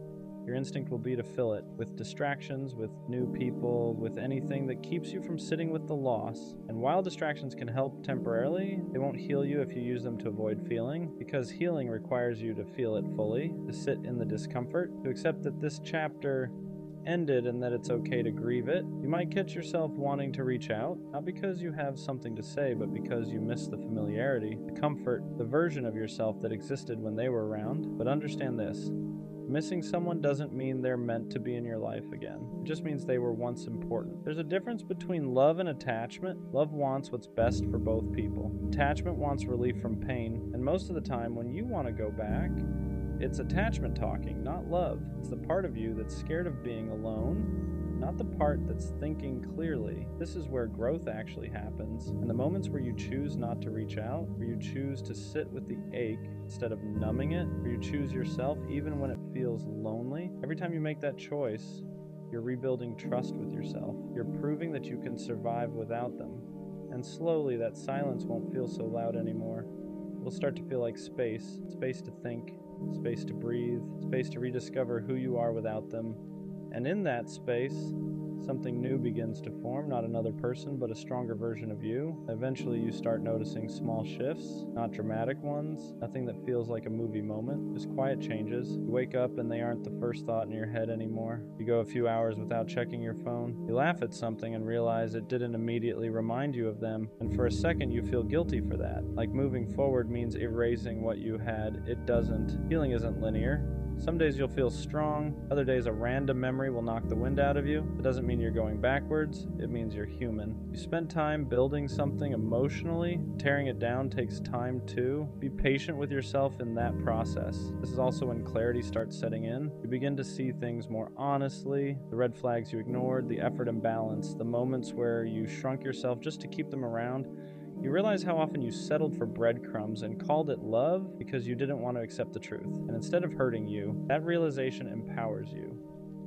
Your instinct will be to fill it with distractions, with new people, with anything that keeps you from sitting with the loss. And while distractions can help temporarily, they won't heal you if you use them to avoid feeling, because healing requires you to feel it fully, to sit in the discomfort, to accept that this chapter ended and that it's okay to grieve it. You might catch yourself wanting to reach out, not because you have something to say, but because you miss the familiarity, the comfort, the version of yourself that existed when they were around. But understand this. Missing someone doesn't mean they're meant to be in your life again. It just means they were once important. There's a difference between love and attachment. Love wants what's best for both people. Attachment wants relief from pain. And most of the time when you want to go back, it's attachment talking, not love. It's the part of you that's scared of being alone, not the part that's thinking clearly. This is where growth actually happens. In the moments where you choose not to reach out, where you choose to sit with the ache instead of numbing it, where you choose yourself even when it feels lonely, every time you make that choice, you're rebuilding trust with yourself. You're proving that you can survive without them. And slowly that silence won't feel so loud anymore. It will start to feel like space. Space to think, space to breathe, space to rediscover who you are without them. And in that space, something new begins to form, not another person, but a stronger version of you. Eventually you start noticing small shifts, not dramatic ones, nothing that feels like a movie moment, just quiet changes. You wake up and they aren't the first thought in your head anymore. You go a few hours without checking your phone. You laugh at something and realize it didn't immediately remind you of them. And for a second you feel guilty for that. Like moving forward means erasing what you had. It doesn't. Healing isn't linear. Some days you'll feel strong, other days a random memory will knock the wind out of you. It doesn't mean you're going backwards, it means you're human. You spend time building something emotionally, tearing it down takes time too. Be patient with yourself in that process. This is also when clarity starts setting in. You begin to see things more honestly, the red flags you ignored, the effort imbalance, the moments where you shrunk yourself just to keep them around. You realize how often you settled for breadcrumbs and called it love because you didn't want to accept the truth. And instead of hurting you, that realization empowers you.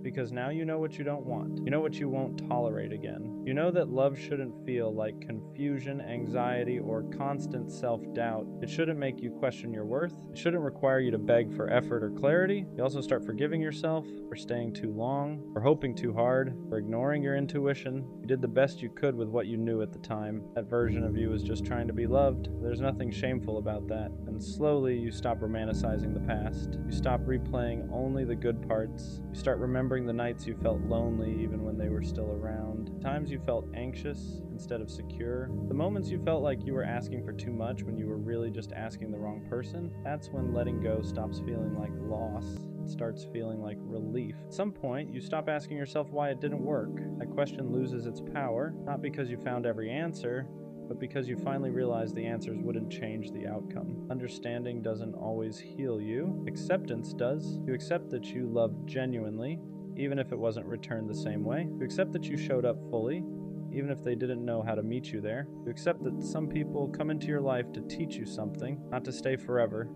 Because now you know what you don't want. You know what you won't tolerate again. You know that love shouldn't feel like confusion, anxiety, or constant self-doubt. It shouldn't make you question your worth. It shouldn't require you to beg for effort or clarity. You also start forgiving yourself for staying too long, for hoping too hard, for ignoring your intuition. You did the best you could with what you knew at the time. That version of you was just trying to be loved. There's nothing shameful about that. And slowly you stop romanticizing the past. You stop replaying only the good parts. You start remembering remembering the nights you felt lonely even when they were still around, the times you felt anxious instead of secure, the moments you felt like you were asking for too much when you were really just asking the wrong person. That's when letting go stops feeling like loss. It starts feeling like relief. At some point, you stop asking yourself why it didn't work. That question loses its power, not because you found every answer, but because you finally realize the answers wouldn't change the outcome. Understanding doesn't always heal you. Acceptance does. You accept that you loved genuinely, even if it wasn't returned the same way. You accept that you showed up fully, even if they didn't know how to meet you there. You accept that some people come into your life to teach you something, not to stay forever.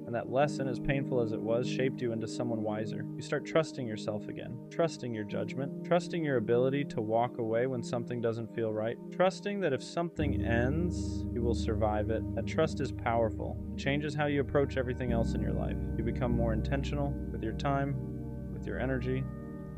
And that lesson, as painful as it was, shaped you into someone wiser. You start trusting yourself again, trusting your judgment, trusting your ability to walk away when something doesn't feel right, trusting that if something ends, you will survive it. That trust is powerful. It changes how you approach everything else in your life. You become more intentional with your time, with your energy,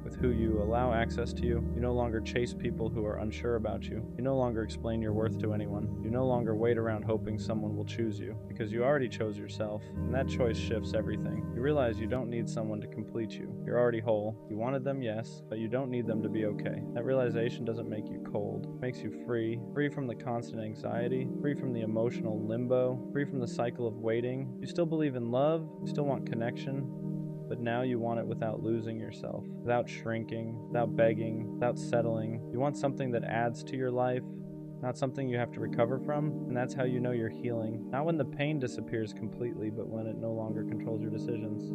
with who you allow access to you. You no longer chase people who are unsure about you. You no longer explain your worth to anyone. You no longer wait around hoping someone will choose you, because you already chose yourself, and that choice shifts everything. You realize you don't need someone to complete you. You're already whole. You wanted them, yes, but you don't need them to be okay. That realization doesn't make you cold. It makes you free. Free from the constant anxiety, free from the emotional limbo, free from the cycle of waiting. You still believe in love, you still want connection, but now you want it without losing yourself, without shrinking, without begging, without settling. You want something that adds to your life, not something you have to recover from, and that's how you know you're healing. Not when the pain disappears completely, but when it no longer controls your decisions.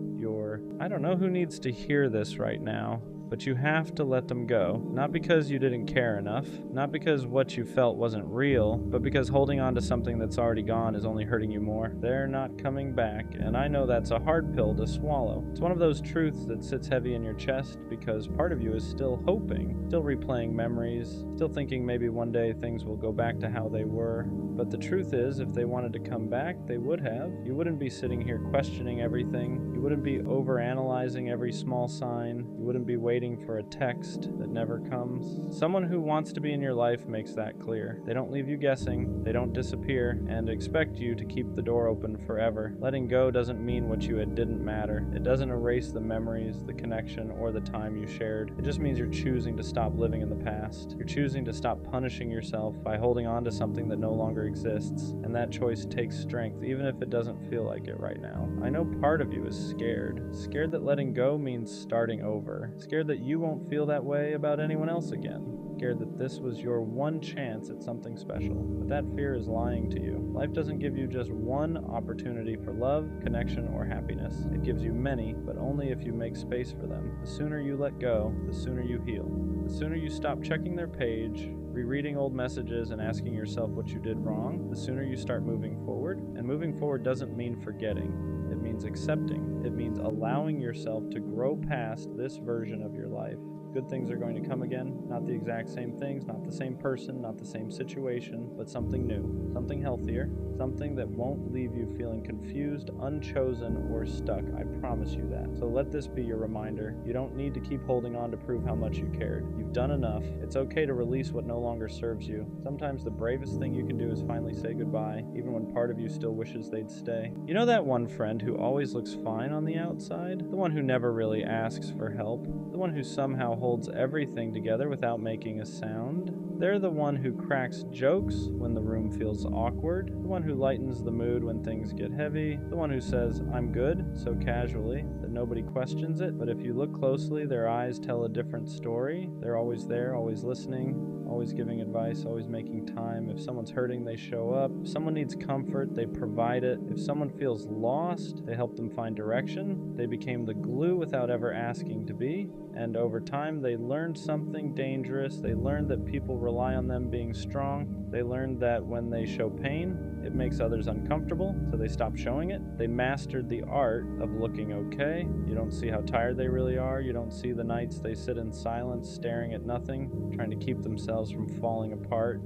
I don't know who needs to hear this right now, but you have to let them go. Not because you didn't care enough, not because what you felt wasn't real, but because holding on to something that's already gone is only hurting you more. They're not coming back, and I know that's a hard pill to swallow. It's one of those truths that sits heavy in your chest because part of you is still hoping, still replaying memories, still thinking maybe one day things will go back to how they were. But the truth is, if they wanted to come back, they would have. You wouldn't be sitting here questioning everything. You wouldn't be overanalyzing every small sign. You wouldn't be waiting for a text that never comes. Someone who wants to be in your life makes that clear. They don't leave you guessing, they don't disappear, and expect you to keep the door open forever. Letting go doesn't mean what you had didn't matter. It doesn't erase the memories, the connection, or the time you shared. It just means you're choosing to stop living in the past. You're choosing to stop punishing yourself by holding on to something that no longer exists, and that choice takes strength, even if it doesn't feel like it right now. I know part of you is scared. Scared that letting go means starting over. Scared that you won't feel that way about anyone else again. Scared that this was your one chance at something special. But that fear is lying to you. Life doesn't give you just one opportunity for love, connection, or happiness. It gives you many, but only if you make space for them. The sooner you let go, the sooner you heal. The sooner you stop checking their page, rereading old messages, and asking yourself what you did wrong, the sooner you start moving forward. And moving forward doesn't mean forgetting. It means accepting. It means allowing yourself to grow past this version of your life. Good things are going to come again, not the exact same things, not the same person, not the same situation, but something new, something healthier, something that won't leave you feeling confused, unchosen, or stuck. I promise you that. So let this be your reminder. You don't need to keep holding on to prove how much you cared. You've done enough. It's okay to release what no longer serves you. Sometimes the bravest thing you can do is finally say goodbye, even when part of you still wishes they'd stay. You know that one friend who always looks fine on the outside? The one who never really asks for help? The one who somehow holds everything together without making a sound? They're the one who cracks jokes when the room feels awkward, the one who lightens the mood when things get heavy, the one who says, "I'm good," so casually that nobody questions it, but if you look closely, their eyes tell a different story. They're always there, always listening, always giving advice, always making time. If someone's hurting, they show up. If someone needs comfort, they provide it. If someone feels lost, they help them find direction. They became the glue without ever asking to be. And over time, they learned something dangerous. They learned that people rely on them being strong. They learned that when they show pain, it makes others uncomfortable, so they stop showing it. They mastered the art of looking okay. You don't see how tired they really are. You don't see the nights they sit in silence, staring at nothing, trying to keep themselves from falling apart.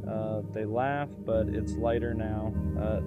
They laugh, but it's lighter now.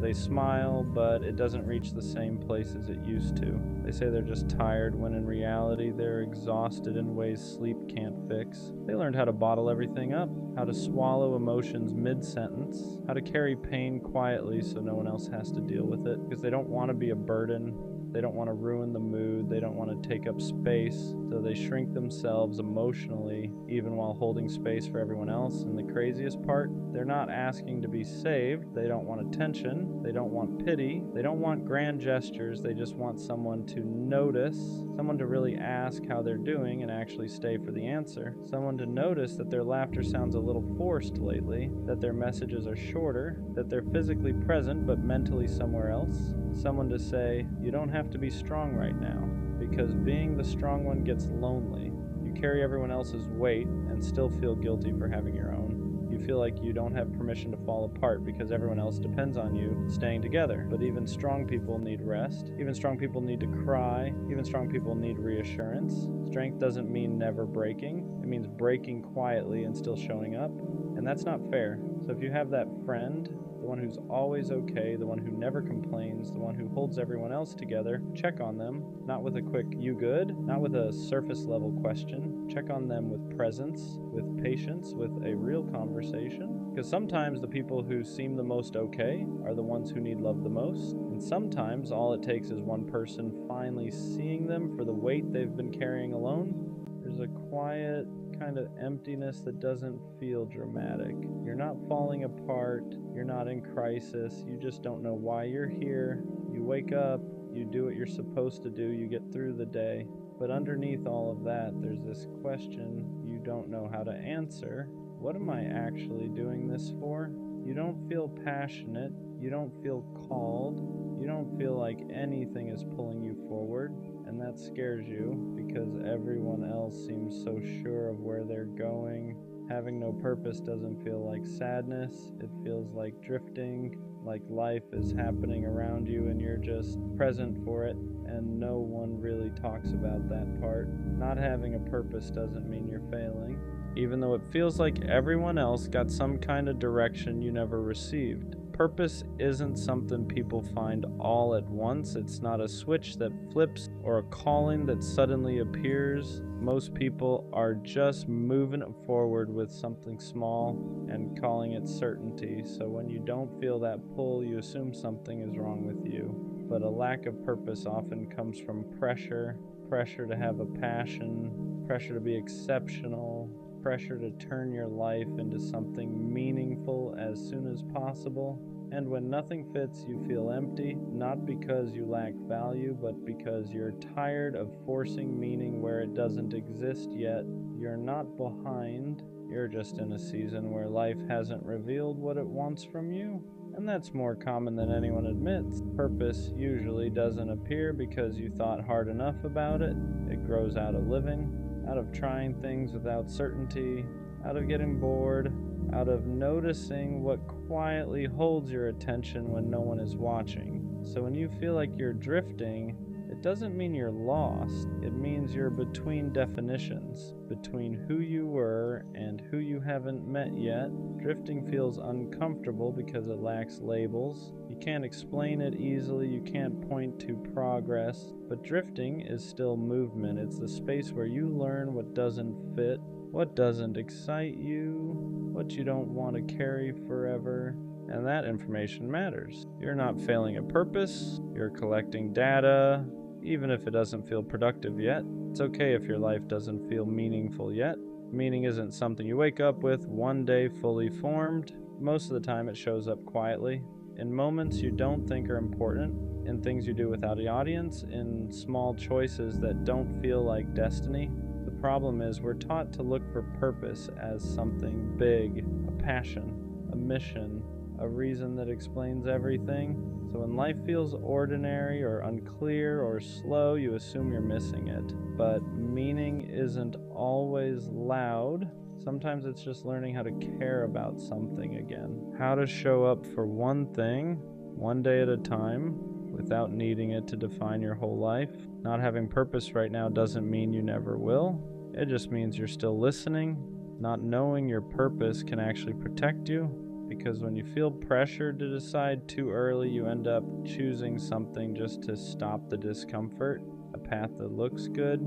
They smile, but it doesn't reach the same place as it used to. They say they're just tired, when in reality they're exhausted in ways sleep can't fix. They learned how to bottle everything up, how to swallow emotions mid-sentence, how to carry pain quietly so no one else has to deal with it, because they don't want to be a burden. They don't want to ruin the mood. They don't want to take up space. So they shrink themselves emotionally, even while holding space for everyone else. And the craziest part, they're not asking to be saved. They don't want attention. They don't want pity. They don't want grand gestures. They just want someone to notice, someone to really ask how they're doing and actually stay for the answer. Someone to notice that their laughter sounds a little forced lately, that their messages are shorter, that they're physically present but mentally somewhere else. Someone to say, you don't have to be strong right now, because being the strong one gets lonely. You carry everyone else's weight and still feel guilty for having your own. You feel like you don't have permission to fall apart because everyone else depends on you staying together. But even strong people need rest. Even strong people need to cry. Even strong people need reassurance. Strength doesn't mean never breaking. It means breaking quietly and still showing up. And that's not fair. So if you have that friend, the one who's always okay, the one who never complains, the one who holds everyone else together, check on them, not with a quick "you good?" Not with a surface level question. Check on them with presence, with patience, with a real conversation. Because sometimes the people who seem the most okay are the ones who need love the most. And sometimes all it takes is one person finally seeing them for the weight they've been carrying alone. There's a quiet kind of emptiness that doesn't feel dramatic. You're not falling apart. You're not in crisis. You just don't know why you're here. You wake up. You do what you're supposed to do. You get through the day. But underneath all of that, there's this question you don't know how to answer. What am I actually doing this for? You don't feel passionate. You don't feel called. You don't feel like anything is pulling you forward. And that scares you because everyone else seems so sure of where they're going. Having no purpose doesn't feel like sadness. It feels like drifting, like life is happening around you and you're just present for it, and no one really talks about that part. Not having a purpose doesn't mean you're failing, even though it feels like everyone else got some kind of direction you never received. Purpose isn't something people find all at once. It's not a switch that flips or a calling that suddenly appears. Most people are just moving forward with something small and calling it certainty. So when you don't feel that pull, you assume something is wrong with you. But a lack of purpose often comes from pressure to have a passion, pressure to be exceptional, pressure to turn your life into something meaningful as soon as possible. And when nothing fits, you feel empty, not because you lack value, but because you're tired of forcing meaning where it doesn't exist yet. You're not behind, you're just in a season where life hasn't revealed what it wants from you. And that's more common than anyone admits. Purpose usually doesn't appear because you thought hard enough about it. It grows out of living, out of trying things without certainty, out of getting bored, out of noticing what quietly holds your attention when no one is watching. So when you feel like you're drifting, it doesn't mean you're lost. It means you're between definitions, between who you were and who you haven't met yet. Drifting feels uncomfortable because it lacks labels. You can't explain it easily, you can't point to progress, but drifting is still movement. It's the space where you learn what doesn't fit, what doesn't excite you, what you don't want to carry forever, and that information matters. You're not failing a purpose, you're collecting data, even if it doesn't feel productive yet. It's okay if your life doesn't feel meaningful yet. Meaning isn't something you wake up with one day fully formed. Most of the time it shows up quietly, in moments you don't think are important, in things you do without an audience, in small choices that don't feel like destiny. The problem is we're taught to look for purpose as something big, a passion, a mission, a reason that explains everything. So when life feels ordinary or unclear or slow, you assume you're missing it. But meaning isn't always loud. Sometimes it's just learning how to care about something again. How to show up for one thing, one day at a time, without needing it to define your whole life. Not having purpose right now doesn't mean you never will. It just means you're still listening. Not knowing your purpose can actually protect you, because when you feel pressured to decide too early, you end up choosing something just to stop the discomfort. A path that looks good,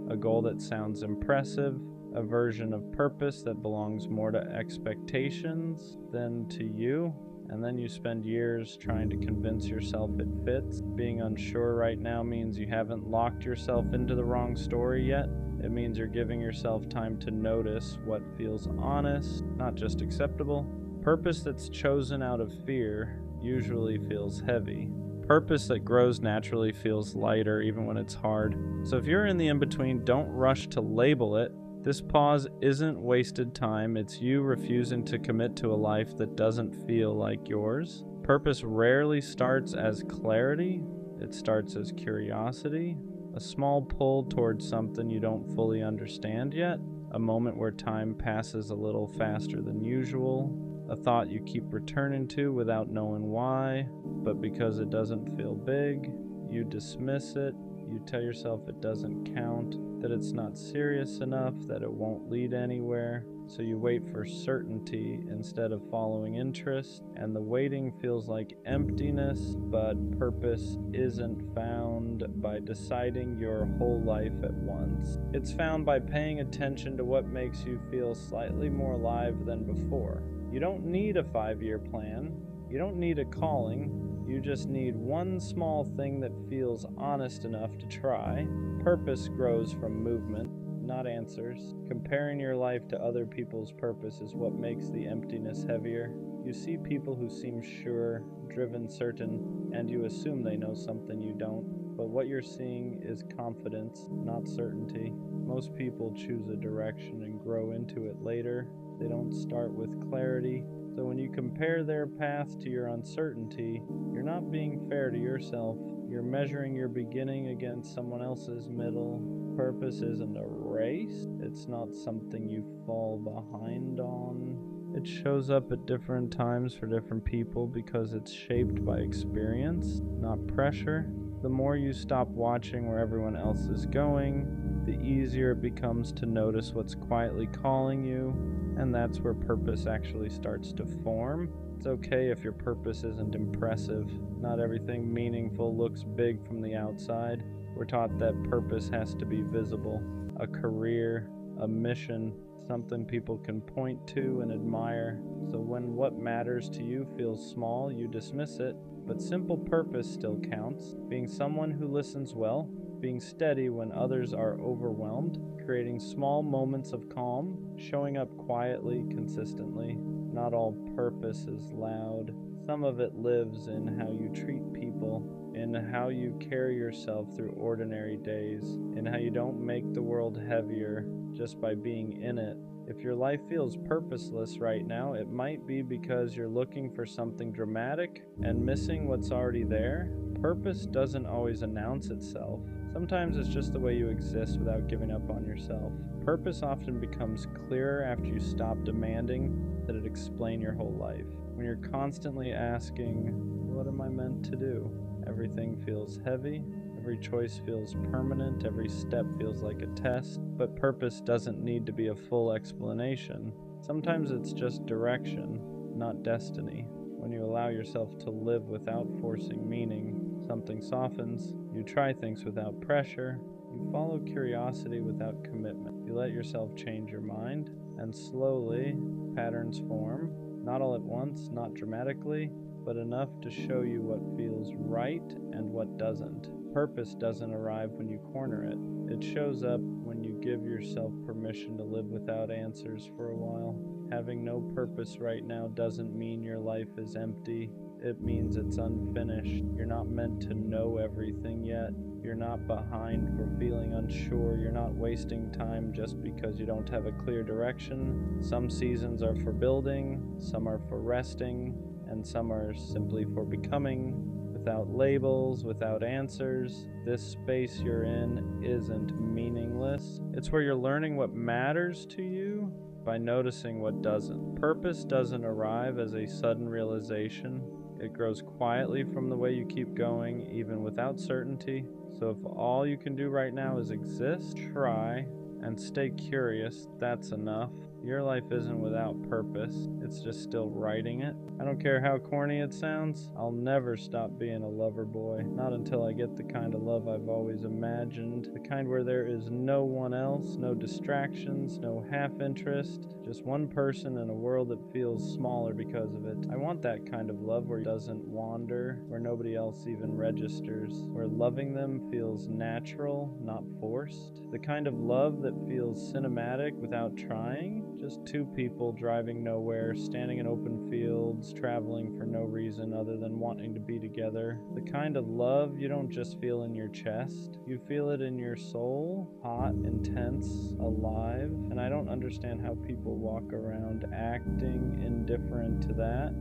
a goal that sounds impressive, a version of purpose that belongs more to expectations than to you. and then you spend years trying to convince yourself it fits. Being unsure right now means you haven't locked yourself into the wrong story yet. It means you're giving yourself time to notice what feels honest, not just acceptable. Purpose that's chosen out of fear usually feels heavy. Purpose that grows naturally feels lighter even when it's hard. So if you're in the in-between, don't rush to label it. This pause isn't wasted time, it's you refusing to commit to a life that doesn't feel like yours. Purpose rarely starts as clarity, it starts as curiosity, a small pull towards something you don't fully understand yet, a moment where time passes a little faster than usual, a thought you keep returning to without knowing why, but because it doesn't feel big, you dismiss it. You tell yourself it doesn't count, that it's not serious enough, that it won't lead anywhere. So you wait for certainty instead of following interest, and the waiting feels like emptiness, but purpose isn't found by deciding your whole life at once. It's found by paying attention to what makes you feel slightly more alive than before. You don't need a 5-year plan. You don't need a calling. You just need one small thing that feels honest enough to try. Purpose grows from movement, not answers. Comparing your life to other people's purpose is what makes the emptiness heavier. You see people who seem sure, driven, certain, and you assume they know something you don't. But what you're seeing is confidence, not certainty. Most people choose a direction and grow into it later. They don't start with clarity. So when you compare their path to your uncertainty, you're not being fair to yourself. You're measuring your beginning against someone else's middle. Purpose isn't a race. It's not something you fall behind on. It shows up at different times for different people because it's shaped by experience, not pressure. The more you stop watching where everyone else is going, the easier it becomes to notice what's quietly calling you, and that's where purpose actually starts to form. It's okay if your purpose isn't impressive. Not everything meaningful looks big from the outside. We're taught that purpose has to be visible. A career, a mission, something people can point to and admire. So when what matters to you feels small, you dismiss it. But simple purpose still counts. Being someone who listens well, being steady when others are overwhelmed, creating small moments of calm, showing up quietly, consistently. Not all purpose is loud. Some of it lives in how you treat people, in how you carry yourself through ordinary days, in how you don't make the world heavier just by being in it. If your life feels purposeless right now, it might be because you're looking for something dramatic and missing what's already there. Purpose doesn't always announce itself. Sometimes it's just the way you exist without giving up on yourself. Purpose often becomes clearer after you stop demanding that it explain your whole life. When you're constantly asking, what am I meant to do? Everything feels heavy. Every choice feels permanent, every step feels like a test, but purpose doesn't need to be a full explanation. Sometimes it's just direction, not destiny. When you allow yourself to live without forcing meaning, something softens. You try things without pressure. You follow curiosity without commitment. You let yourself change your mind, and slowly, patterns form. Not all at once, not dramatically, but enough to show you what feels right and what doesn't. Purpose doesn't arrive when you corner it. It shows up when you give yourself permission to live without answers for a while. Having no purpose right now doesn't mean your life is empty. It means it's unfinished. You're not meant to know everything yet. You're not behind for feeling unsure. You're not wasting time just because you don't have a clear direction. Some seasons are for building, some are for resting, and some are simply for becoming. Without labels, without answers, this space you're in isn't meaningless. It's where you're learning what matters to you by noticing what doesn't. Purpose doesn't arrive as a sudden realization. It grows quietly from the way you keep going, even without certainty. So if all you can do right now is exist, try, and stay curious, that's enough. Your life isn't without purpose. It's just still writing it. I don't care how corny it sounds. I'll never stop being a lover boy. Not until I get the kind of love I've always imagined. The kind where there is no one else, no distractions, no half interest. Just one person in a world that feels smaller because of it. I want that kind of love where it doesn't wander, where nobody else even registers, where loving them feels natural, not forced. The kind of love that feels cinematic without trying. Just two people driving nowhere, standing in open fields, traveling for no reason other than wanting to be together. The kind of love you don't just feel in your chest, you feel it in your soul, hot, intense, alive. And I don't understand how people walk around acting indifferent to that.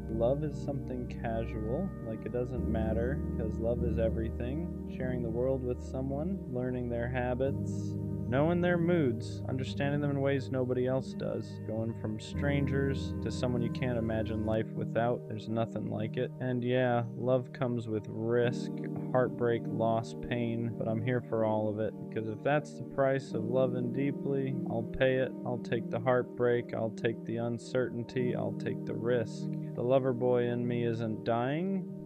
Love is something casual, like it doesn't matter, because love is everything. Sharing the world with someone, learning their habits, knowing their moods, understanding them in ways nobody else does. Going from strangers to someone you can't imagine life without, there's nothing like it. And yeah, love comes with risk, heartbreak, loss, pain, but I'm here for all of it, because if that's the price of loving deeply, I'll pay it. I'll take the heartbreak, I'll take the uncertainty, I'll take the risk. The lover boy in me isn't dying.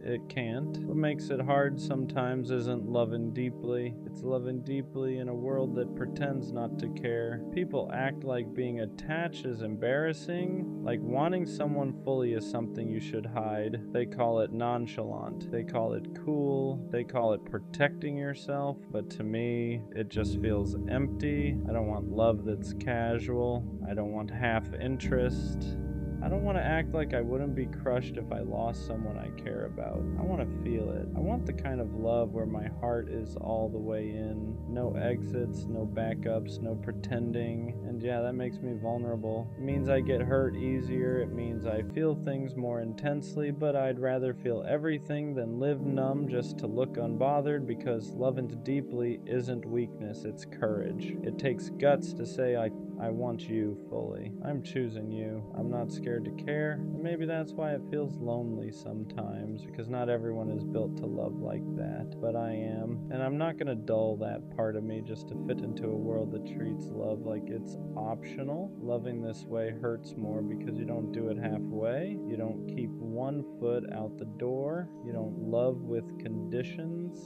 It can't. What makes it hard sometimes isn't loving deeply. It's loving deeply in a world that pretends not to care. People act like being attached is embarrassing, like wanting someone fully is something you should hide. They call it nonchalant. They call it cool. They call it protecting yourself. But to me, it just feels empty. I don't want love that's casual. I don't want half interest. I don't want to act like I wouldn't be crushed if I lost someone I care about. I want to feel it. I want the kind of love where my heart is all the way in. No exits, no backups, no pretending. And yeah, that makes me vulnerable. It means I get hurt easier. It means I feel things more intensely, but I'd rather feel everything than live numb just to look unbothered, because loving deeply isn't weakness, it's courage. It takes guts to say I want you fully. I'm choosing you. I'm not scared to care. And maybe that's why it feels lonely sometimes, because not everyone is built to love like that. But I am. And I'm not going to dull that part of me just to fit into a world that treats love like it's optional. Loving this way hurts more because you don't do it halfway. You don't keep one foot out the door. You don't love with conditions.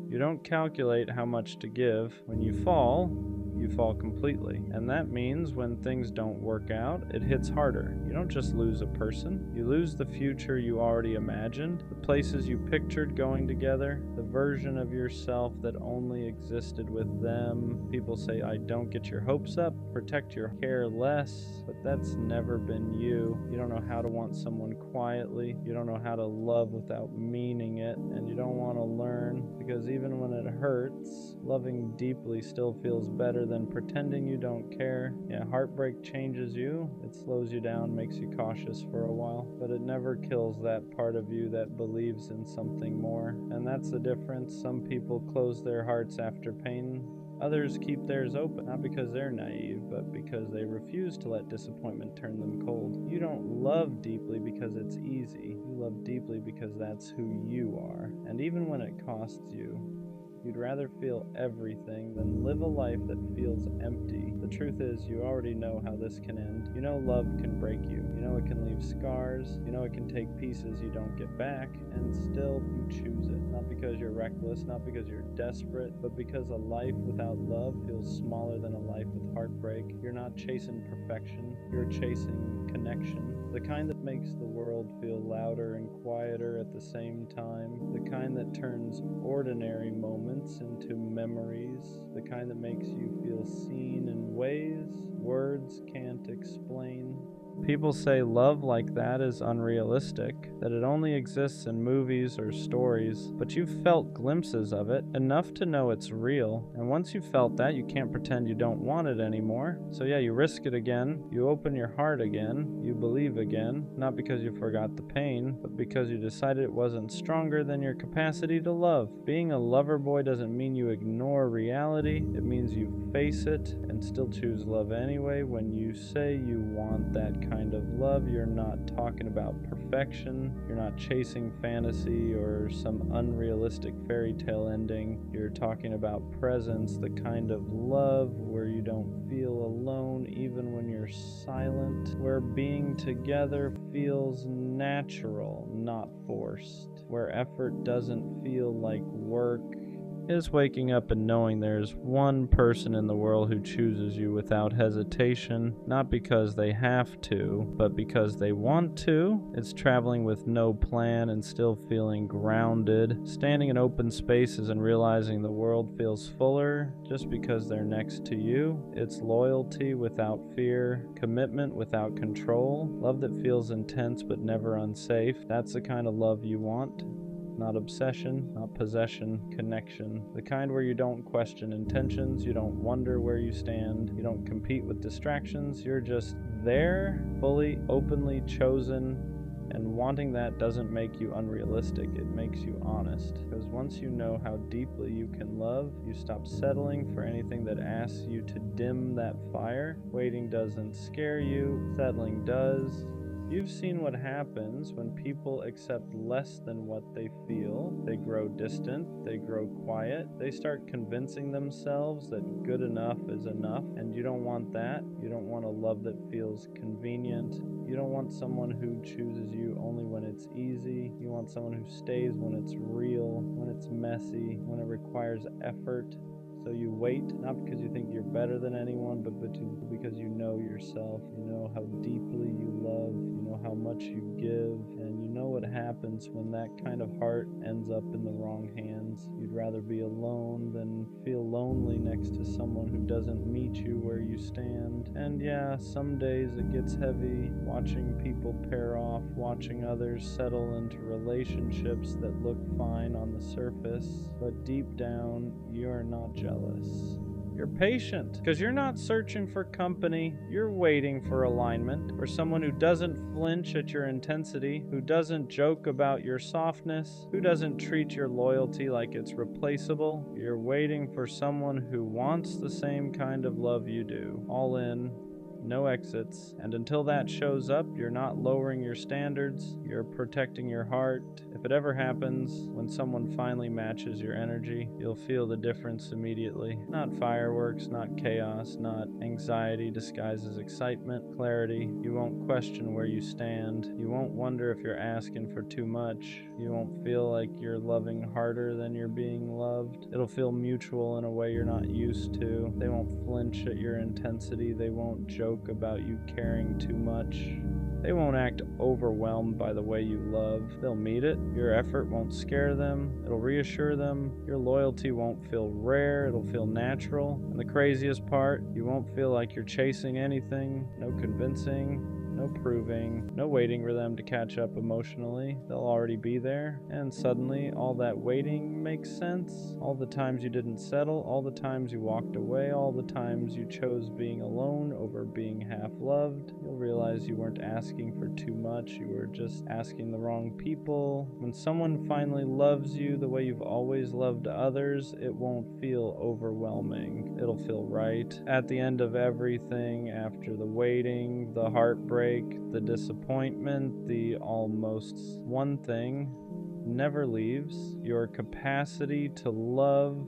You don't calculate how much to give. When you fall completely. And that means when things don't work out, it hits harder. You don't just lose a person. You lose the future you already imagined, the places you pictured going together, the version of yourself that only existed with them. People say, I don't get your hopes up, protect your care less, but that's never been you. You don't know how to want someone quietly. You don't know how to love without meaning it, and you don't want to learn, because even when it hurts, loving deeply still feels better than pretending you don't care. Yeah, heartbreak changes you. It slows you down, makes you cautious for a while, but it never kills that part of you that believes in something more. And that's the difference. Some people close their hearts after pain. Others keep theirs open, not because they're naive, but because they refuse to let disappointment turn them cold. You don't love deeply because it's easy. You love deeply because that's who you are. And even when it costs you, you'd rather feel everything than live a life that feels empty. The truth is, you already know how this can end. You know love can break you. You know it can leave scars. You know it can take pieces you don't get back, and still you choose it. Not because you're reckless, not because you're desperate, but because a life without love feels smaller than a life with heartbreak. You're not chasing perfection. You're chasing connection. The kind that makes the world feel louder and quieter at the same time. The kind that turns ordinary moments into memories. The kind that makes you feel seen in ways words can't explain. People say love like that is unrealistic, that it only exists in movies or stories, but you've felt glimpses of it, enough to know it's real, and once you've felt that, you can't pretend you don't want it anymore. So yeah, you risk it again, you open your heart again, you believe again, not because you forgot the pain, but because you decided it wasn't stronger than your capacity to love. Being a lover boy doesn't mean you ignore reality, it means you face it and still choose love anyway when you say you want that kind of love. You're not talking about perfection. You're not chasing fantasy or some unrealistic fairy tale ending. You're talking about presence, the kind of love where you don't feel alone even when you're silent, where being together feels natural, not forced, where effort doesn't feel like work. Is waking up and knowing there's one person in the world who chooses you without hesitation, not because they have to, but because they want to. It's traveling with no plan and still feeling grounded, standing in open spaces and realizing the world feels fuller just because they're next to you. It's loyalty without fear, commitment without control, love that feels intense but never unsafe. That's the kind of love you want. Not obsession, not possession, connection. The kind where you don't question intentions, you don't wonder where you stand, you don't compete with distractions, you're just there, fully, openly chosen. And wanting that doesn't make you unrealistic, it makes you honest. Because once you know how deeply you can love, you stop settling for anything that asks you to dim that fire. Waiting doesn't scare you, settling does. You've seen what happens when people accept less than what they feel. They grow distant, they grow quiet, they start convincing themselves that good enough is enough, and you don't want that. You don't want a love that feels convenient. You don't want someone who chooses you only when it's easy. You want someone who stays when it's real, when it's messy, when it requires effort. So you wait, not because you think you're better than anyone, but because you know yourself. You know how deeply you love, you know how much you give, and you know what happens when that kind of heart ends up in the wrong hands. You'd rather be alone than feel lonely next to someone who doesn't meet you where you stand. And yeah, some days it gets heavy, watching people pair off, watching others settle into relationships that look fine on the surface, but deep down, you're not jealous. You're patient, because you're not searching for company, you're waiting for alignment, for someone who doesn't flinch at your intensity, who doesn't joke about your softness, who doesn't treat your loyalty like it's replaceable. You're waiting for someone who wants the same kind of love you do, all in, no exits, and until that shows up, you're not lowering your standards, you're protecting your heart. If it ever happens, when someone finally matches your energy, you'll feel the difference immediately. Not fireworks, not chaos, not anxiety disguised as excitement, clarity. You won't question where you stand. You won't wonder if you're asking for too much. You won't feel like you're loving harder than you're being loved. It'll feel mutual in a way you're not used to. They won't flinch at your intensity. They won't joke about you caring too much. They won't act overwhelmed by the way you love. They'll meet it. Your effort won't scare them. It'll reassure them. Your loyalty won't feel rare. It'll feel natural. And the craziest part, you won't feel like you're chasing anything. No convincing. No proving, no waiting for them to catch up emotionally. They'll already be there. And suddenly, all that waiting makes sense. All the times you didn't settle, all the times you walked away, all the times you chose being alone over being half-loved. You'll realize you weren't asking for too much. You were just asking the wrong people. When someone finally loves you the way you've always loved others, it won't feel overwhelming. It'll feel right. At the end of everything, after the waiting, the heartbreak, the disappointment, the almost, one thing never leaves: your capacity to love.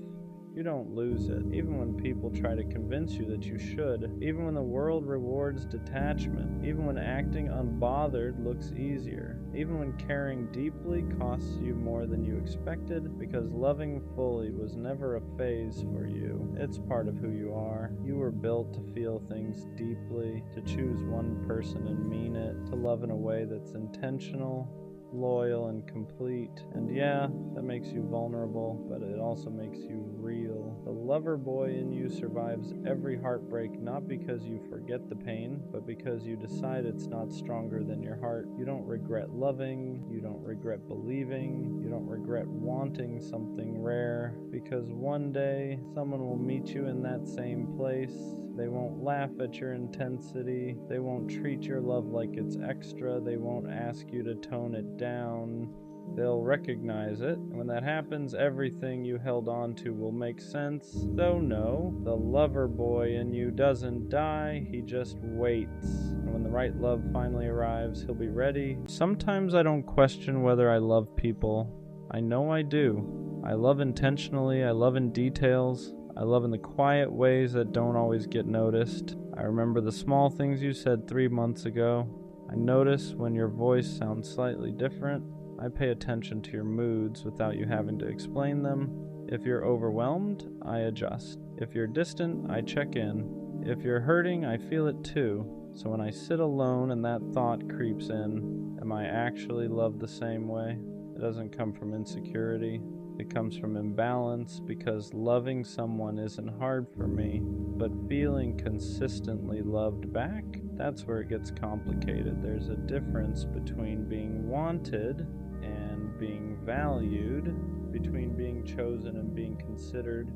You don't lose it, even when people try to convince you that you should, even when the world rewards detachment, even when acting unbothered looks easier, even when caring deeply costs you more than you expected, because loving fully was never a phase for you. It's part of who you are. You were built to feel things deeply, to choose one person and mean it, to love in a way that's intentional, loyal, and complete. And yeah, that makes you vulnerable, but it also makes you real. The lover boy in you survives every heartbreak, not because you forget the pain, but because you decide it's not stronger than your heart. You don't regret loving, you don't regret believing, you don't regret wanting something rare, because one day someone will meet you in that same place. They won't laugh at your intensity. They won't treat your love like it's extra. They won't ask you to tone it down. They'll recognize it, and when that happens, everything you held on to will make sense. So no, the lover boy in you doesn't die, he just waits. And when the right love finally arrives, he'll be ready. Sometimes I don't question whether I love people. I know I do. I love intentionally, I love in details, I love in the quiet ways that don't always get noticed. I remember the small things you said 3 months ago. I notice when your voice sounds slightly different. I pay attention to your moods without you having to explain them. If you're overwhelmed, I adjust. If you're distant, I check in. If you're hurting, I feel it too. So when I sit alone and that thought creeps in, am I actually loved the same way? It doesn't come from insecurity. It comes from imbalance, because loving someone isn't hard for me, but feeling consistently loved back, that's where it gets complicated. There's a difference between being wanted and being valued, between being chosen and being considered,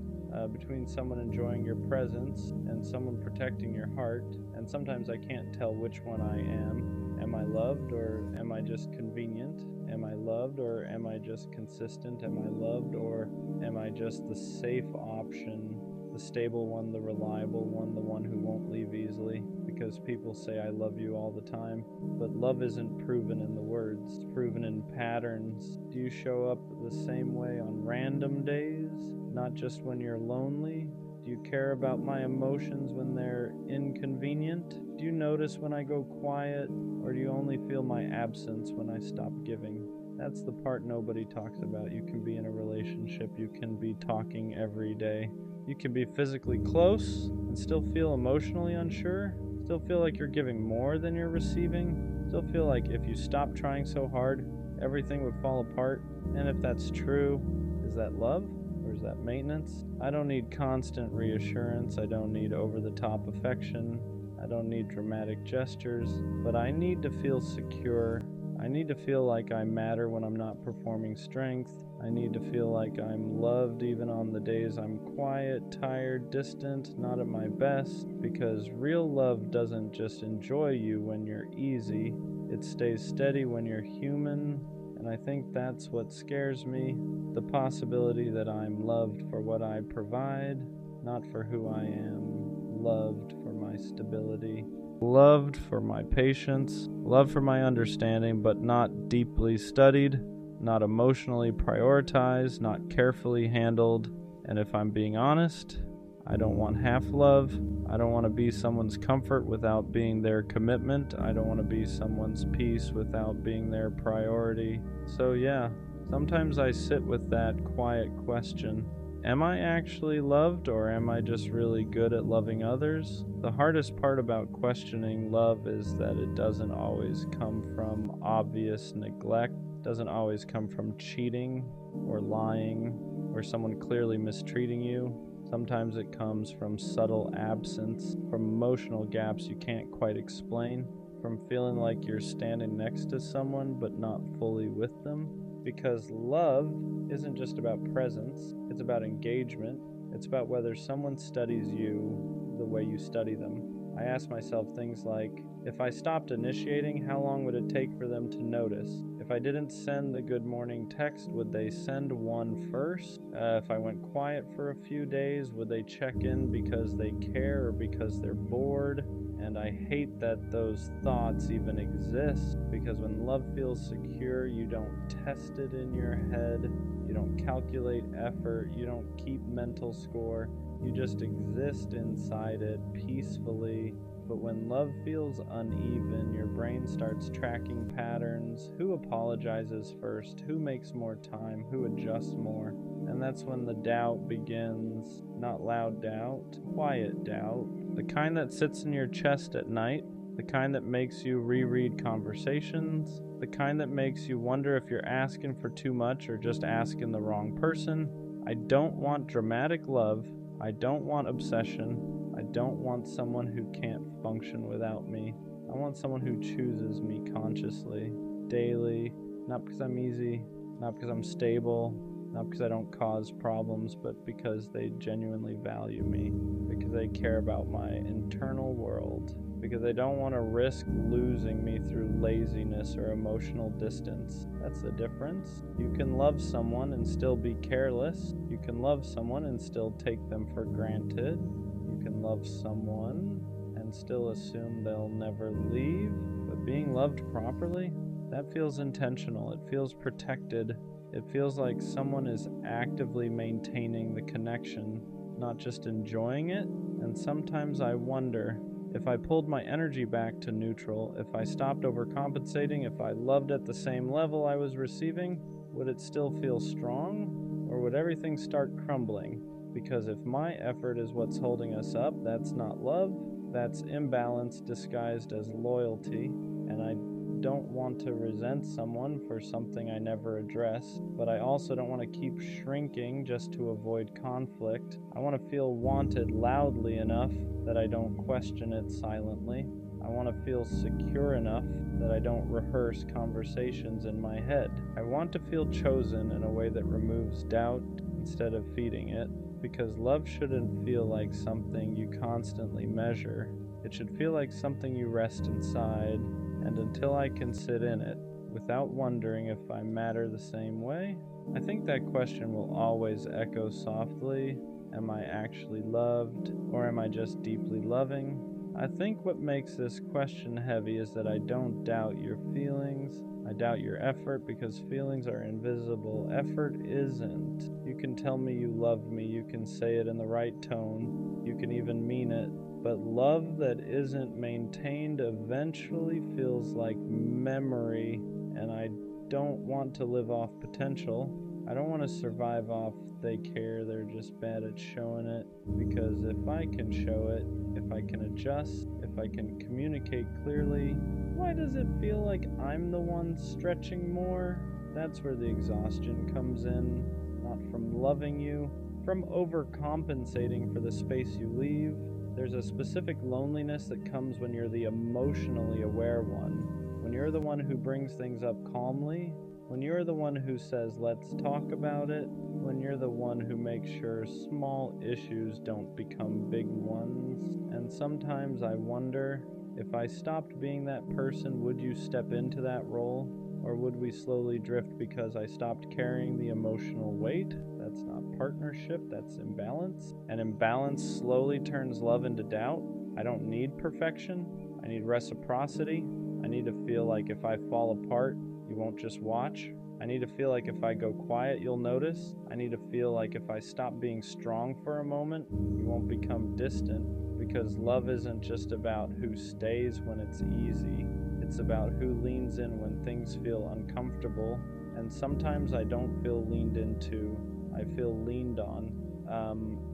between someone enjoying your presence and someone protecting your heart. And sometimes I can't tell which one I am. Am I loved, or am I just convenient? Am I loved, or am I just consistent? Am I loved, or am I just the safe option, the stable one, the reliable one, the one who won't leave easily? Because people say I love you all the time, but love isn't proven in the words, it's proven in patterns. Do you show up the same way on random days, not just when you're lonely? Do you care about my emotions when they're inconvenient? Do you notice when I go quiet, or do you only feel my absence when I stop giving? That's the part nobody talks about. You can be in a relationship, you can be talking every day. You can be physically close and still feel emotionally unsure, still feel like you're giving more than you're receiving, still feel like if you stop trying so hard, everything would fall apart. And if that's true, is that love? Or is that maintenance? I don't need constant reassurance. I don't need over-the-top affection. I don't need dramatic gestures. But I need to feel secure. I need to feel like I matter when I'm not performing strength. I need to feel like I'm loved even on the days I'm quiet, tired, distant, not at my best. Because real love doesn't just enjoy you when you're easy. It stays steady when you're human. And I think that's what scares me, the possibility that I'm loved for what I provide, not for who I am, loved for my stability, loved for my patience, loved for my understanding, but not deeply studied, not emotionally prioritized, not carefully handled. And if I'm being honest, I don't want half love. I don't want to be someone's comfort without being their commitment. I don't want to be someone's peace without being their priority. So yeah, sometimes I sit with that quiet question. Am I actually loved, or am I just really good at loving others? The hardest part about questioning love is that it doesn't always come from obvious neglect, doesn't always come from cheating or lying or someone clearly mistreating you. Sometimes it comes from subtle absence, from emotional gaps you can't quite explain, from feeling like you're standing next to someone but not fully with them. Because love isn't just about presence, it's about engagement. It's about whether someone studies you the way you study them. I ask myself things like, if I stopped initiating, how long would it take for them to notice? If I didn't send the good morning text, would they send one first? If I went quiet for a few days, would they check in because they care or because they're bored? And I hate that those thoughts even exist, because when love feels secure, you don't test it in your head, you don't calculate effort, you don't keep mental score, you just exist inside it peacefully. But when love feels uneven, your brain starts tracking patterns. Who apologizes first? Who makes more time? Who adjusts more? And that's when the doubt begins. Not loud doubt, quiet doubt. The kind that sits in your chest at night. The kind that makes you reread conversations. The kind that makes you wonder if you're asking for too much or just asking the wrong person. I don't want dramatic love. I don't want obsession. I don't want someone who can't function without me. I want someone who chooses me consciously, daily, not because I'm easy, not because I'm stable, Not because I don't cause problems, but because they genuinely value me, because they care about my internal world, because they don't want to risk losing me through laziness or emotional distance. That's the difference. You can love someone and still be careless. You can love someone and still take them for granted. You can love someone and still assume they'll never leave. But being loved properly, that feels intentional. It feels protected. It feels like someone is actively maintaining the connection, not just enjoying it. And sometimes I wonder, if I pulled my energy back to neutral, if I stopped overcompensating, if I loved at the same level I was receiving, would it still feel strong? Or would everything start crumbling? Because if my effort is what's holding us up, that's not love, that's imbalance disguised as loyalty, and I don't want to resent someone for something I never addressed, but I also don't want to keep shrinking just to avoid conflict. I want to feel wanted loudly enough that I don't question it silently. I want to feel secure enough that I don't rehearse conversations in my head. I want to feel chosen in a way that removes doubt instead of feeding it, because love shouldn't feel like something you constantly measure. It should feel like something you rest inside. And until I can sit in it, without wondering if I matter the same way, I think that question will always echo softly. Am I actually loved, or am I just deeply loving? I think what makes this question heavy is that I don't doubt your feelings. I doubt your effort because feelings are invisible. Effort isn't. You can tell me you love me, you can say it in the right tone, you can even mean it. But love that isn't maintained eventually feels like memory, and I don't want to live off potential. I don't want to survive off they care, they're just bad at showing it. Because if I can show it, if I can adjust, if I can communicate clearly, why does it feel like I'm the one stretching more? That's where the exhaustion comes in, not from loving you, from overcompensating for the space you leave. There's a specific loneliness that comes when you're the emotionally aware one, when you're the one who brings things up calmly, when you're the one who says, let's talk about it, when you're the one who makes sure small issues don't become big ones. And sometimes I wonder, if I stopped being that person, would you step into that role? Or would we slowly drift because I stopped carrying the emotional weight? That's not partnership, that's imbalance. And imbalance slowly turns love into doubt. I don't need perfection. I need reciprocity. I need to feel like if I fall apart, you won't just watch. I need to feel like if I go quiet, you'll notice. I need to feel like if I stop being strong for a moment, you won't become distant. Because love isn't just about who stays when it's easy. It's about who leans in when things feel uncomfortable. And sometimes I don't feel leaned into, I feel leaned on.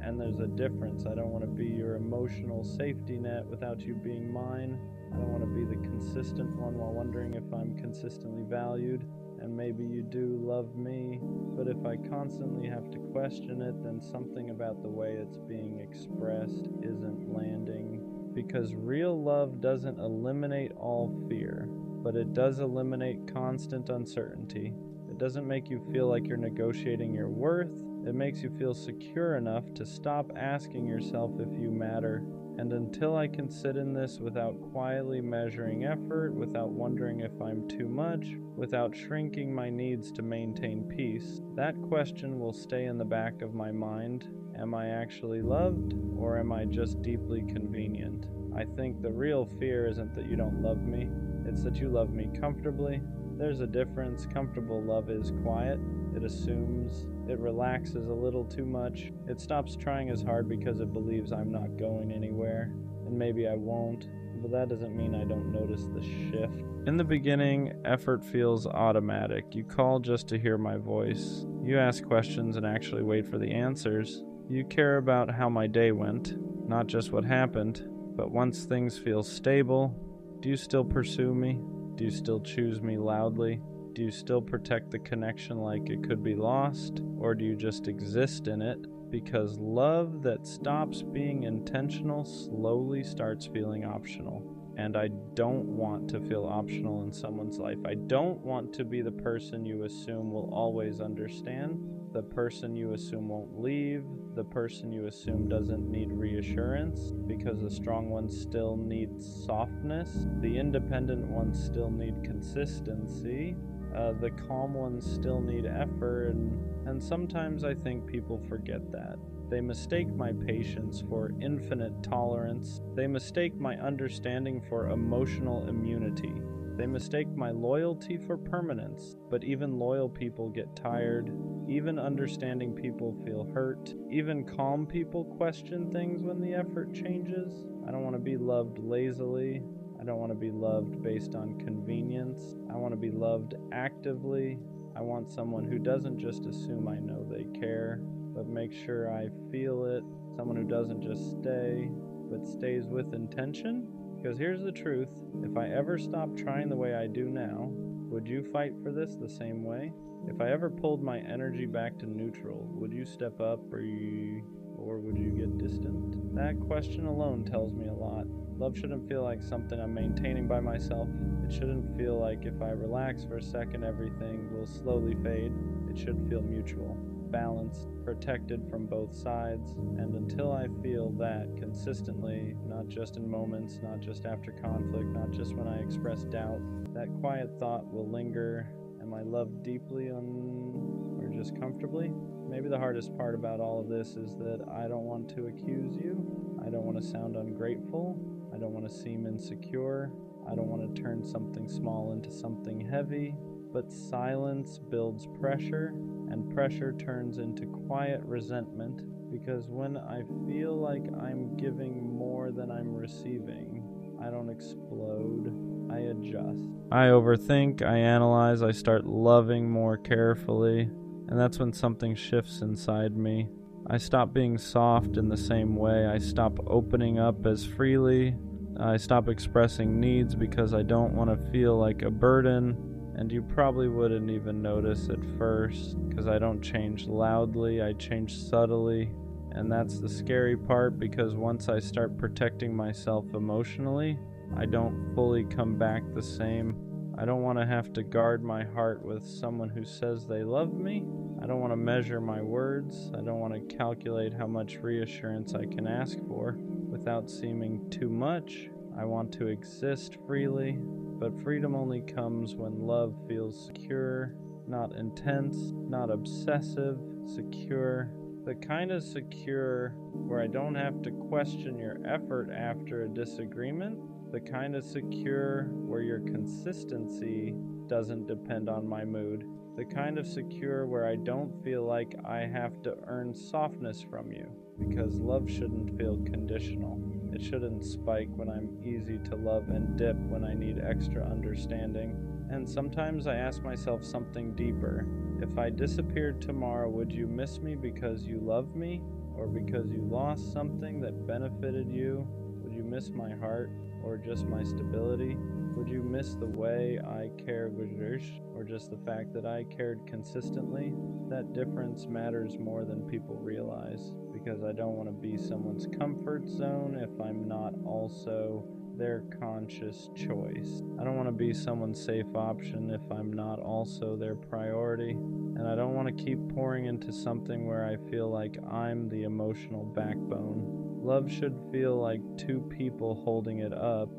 And there's a difference. I don't want to be your emotional safety net without you being mine. I don't want to be the consistent one while wondering if I'm consistently valued. And maybe you do love me, but if I constantly have to question it, then something about the way it's being expressed isn't landing. Because real love doesn't eliminate all fear, but it does eliminate constant uncertainty. It doesn't make you feel like you're negotiating your worth. It makes you feel secure enough to stop asking yourself if you matter. And until I can sit in this without quietly measuring effort, without wondering if I'm too much, without shrinking my needs to maintain peace, that question will stay in the back of my mind. Am I actually loved, or am I just deeply convenient? I think the real fear isn't that you don't love me, it's that you love me comfortably. There's a difference. Comfortable love is quiet. It assumes, it relaxes a little too much. It stops trying as hard because it believes I'm not going anywhere. And maybe I won't, but that doesn't mean I don't notice the shift. In the beginning, effort feels automatic. You call just to hear my voice. You ask questions and actually wait for the answers. You care about how my day went, not just what happened. But once things feel stable, do you still pursue me? Do you still choose me loudly? Do you still protect the connection like it could be lost? Or do you just exist in it? Because love that stops being intentional slowly starts feeling optional. And I don't want to feel optional in someone's life. I don't want to be the person you assume will always understand, the person you assume won't leave, the person you assume doesn't need reassurance, because the strong ones still need softness, the independent ones still need consistency, the calm ones still need effort, and sometimes I think people forget that. They mistake my patience for infinite tolerance. They mistake my understanding for emotional immunity. They mistake my loyalty for permanence. But even loyal people get tired. Even understanding people feel hurt. Even calm people question things when the effort changes. I don't want to be loved lazily. I don't want to be loved based on convenience. I want to be loved actively. I want someone who doesn't just assume I know they care, but make sure I feel it. Someone who doesn't just stay, but stays with intention. Because here's the truth, if I ever stopped trying the way I do now, would you fight for this the same way? If I ever pulled my energy back to neutral, would you step up or would you get distant? That question alone tells me a lot. Love shouldn't feel like something I'm maintaining by myself. It shouldn't feel like if I relax for a second, everything will slowly fade. It should feel mutual, balanced, protected from both sides. And until I feel that consistently, not just in moments, not just after conflict, not just when I express doubt, that quiet thought will linger. Am I loved deeply or just comfortably? Maybe the hardest part about all of this is that I don't want to accuse you. I don't want to sound ungrateful. I don't want to seem insecure. I don't want to turn something small into something heavy. But silence builds pressure, and pressure turns into quiet resentment, because when I feel like I'm giving more than I'm receiving, I don't explode, I adjust. I overthink, I analyze, I start loving more carefully, and that's when something shifts inside me. I stop being soft in the same way, I stop opening up as freely, I stop expressing needs because I don't want to feel like a burden. And you probably wouldn't even notice at first, because I don't change loudly, I change subtly. And that's the scary part, because once I start protecting myself emotionally, I don't fully come back the same. I don't want to have to guard my heart with someone who says they love me. I don't want to measure my words. I don't want to calculate how much reassurance I can ask for without seeming too much. I want to exist freely. But freedom only comes when love feels secure, not intense, not obsessive, secure. The kind of secure where I don't have to question your effort after a disagreement. The kind of secure where your consistency doesn't depend on my mood. The kind of secure where I don't feel like I have to earn softness from you. Because love shouldn't feel conditional. It shouldn't spike when I'm easy to love and dip when I need extra understanding. And sometimes I ask myself something deeper. If I disappeared tomorrow, would you miss me because you love me? Or because you lost something that benefited you? Would you miss my heart? Or just my stability? Would you miss the way I cared, or just the fact that I cared consistently? That difference matters more than people realize, because I don't want to be someone's comfort zone if I'm not also their conscious choice. I don't want to be someone's safe option if I'm not also their priority. And I don't want to keep pouring into something where I feel like I'm the emotional backbone. Love should feel like two people holding it up,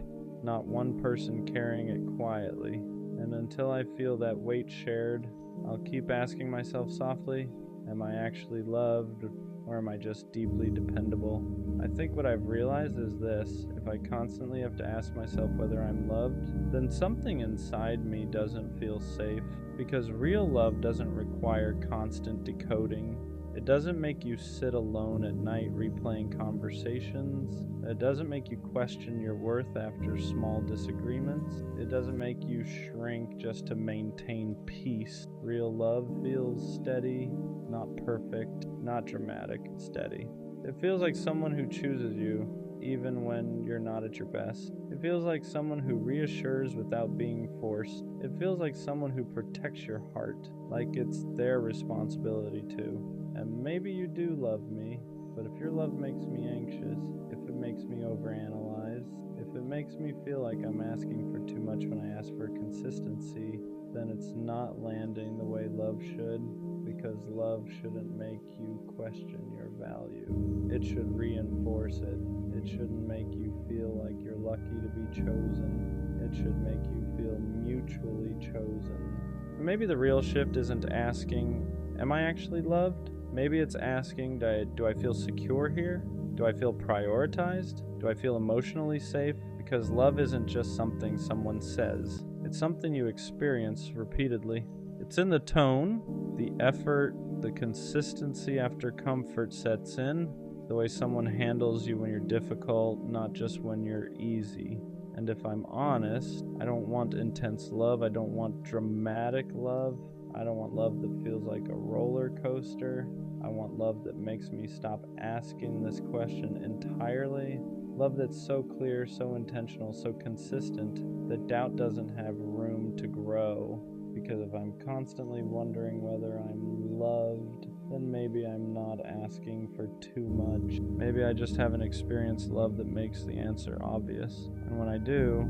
not one person carrying it quietly. And until I feel that weight shared, I'll keep asking myself softly, am I actually loved, or am I just deeply dependable? I think what I've realized is this: if I constantly have to ask myself whether I'm loved, then something inside me doesn't feel safe, because real love doesn't require constant decoding. It doesn't make you sit alone at night replaying conversations. It doesn't make you question your worth after small disagreements. It doesn't make you shrink just to maintain peace. Real love feels steady, not perfect, not dramatic, steady. It feels like someone who chooses you, even when you're not at your best. It feels like someone who reassures without being forced. It feels like someone who protects your heart, like it's their responsibility too. And maybe you do love me, but if your love makes me anxious, if it makes me overanalyze, if it makes me feel like I'm asking for too much when I ask for consistency, then it's not landing the way love should, because love shouldn't make you question your value. It should reinforce it. It shouldn't make you feel like you're lucky to be chosen. It should make you feel mutually chosen. Maybe the real shift isn't asking, am I actually loved? Maybe it's asking, do I feel secure here? Do I feel prioritized? Do I feel emotionally safe? Because love isn't just something someone says. It's something you experience repeatedly. It's in the tone, the effort, the consistency after comfort sets in, the way someone handles you when you're difficult, not just when you're easy. And if I'm honest, I don't want intense love. I don't want dramatic love. I don't want love that feels like a roller coaster. I want love that makes me stop asking this question entirely. Love that's so clear, so intentional, so consistent that doubt doesn't have room to grow. Because if I'm constantly wondering whether I'm loved, then maybe I'm not asking for too much. Maybe I just haven't experienced love that makes the answer obvious. And when I do,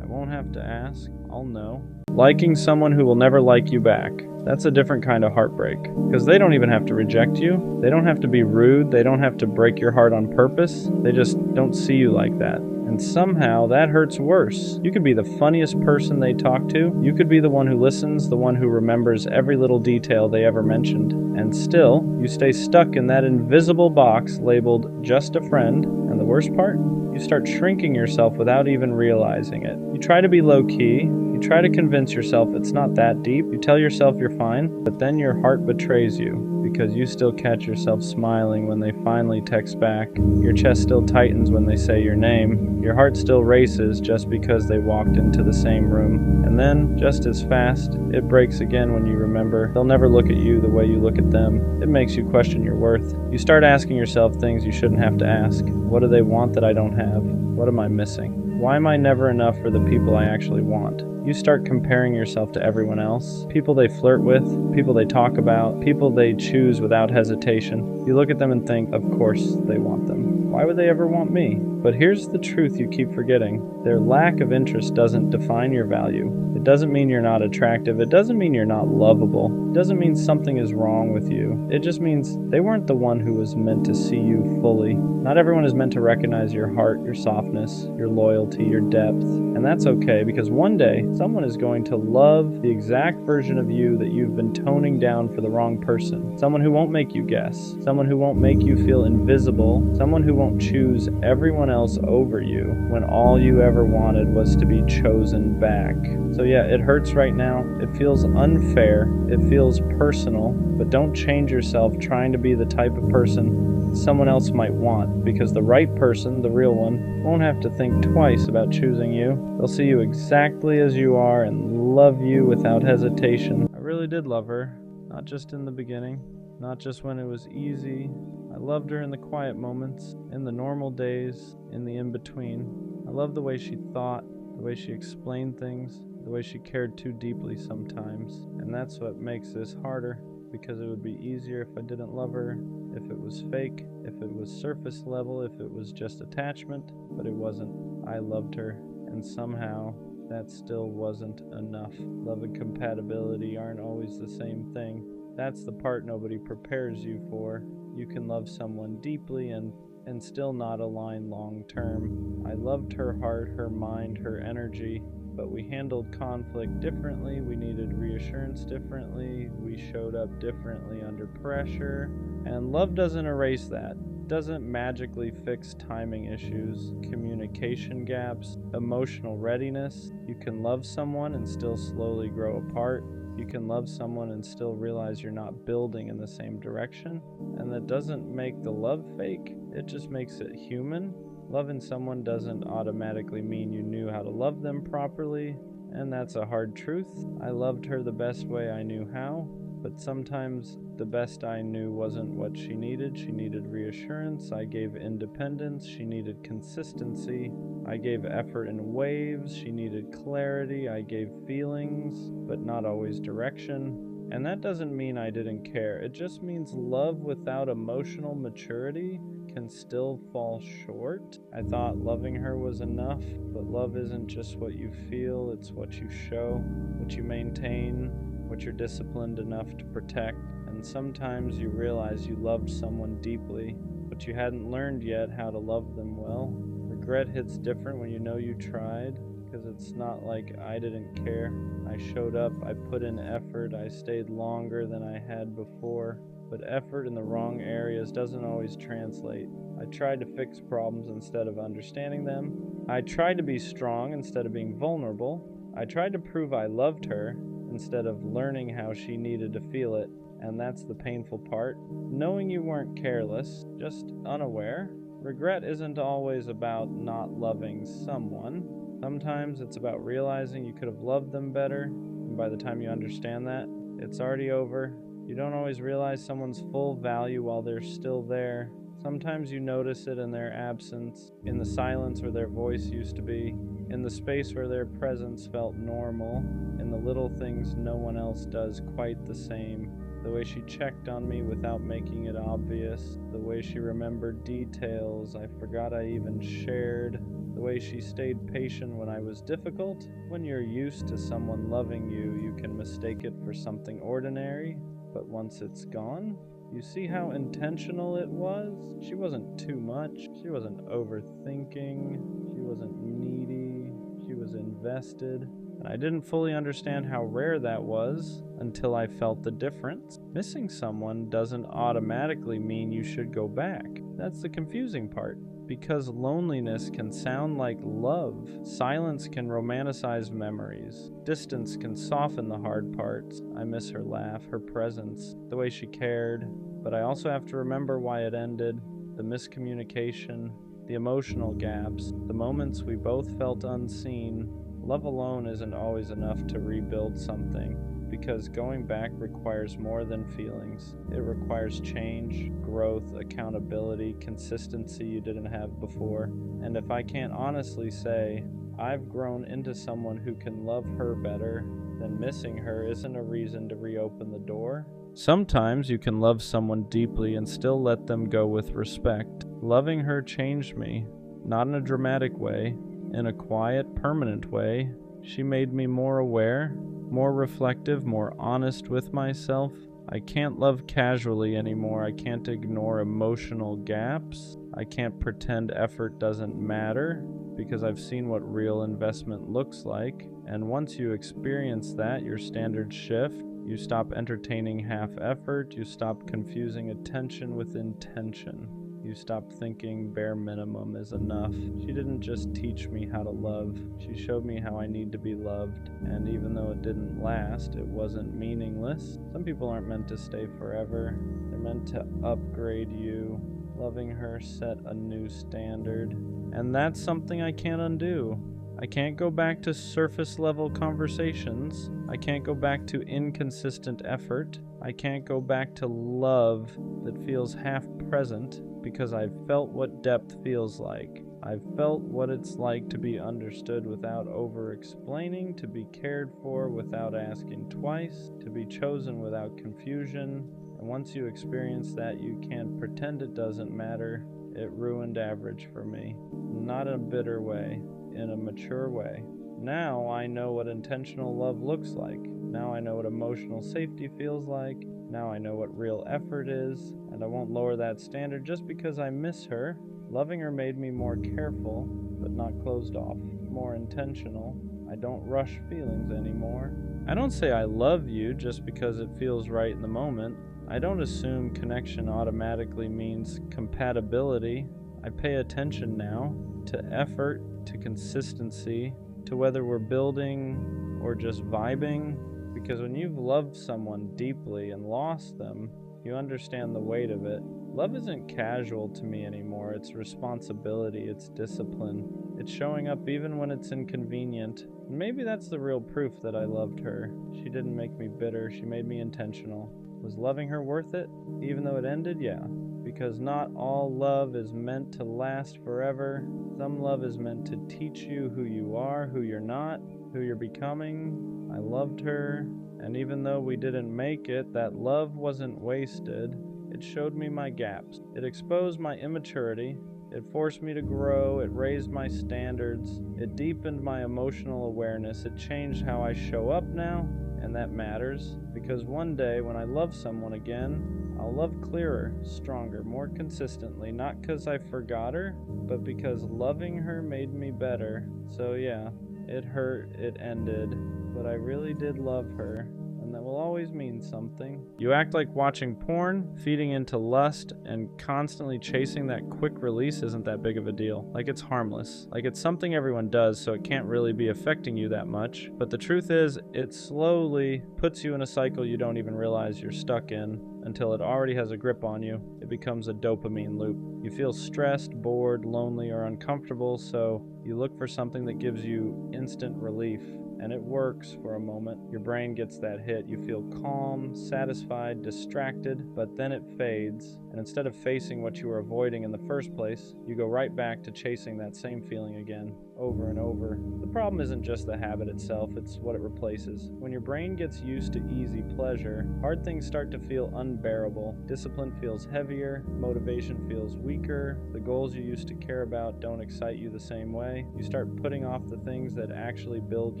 I won't have to ask, I'll know. Liking someone who will never like you back, that's a different kind of heartbreak. Because they don't even have to reject you. They don't have to be rude. They don't have to break your heart on purpose. They just don't see you like that. And somehow that hurts worse. You could be the funniest person they talk to. You could be the one who listens, the one who remembers every little detail they ever mentioned. And still, you stay stuck in that invisible box labeled just a friend. And the worst part? You start shrinking yourself without even realizing it. You try to be low-key. You try to convince yourself it's not that deep. You tell yourself you're fine, but then your heart betrays you because you still catch yourself smiling when they finally text back. Your chest still tightens when they say your name. Your heart still races just because they walked into the same room. And then, just as fast, it breaks again when you remember they'll never look at you the way you look at them. It makes you question your worth. You start asking yourself things you shouldn't have to ask. What do they want that I don't have? What am I missing? Why am I never enough for the people I actually want? You start comparing yourself to everyone else, people they flirt with, people they talk about, people they choose without hesitation. You look at them and think, of course they want them. Why would they ever want me? But here's the truth you keep forgetting. Their lack of interest doesn't define your value. It doesn't mean you're not attractive. It doesn't mean you're not lovable. It doesn't mean something is wrong with you. It just means they weren't the one who was meant to see you fully. Not everyone is meant to recognize your heart, your softness, your loyalty, your depth. And that's okay, because one day, someone is going to love the exact version of you that you've been toning down for the wrong person. Someone who won't make you guess. Someone who won't make you feel invisible. Someone who won't choose everyone else over you when all you ever wanted was to be chosen back. So yeah, it hurts right now. It feels unfair. It feels personal. But don't change yourself trying to be the type of person someone else might want, because the right person, the real one, won't have to think twice about choosing you. They'll see you exactly as you are and love you without hesitation. I really did love her, not just in the beginning, not just when it was easy. I loved her in the quiet moments, in the normal days, in the in-between. I loved the way she thought, the way she explained things, the way she cared too deeply sometimes. And that's what makes this harder, because it would be easier if I didn't love her, if it was fake, if it was surface level, if it was just attachment, but it wasn't. I loved her, and somehow that still wasn't enough. Love and compatibility aren't always the same thing. That's the part nobody prepares you for. You can love someone deeply and still not align long term. I loved her heart, her mind, her energy, but we handled conflict differently. We needed reassurance differently. We showed up differently under pressure. And love doesn't erase that. It doesn't magically fix timing issues, communication gaps, emotional readiness. You can love someone and still slowly grow apart. You can love someone and still realize you're not building in the same direction. And that doesn't make the love fake. It just makes it human. Loving someone doesn't automatically mean you knew how to love them properly, and that's a hard truth. I loved her the best way I knew how, but sometimes the best I knew wasn't what she needed. She needed reassurance. I gave independence. She needed consistency. I gave effort in waves. She needed clarity. I gave feelings, but not always direction. And that doesn't mean I didn't care. It just means love without emotional maturity can still fall short. I thought loving her was enough, but love isn't just what you feel, it's what you show, what you maintain, what you're disciplined enough to protect. And sometimes you realize you loved someone deeply, but you hadn't learned yet how to love them well. Regret hits different when you know you tried, because it's not like I didn't care. I showed up, I put in effort, I stayed longer than I had before. But effort in the wrong areas doesn't always translate. I tried to fix problems instead of understanding them. I tried to be strong instead of being vulnerable. I tried to prove I loved her instead of learning how she needed to feel it. And that's the painful part. Knowing you weren't careless, just unaware. Regret isn't always about not loving someone. Sometimes it's about realizing you could have loved them better, and by the time you understand that, it's already over. You don't always realize someone's full value while they're still there. Sometimes you notice it in their absence, in the silence where their voice used to be, in the space where their presence felt normal, in the little things no one else does quite the same. The way she checked on me without making it obvious, the way she remembered details I forgot I even shared, the way she stayed patient when I was difficult. When you're used to someone loving you, you can mistake it for something ordinary, but once it's gone, you see how intentional it was. She wasn't too much, she wasn't overthinking, she wasn't needy, she was invested. And I didn't fully understand how rare that was until I felt the difference. Missing someone doesn't automatically mean you should go back. That's the confusing part. Because loneliness can sound like love. Silence can romanticize memories. Distance can soften the hard parts. I miss her laugh, her presence, the way she cared. But I also have to remember why it ended, the miscommunication, the emotional gaps, the moments we both felt unseen. Love alone isn't always enough to rebuild something, because going back requires more than feelings. It requires change, growth, accountability, consistency you didn't have before. And if I can't honestly say, I've grown into someone who can love her better, then missing her isn't a reason to reopen the door. Sometimes you can love someone deeply and still let them go with respect. Loving her changed me, not in a dramatic way, in a quiet, permanent way. She made me more aware, more reflective, more honest with myself. I can't love casually anymore. I can't ignore emotional gaps. I can't pretend effort doesn't matter, because I've seen what real investment looks like. And once you experience that, your standards shift. You stop entertaining half effort. You stop confusing attention with intention. You stop thinking bare minimum is enough. She didn't just teach me how to love. She showed me how I need to be loved. And even though it didn't last, it wasn't meaningless. Some people aren't meant to stay forever. They're meant to upgrade you. Loving her set a new standard. And that's something I can't undo. I can't go back to surface level conversations. I can't go back to inconsistent effort. I can't go back to love that feels half present, because I've felt what depth feels like. I've felt what it's like to be understood without over-explaining, to be cared for without asking twice, to be chosen without confusion. And once you experience that, you can't pretend it doesn't matter. It ruined average for me. Not in a bitter way, in a mature way. Now I know what intentional love looks like. Now I know what emotional safety feels like. Now I know what real effort is, and I won't lower that standard just because I miss her. Loving her made me more careful, but not closed off, more intentional. I don't rush feelings anymore. I don't say I love you just because it feels right in the moment. I don't assume connection automatically means compatibility. I pay attention now to effort, to consistency, to whether we're building or just vibing. Because when you've loved someone deeply and lost them, you understand the weight of it. Love isn't casual to me anymore. It's responsibility, it's discipline. It's showing up even when it's inconvenient. And maybe that's the real proof that I loved her. She didn't make me bitter, she made me intentional. Was loving her worth it? Even though it ended? Yeah. Because not all love is meant to last forever. Some love is meant to teach you who you are, who you're not, who you're becoming. I loved her, And even though we didn't make it, that love wasn't wasted. It showed me my gaps. It exposed my immaturity. It forced me to grow. It raised my standards. It deepened my emotional awareness. It changed how I show up now, and that matters, because one day when I love someone again, I'll love clearer, stronger, more consistently, not because I forgot her, but because loving her made me better. So yeah, it hurt, it ended, but I really did love her, and that will always mean something. You act like watching porn, feeding into lust, and constantly chasing that quick release isn't that big of a deal. Like it's harmless. Like it's something everyone does, so it can't really be affecting you that much. But the truth is, it slowly puts you in a cycle you don't even realize you're stuck in until it already has a grip on you. It becomes a dopamine loop. You feel stressed, bored, lonely, or uncomfortable, so you look for something that gives you instant relief. And it works for a moment. Your brain gets that hit. You feel calm, satisfied, distracted, but then it fades. And instead of facing what you were avoiding in the first place, you go right back to chasing that same feeling again, over and over. The problem isn't just the habit itself, it's what it replaces. When your brain gets used to easy pleasure, hard things start to feel unbearable. Discipline feels heavier, motivation feels weaker, the goals you used to care about don't excite you the same way. You start putting off the things that actually build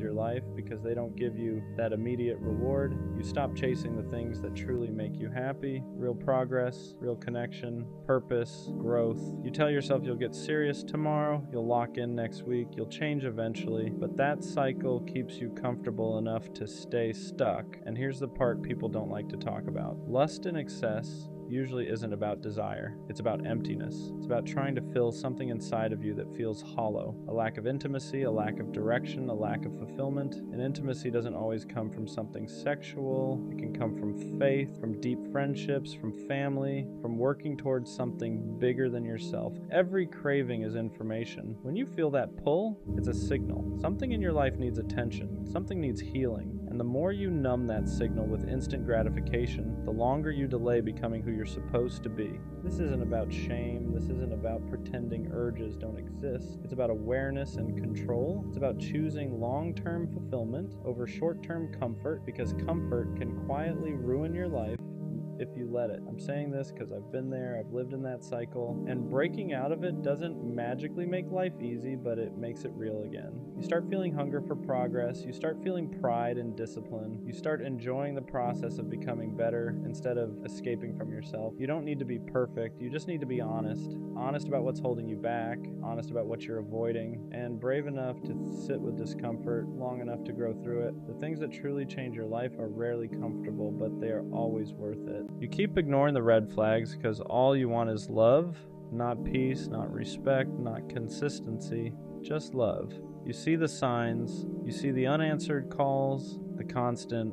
your life because they don't give you that immediate reward. You stop chasing the things that truly make you happy. Real progress, real connection, purpose, growth. You tell yourself you'll get serious tomorrow, you'll lock in next week, you'll change eventually, but that cycle keeps you comfortable enough to stay stuck. And here's the part people don't like to talk about. Lust in excess usually isn't about desire. It's about emptiness. It's about trying to fill something inside of you that feels hollow. A lack of intimacy, a lack of direction, a lack of fulfillment. And intimacy doesn't always come from something sexual. It can come from faith, from deep friendships, from family, from working towards something bigger than yourself. Every craving is information. When you feel that pull, it's a signal. Something in your life needs attention. Something needs healing. And the more you numb that signal with instant gratification, the longer you delay becoming who you're supposed to be. This isn't about shame. This isn't about pretending urges don't exist. It's about awareness and control. It's about choosing long-term fulfillment over short-term comfort, because comfort can quietly ruin your life if you let it. I'm saying this because I've been there, I've lived in that cycle, and breaking out of it doesn't magically make life easy, but it makes it real again. You start feeling hunger for progress, you start feeling pride and discipline, you start enjoying the process of becoming better instead of escaping from yourself. You don't need to be perfect, you just need to be honest. Honest about what's holding you back, honest about what you're avoiding, and brave enough to sit with discomfort long enough to grow through it. The things that truly change your life are rarely comfortable, but they are always worth it. You keep ignoring the red flags because all you want is love, not peace, not respect, not consistency, just love. You see the signs, you see the unanswered calls, the constant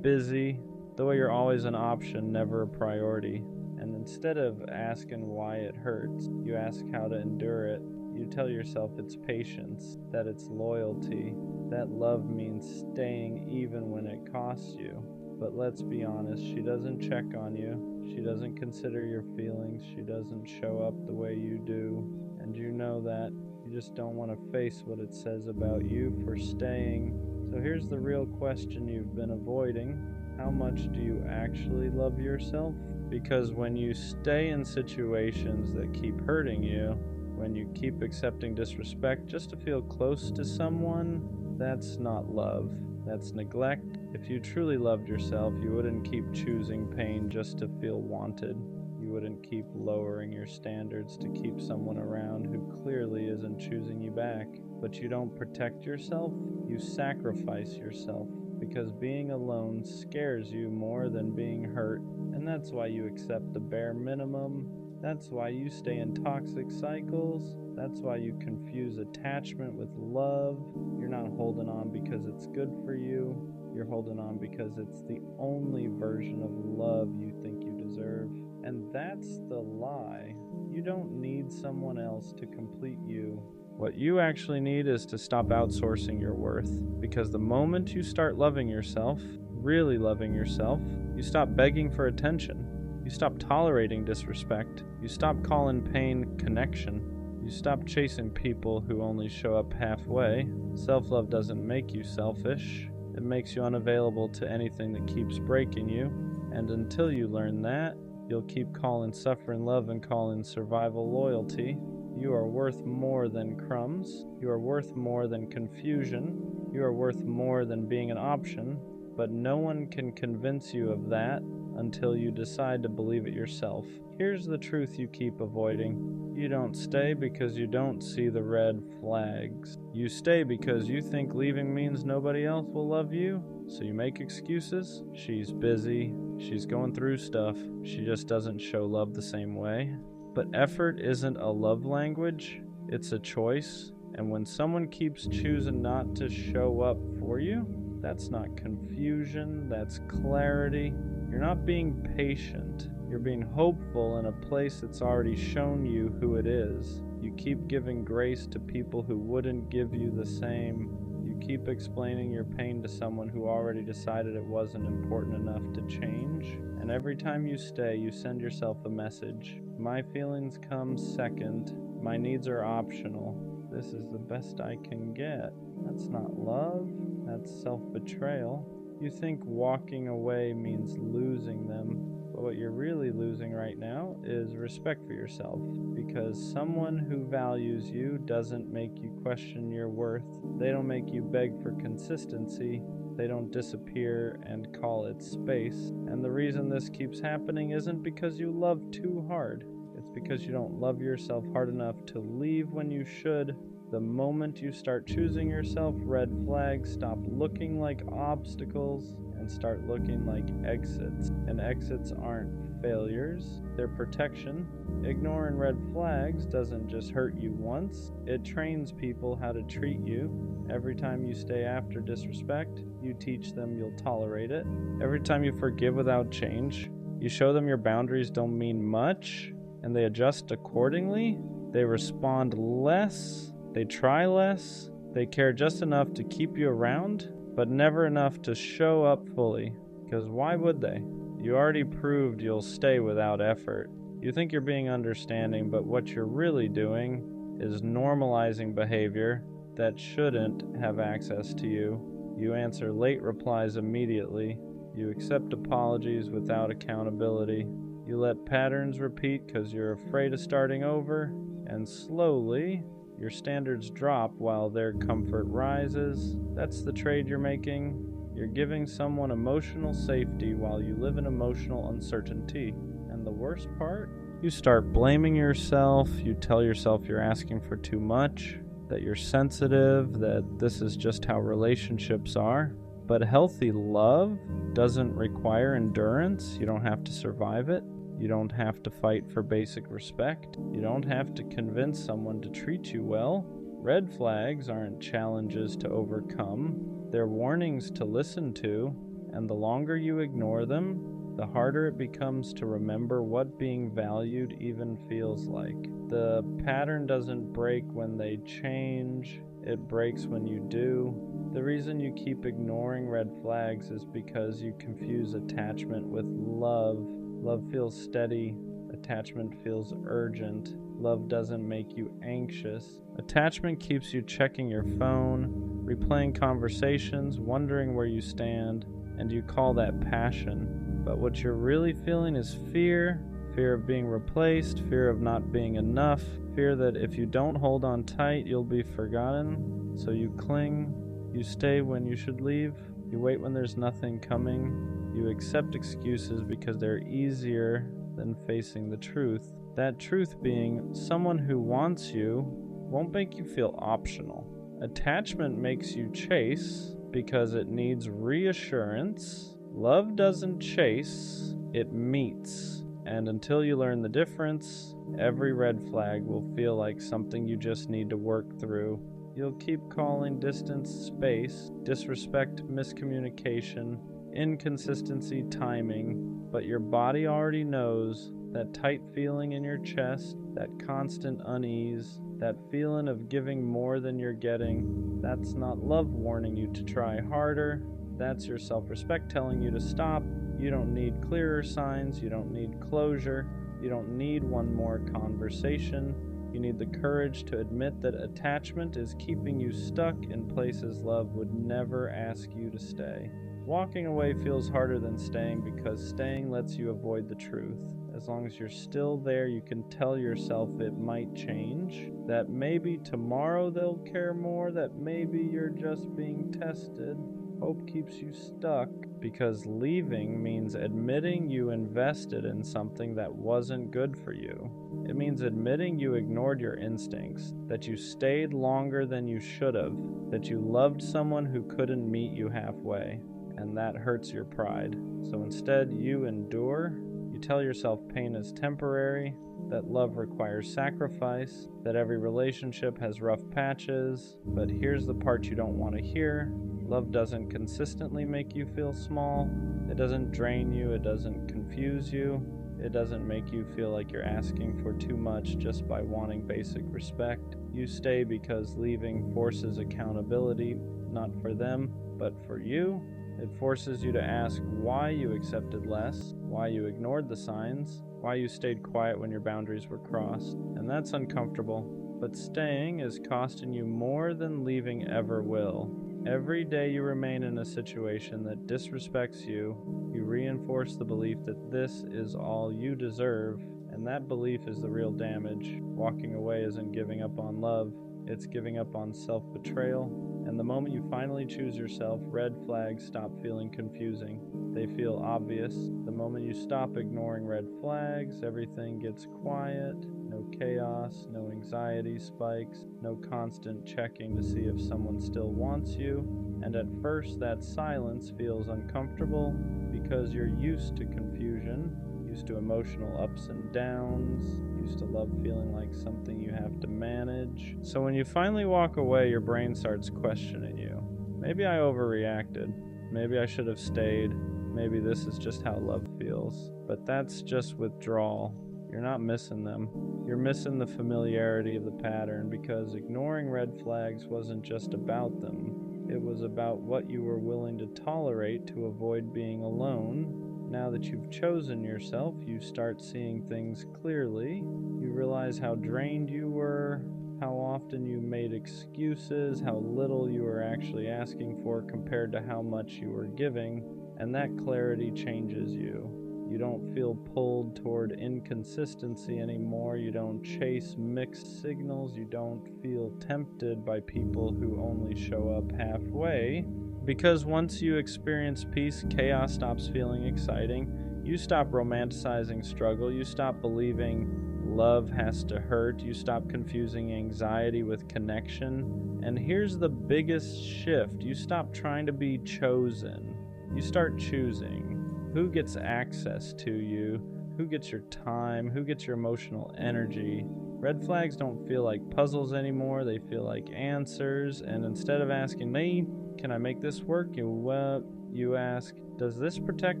busy, the way you're always an option, never a priority. And instead of asking why it hurts, you ask how to endure it. You tell yourself it's patience, that it's loyalty, that love means staying even when it costs you. But let's be honest, she doesn't check on you. She doesn't consider your feelings. She doesn't show up the way you do. And you know that. You just don't want to face what it says about you for staying. So here's the real question you've been avoiding. How much do you actually love yourself? Because when you stay in situations that keep hurting you, when you keep accepting disrespect just to feel close to someone, that's not love. That's neglect. If you truly loved yourself, you wouldn't keep choosing pain just to feel wanted. You wouldn't keep lowering your standards to keep someone around who clearly isn't choosing you back. But you don't protect yourself, you sacrifice yourself. Because being alone scares you more than being hurt. And that's why you accept the bare minimum. That's why you stay in toxic cycles. That's why you confuse attachment with love. You're not holding on because it's good for you. You're holding on because it's the only version of love you think you deserve. And that's the lie. You don't need someone else to complete you. What you actually need is to stop outsourcing your worth. Because the moment you start loving yourself, really loving yourself, you stop begging for attention. You stop tolerating disrespect. You stop calling pain connection. You stop chasing people who only show up halfway. Self-love doesn't make you selfish. It makes you unavailable to anything that keeps breaking you. And until you learn that, you'll keep calling suffering love and calling survival loyalty. You are worth more than crumbs. You are worth more than confusion. You are worth more than being an option. But no one can convince you of that until you decide to believe it yourself. Here's the truth you keep avoiding. You don't stay because you don't see the red flags. You stay because you think leaving means nobody else will love you, so you make excuses. She's busy. She's going through stuff. She just doesn't show love the same way. But effort isn't a love language. It's a choice. And when someone keeps choosing not to show up for you, that's not confusion, that's clarity. You're not being patient. You're being hopeful in a place that's already shown you who it is. You keep giving grace to people who wouldn't give you the same. You keep explaining your pain to someone who already decided it wasn't important enough to change. And every time you stay, you send yourself a message. My feelings come second. My needs are optional. This is the best I can get. That's not love. That's self-betrayal. You think walking away means losing them, but what you're really losing right now is respect for yourself, because someone who values you doesn't make you question your worth. They don't make you beg for consistency. They don't disappear and call it space. And the reason this keeps happening isn't because you love too hard. It's because you don't love yourself hard enough to leave when you should. The moment you start choosing yourself, red flags stop looking like obstacles and start looking like exits. And exits aren't failures, they're protection. Ignoring red flags doesn't just hurt you once, it trains people how to treat you. Every time you stay after disrespect, you teach them you'll tolerate it. Every time you forgive without change, you show them your boundaries don't mean much, and they adjust accordingly. They respond less. They try less, they care just enough to keep you around, but never enough to show up fully. Because why would they? You already proved you'll stay without effort. You think you're being understanding, but what you're really doing is normalizing behavior that shouldn't have access to you. You answer late replies immediately. You accept apologies without accountability. You let patterns repeat because you're afraid of starting over, and slowly, your standards drop while their comfort rises. That's the trade you're making. You're giving someone emotional safety while you live in emotional uncertainty. And the worst part? You start blaming yourself. You tell yourself you're asking for too much, that you're sensitive, that this is just how relationships are. But healthy love doesn't require endurance. You don't have to survive it. You don't have to fight for basic respect. You don't have to convince someone to treat you well. Red flags aren't challenges to overcome. They're warnings to listen to, and the longer you ignore them, the harder it becomes to remember what being valued even feels like. The pattern doesn't break when they change, it breaks when you do. The reason you keep ignoring red flags is because you confuse attachment with love. Love feels steady, attachment feels urgent. Love doesn't make you anxious. Attachment keeps you checking your phone, replaying conversations, wondering where you stand, and you call that passion. But what you're really feeling is fear. Fear of being replaced, fear of not being enough, fear that if you don't hold on tight, you'll be forgotten. So you cling, you stay when you should leave, you wait when there's nothing coming. You accept excuses because they're easier than facing the truth. That truth being, someone who wants you won't make you feel optional. Attachment makes you chase because it needs reassurance. Love doesn't chase, it meets. And until you learn the difference, every red flag will feel like something you just need to work through. You'll keep calling distance space, disrespect miscommunication, inconsistency timing, but your body already knows that tight feeling in your chest, that constant unease, that feeling of giving more than you're getting. That's not love warning you to try harder. That's your self-respect telling you to stop. You don't need clearer signs. You don't need closure. You don't need one more conversation. You need the courage to admit that attachment is keeping you stuck in places love would never ask you to stay. Walking away feels harder than staying because staying lets you avoid the truth. As long as you're still there, you can tell yourself it might change, that maybe tomorrow they'll care more, that maybe you're just being tested. Hope keeps you stuck because leaving means admitting you invested in something that wasn't good for you. It means admitting you ignored your instincts, that you stayed longer than you should have, that you loved someone who couldn't meet you halfway, and that hurts your pride. So instead, you endure. You tell yourself pain is temporary, that love requires sacrifice, that every relationship has rough patches. But here's the part you don't want to hear. Love doesn't consistently make you feel small. It doesn't drain you. It doesn't confuse you. It doesn't make you feel like you're asking for too much just by wanting basic respect. You stay because leaving forces accountability, not for them, but for you. It forces you to ask why you accepted less, why you ignored the signs, why you stayed quiet when your boundaries were crossed. And that's uncomfortable. But staying is costing you more than leaving ever will. Every day you remain in a situation that disrespects you, you reinforce the belief that this is all you deserve, and that belief is the real damage. Walking away isn't giving up on love, it's giving up on self-betrayal. And the moment you finally choose yourself, red flags stop feeling confusing. They feel obvious. The moment you stop ignoring red flags, everything gets quiet. No chaos, no anxiety spikes, no constant checking to see if someone still wants you. And at first, that silence feels uncomfortable because you're used to confusion, used to emotional ups and downs, used to love feeling like something you have to manage. So when you finally walk away, your brain starts questioning you. Maybe I overreacted. Maybe I should have stayed. Maybe this is just how love feels. But that's just withdrawal. You're not missing them. You're missing the familiarity of the pattern because ignoring red flags wasn't just about them. It was about what you were willing to tolerate to avoid being alone. Now that you've chosen yourself, you start seeing things clearly. You realize how drained you were, how often you made excuses, how little you were actually asking for compared to how much you were giving, and that clarity changes you. You don't feel pulled toward inconsistency anymore. You don't chase mixed signals. You don't feel tempted by people who only show up halfway. Because once you experience peace, chaos stops feeling exciting. You stop romanticizing struggle. You stop believing love has to hurt. You stop confusing anxiety with connection. And here's the biggest shift. You stop trying to be chosen. You start choosing. Who gets access to you? Who gets your time? Who gets your emotional energy? Red flags don't feel like puzzles anymore. They feel like answers. And instead of asking me, can I make this work? You ask, does this protect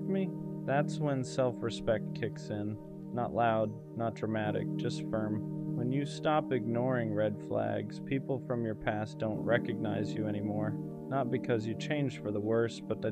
me? That's when self-respect kicks in. Not loud, not dramatic, just firm. When you stop ignoring red flags, people from your past don't recognize you anymore. Not because you changed for the worse, but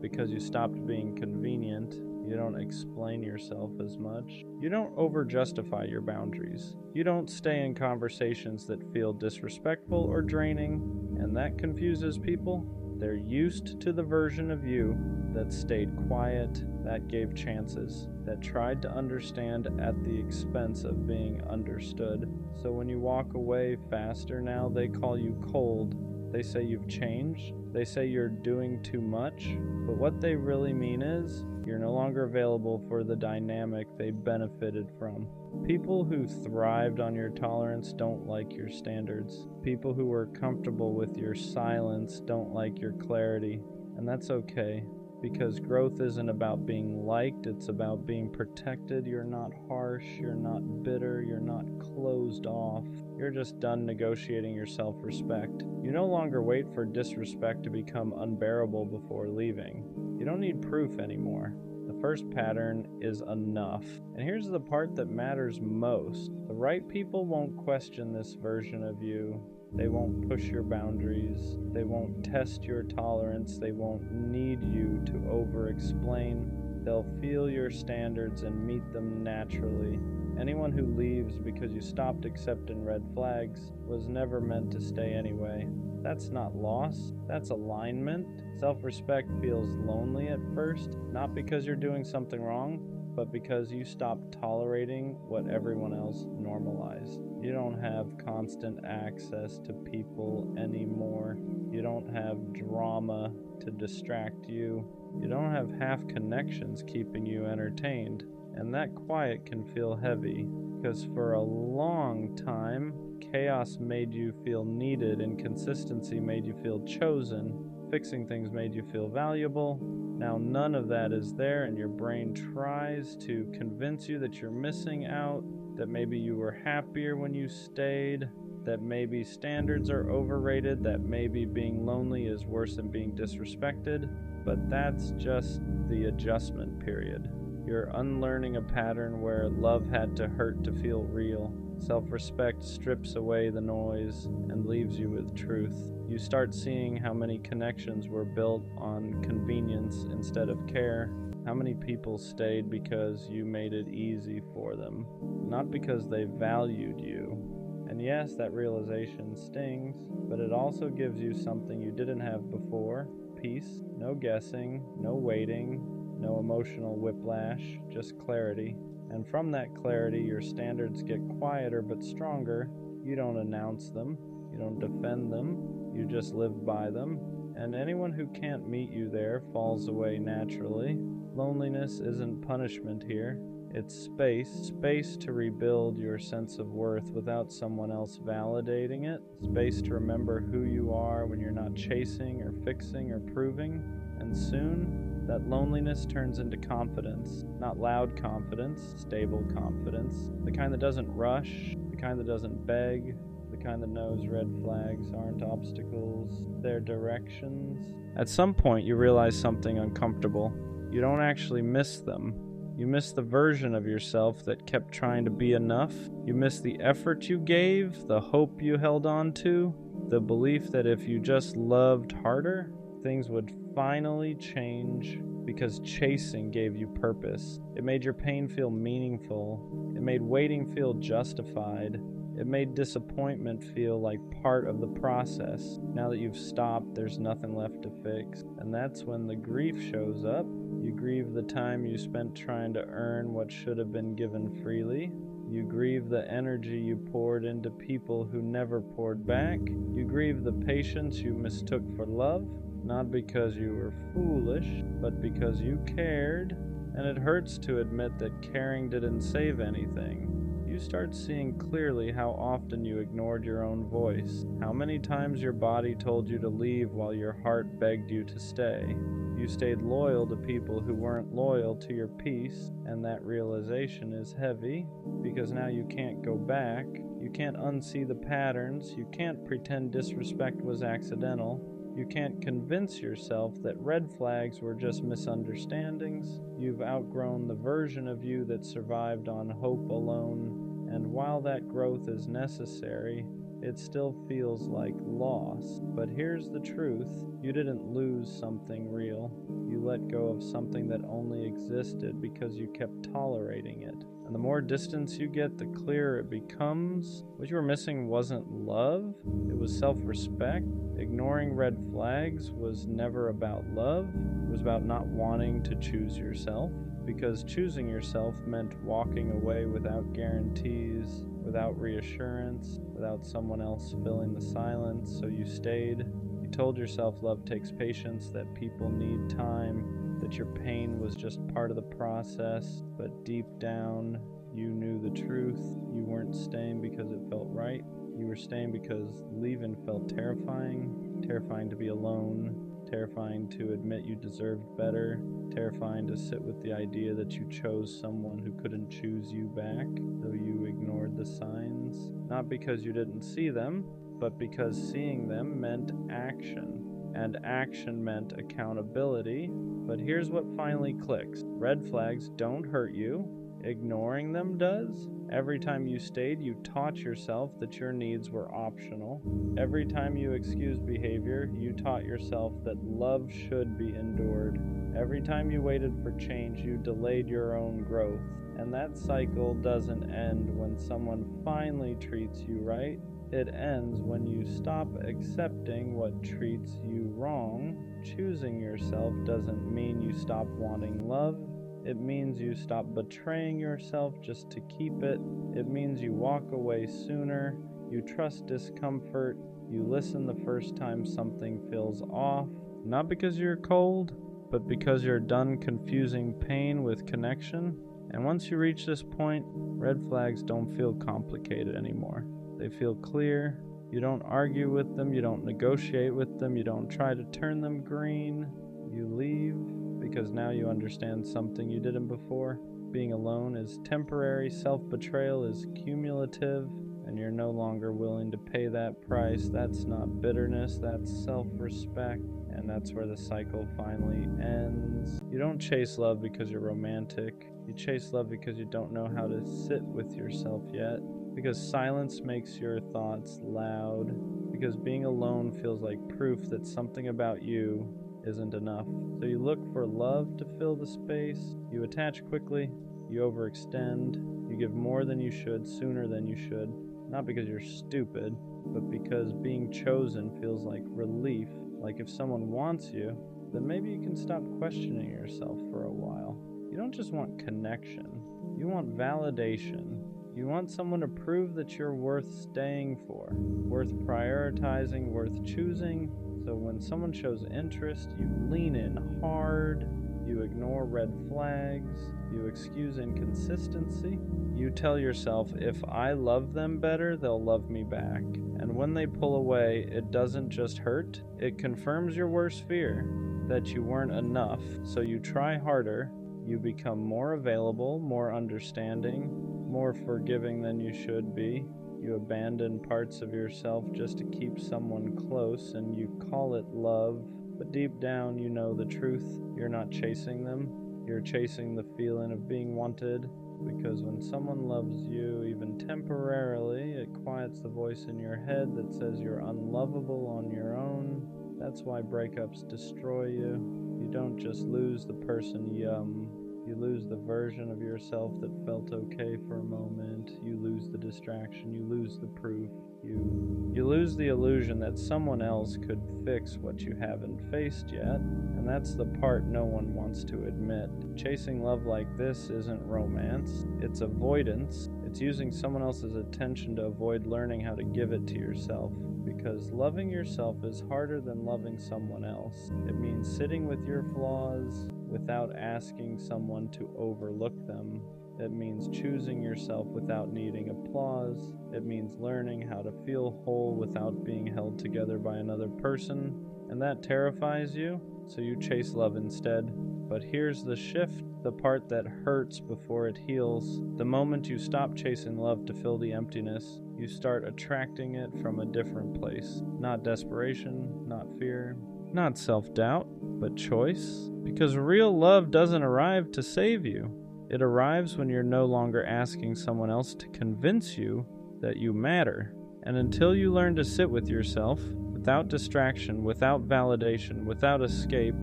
because you stopped being convenient. You don't explain yourself as much. You don't over-justify your boundaries. You don't stay in conversations that feel disrespectful or draining, and that confuses people. They're used to the version of you that stayed quiet, that gave chances, that tried to understand at the expense of being understood. So when you walk away faster now, they call you cold. They say you've changed. They say you're doing too much. But what they really mean is you're no longer available for the dynamic they benefited from. People who thrived on your tolerance don't like your standards. People who were comfortable with your silence don't like your clarity. And that's okay. Because growth isn't about being liked, it's about being protected. You're not harsh, you're not bitter, you're not closed off. You're just done negotiating your self-respect. You no longer wait for disrespect to become unbearable before leaving. You don't need proof anymore. The first pattern is enough. And here's the part that matters most. The right people won't question this version of you. They won't push your boundaries. They won't test your tolerance. They won't need you to over-explain. They'll feel your standards and meet them naturally. Anyone who leaves because you stopped accepting red flags was never meant to stay anyway. That's not loss, that's alignment. Self-respect feels lonely at first, not because you're doing something wrong, but because you stopped tolerating what everyone else normalized. You don't have constant access to people anymore. You don't have drama to distract you. You don't have half connections keeping you entertained. And that quiet can feel heavy, because for a long time, chaos made you feel needed, and consistency made you feel chosen. Fixing things made you feel valuable. Now none of that is there, and your brain tries to convince you that you're missing out, that maybe you were happier when you stayed, that maybe standards are overrated, that maybe being lonely is worse than being disrespected. But that's just the adjustment period. You're unlearning a pattern where love had to hurt to feel real. Self-respect strips away the noise and leaves you with truth. You start seeing how many connections were built on convenience instead of care. How many people stayed because you made it easy for them, not because they valued you. And yes, that realization stings, but it also gives you something you didn't have before. Peace, no guessing, no waiting, no emotional whiplash, just clarity. And from that clarity, your standards get quieter but stronger. You don't announce them, you don't defend them, you just live by them. And anyone who can't meet you there falls away naturally. Loneliness isn't punishment here. It's space to rebuild your sense of worth without someone else validating it, space to remember who you are when you're not chasing or fixing or proving. And soon, that loneliness turns into confidence, not loud confidence, stable confidence, the kind that doesn't rush, the kind that doesn't beg, the kind that knows red flags aren't obstacles, they're directions. At some point, you realize something uncomfortable. You don't actually miss them. You miss the version of yourself that kept trying to be enough. You miss the effort you gave, the hope you held on to, the belief that if you just loved harder, things would finally change, because chasing gave you purpose. It made your pain feel meaningful. It made waiting feel justified. It made disappointment feel like part of the process. Now that you've stopped, there's nothing left to fix. And that's when the grief shows up. You grieve the time you spent trying to earn what should have been given freely. You grieve the energy you poured into people who never poured back. You grieve the patience you mistook for love, not because you were foolish, but because you cared. And it hurts to admit that caring didn't save anything. You start seeing clearly how often you ignored your own voice, how many times your body told you to leave while your heart begged you to stay. You stayed loyal to people who weren't loyal to your peace, and that realization is heavy, because now you can't go back, you can't unsee the patterns, you can't pretend disrespect was accidental, you can't convince yourself that red flags were just misunderstandings. You've outgrown the version of you that survived on hope alone, and while that growth is necessary, it still feels like loss. But here's the truth: you didn't lose something real. You let go of something that only existed because you kept tolerating it. And the more distance you get, the clearer it becomes. What you were missing wasn't love, it was self-respect. Ignoring red flags was never about love. It was about not wanting to choose yourself, because choosing yourself meant walking away without guarantees, without reassurance, without someone else filling the silence. So you stayed. You told yourself love takes patience, that people need time, that your pain was just part of the process. But deep down, you knew the truth. You weren't staying because it felt right. You were staying because leaving felt terrifying. Terrifying to be alone. Terrifying to admit you deserved better. Terrifying to sit with the idea that you chose someone who couldn't choose you back, though you ignored the signs. Not because you didn't see them, but because seeing them meant action. And action meant accountability. But here's what finally clicks. Red flags don't hurt you. Ignoring them does. Every time you stayed, you taught yourself that your needs were optional. Every time you excused behavior, you taught yourself that love should be endured. Every time you waited for change, you delayed your own growth. And that cycle doesn't end when someone finally treats you right. It ends when you stop accepting what treats you wrong. Choosing yourself doesn't mean you stop wanting love. It means you stop betraying yourself just to keep it. It means you walk away sooner. You trust discomfort. You listen the first time something feels off. Not because you're cold, but because you're done confusing pain with connection. And once you reach this point, red flags don't feel complicated anymore. They feel clear. You don't argue with them. You don't negotiate with them. You don't try to turn them green. You leave because now you understand something you didn't before. Being alone is temporary. Self-betrayal is cumulative. And you're no longer willing to pay that price. That's not bitterness. That's self-respect. And that's where the cycle finally ends. You don't chase love because you're romantic. You chase love because you don't know how to sit with yourself yet. Because silence makes your thoughts loud. Because being alone feels like proof that something about you isn't enough. So you look for love to fill the space. You attach quickly. You overextend. You give more than you should, sooner than you should. Not because you're stupid, but because being chosen feels like relief. Like if someone wants you, then maybe you can stop questioning yourself for a while. You don't just want connection. You want validation. You want someone to prove that you're worth staying for, worth prioritizing, worth choosing. So when someone shows interest, you lean in hard, you ignore red flags, you excuse inconsistency. You tell yourself, if I love them better, they'll love me back. And when they pull away, it doesn't just hurt, it confirms your worst fear, that you weren't enough. So you try harder, you become more available, more understanding, more forgiving than you should be. You abandon parts of yourself just to keep someone close, and you call it love. But deep down, you know the truth. You're not chasing them. You're chasing the feeling of being wanted. Because when someone loves you, even temporarily, it quiets the voice in your head that says you're unlovable on your own. That's why breakups destroy you. You don't just lose the person you lose the version of yourself that felt okay for a moment. You lose the distraction. You lose the proof. You lose the illusion that someone else could fix what you haven't faced yet. And that's the part no one wants to admit. Chasing love like this isn't romance. It's avoidance. It's using someone else's attention to avoid learning how to give it to yourself. Because loving yourself is harder than loving someone else. It means sitting with your flaws without asking someone to overlook them. It means choosing yourself without needing applause. It means learning how to feel whole without being held together by another person. And that terrifies you, so you chase love instead. But here's the shift, the part that hurts before it heals. The moment you stop chasing love to fill the emptiness, you start attracting it from a different place. Not desperation, not fear, not self-doubt, but choice. Because real love doesn't arrive to save you. It arrives when you're no longer asking someone else to convince you that you matter. And until you learn to sit with yourself, without distraction, without validation, without escape,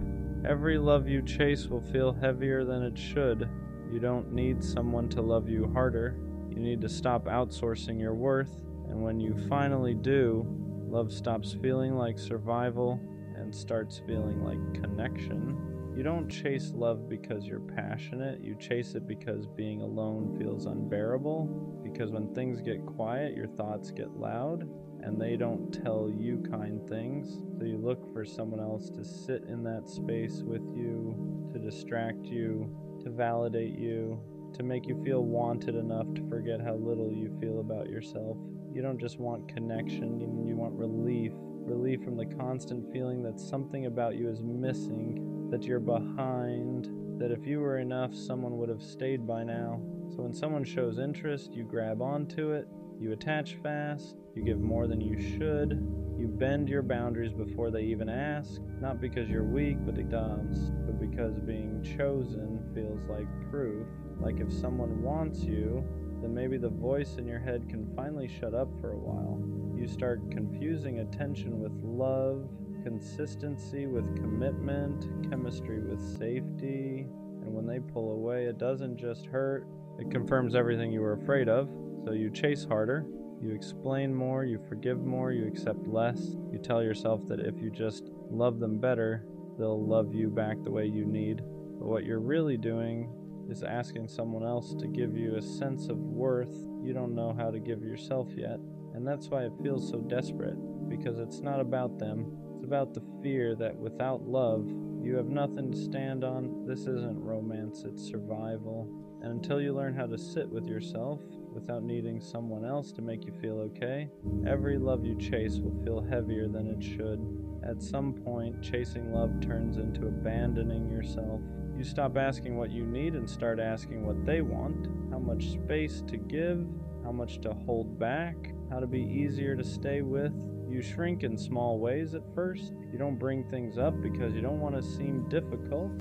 every love you chase will feel heavier than it should. You don't need someone to love you harder. You need to stop outsourcing your worth. And when you finally do, love stops feeling like survival and starts feeling like connection. You don't chase love because you're passionate. You chase it because being alone feels unbearable. Because when things get quiet, your thoughts get loud, and they don't tell you kind things. So you look for someone else to sit in that space with you, to distract you, to validate you, to make you feel wanted enough to forget how little you feel about yourself. You don't just want connection, you want relief. Relief from the constant feeling that something about you is missing, that you're behind, that if you were enough, someone would have stayed by now. So when someone shows interest, you grab onto it, you attach fast, you give more than you should, you bend your boundaries before they even ask, not because you're weak, but because being chosen feels like proof. Like if someone wants you, then maybe the voice in your head can finally shut up for a while. You start confusing attention with love, consistency with commitment, chemistry with safety, and when they pull away, it doesn't just hurt, It confirms everything you were afraid of, so you chase harder, you explain more, you forgive more, you accept less. You tell yourself that if you just love them better, they'll love you back the way you need. But what you're really doing is asking someone else to give you a sense of worth you don't know how to give yourself yet. And that's why it feels so desperate, because it's not about them. It's about the fear that without love, you have nothing to stand on. This isn't romance, it's survival. And until you learn how to sit with yourself without needing someone else to make you feel okay, every love you chase will feel heavier than it should. At some point, chasing love turns into abandoning yourself. You stop asking what you need and start asking what they want, how much space to give, how much to hold back, how to be easier to stay with. You shrink in small ways at first. You don't bring things up because you don't want to seem difficult.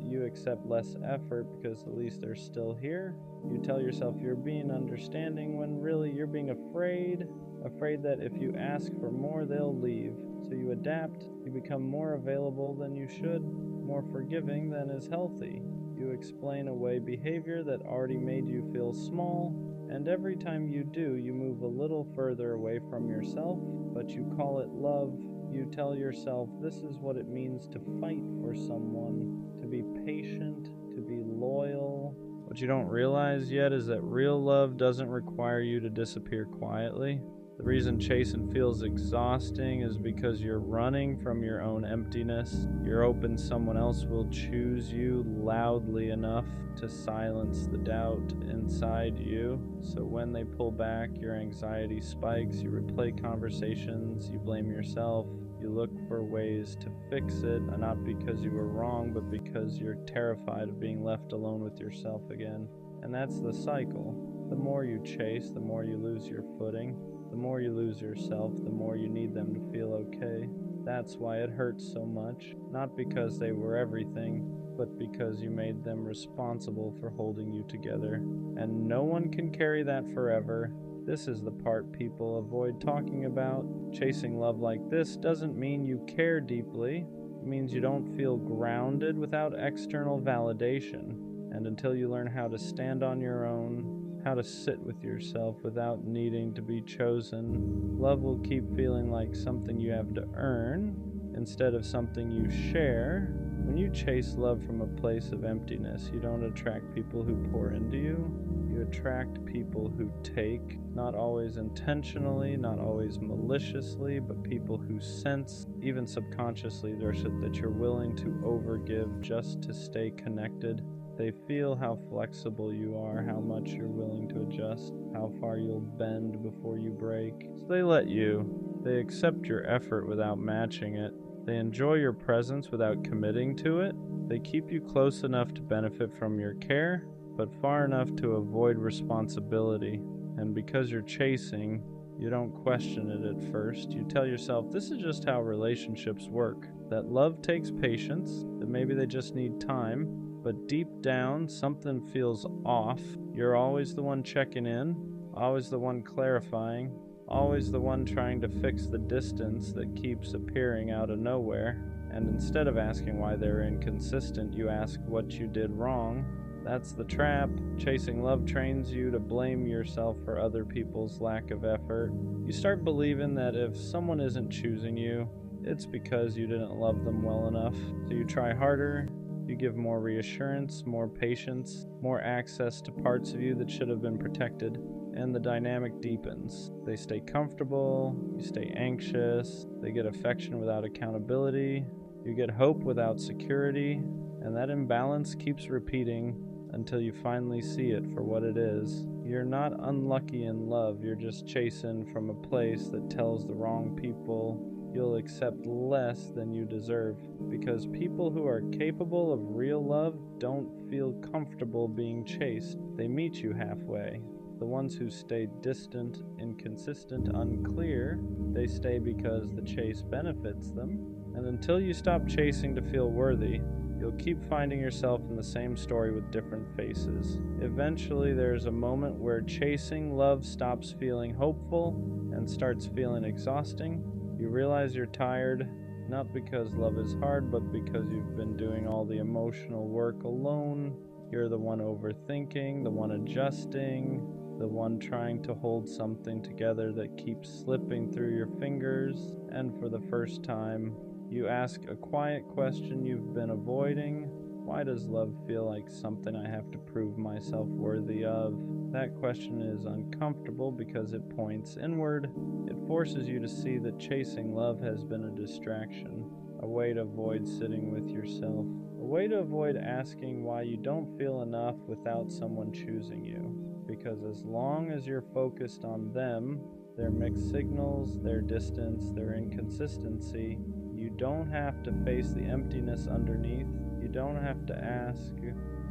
You accept less effort because at least they're still here. You tell yourself you're being understanding when really you're being afraid that if you ask for more, they'll leave. So you adapt, you become more available than you should, more forgiving than is healthy. You explain away behavior that already made you feel small, and every time you do, you move a little further away from yourself, but you call it love. You tell yourself this is what it means to fight for someone, to be patient, to be loyal. What you don't realize yet is that real love doesn't require you to disappear quietly. The reason chasing feels exhausting is because you're running from your own emptiness. You're hoping someone else will choose you loudly enough to silence the doubt inside you. So when they pull back, your anxiety spikes, you replay conversations, you blame yourself, you look for ways to fix it, not because you were wrong, but because you're terrified of being left alone with yourself again. And that's the cycle. The more you chase, the more you lose your footing. The more you lose yourself, the more you need them to feel okay. That's why it hurts so much. Not because they were everything, but because you made them responsible for holding you together. And no one can carry that forever. This is the part people avoid talking about. Chasing love like this doesn't mean you care deeply. It means you don't feel grounded without external validation. And until you learn how to stand on your own, how to sit with yourself without needing to be chosen, love will keep feeling like something you have to earn instead of something you share. When you chase love from a place of emptiness, you don't attract people who pour into you. You attract people who take, not always intentionally, not always maliciously, but people who sense, even subconsciously, that you're willing to overgive just to stay connected. They feel how flexible you are, how much you're willing to adjust, how far you'll bend before you break. So they let you. They accept your effort without matching it. They enjoy your presence without committing to it. They keep you close enough to benefit from your care, but far enough to avoid responsibility. And because you're chasing, you don't question it at first. You tell yourself this is just how relationships work, that love takes patience, that maybe they just need time. But deep down, something feels off. You're always the one checking in, always the one clarifying, always the one trying to fix the distance that keeps appearing out of nowhere. And instead of asking why they're inconsistent, you ask what you did wrong. That's the trap. Chasing love trains you to blame yourself for other people's lack of effort. You start believing that if someone isn't choosing you, it's because you didn't love them well enough. So you try harder. You give more reassurance, more patience, more access to parts of you that should have been protected, and the dynamic deepens. They stay comfortable, you stay anxious, they get affection without accountability, you get hope without security, and that imbalance keeps repeating until you finally see it for what it is. You're not unlucky in love, you're just chasing from a place that tells the wrong people you'll accept less than you deserve, because people who are capable of real love don't feel comfortable being chased. They meet you halfway. The ones who stay distant, inconsistent, unclear, they stay because the chase benefits them. And until you stop chasing to feel worthy, you'll keep finding yourself in the same story with different faces. Eventually, there's a moment where chasing love stops feeling hopeful and starts feeling exhausting. You realize you're tired, not because love is hard, but because you've been doing all the emotional work alone. You're the one overthinking, the one adjusting, the one trying to hold something together that keeps slipping through your fingers. And for the first time, you ask a quiet question you've been avoiding. Why does love feel like something I have to prove myself worthy of? That question is uncomfortable because it points inward. It forces you to see that chasing love has been a distraction, a way to avoid sitting with yourself, a way to avoid asking why you don't feel enough without someone choosing you. Because as long as you're focused on them, their mixed signals, their distance, their inconsistency, you don't have to face the emptiness underneath. You don't have to ask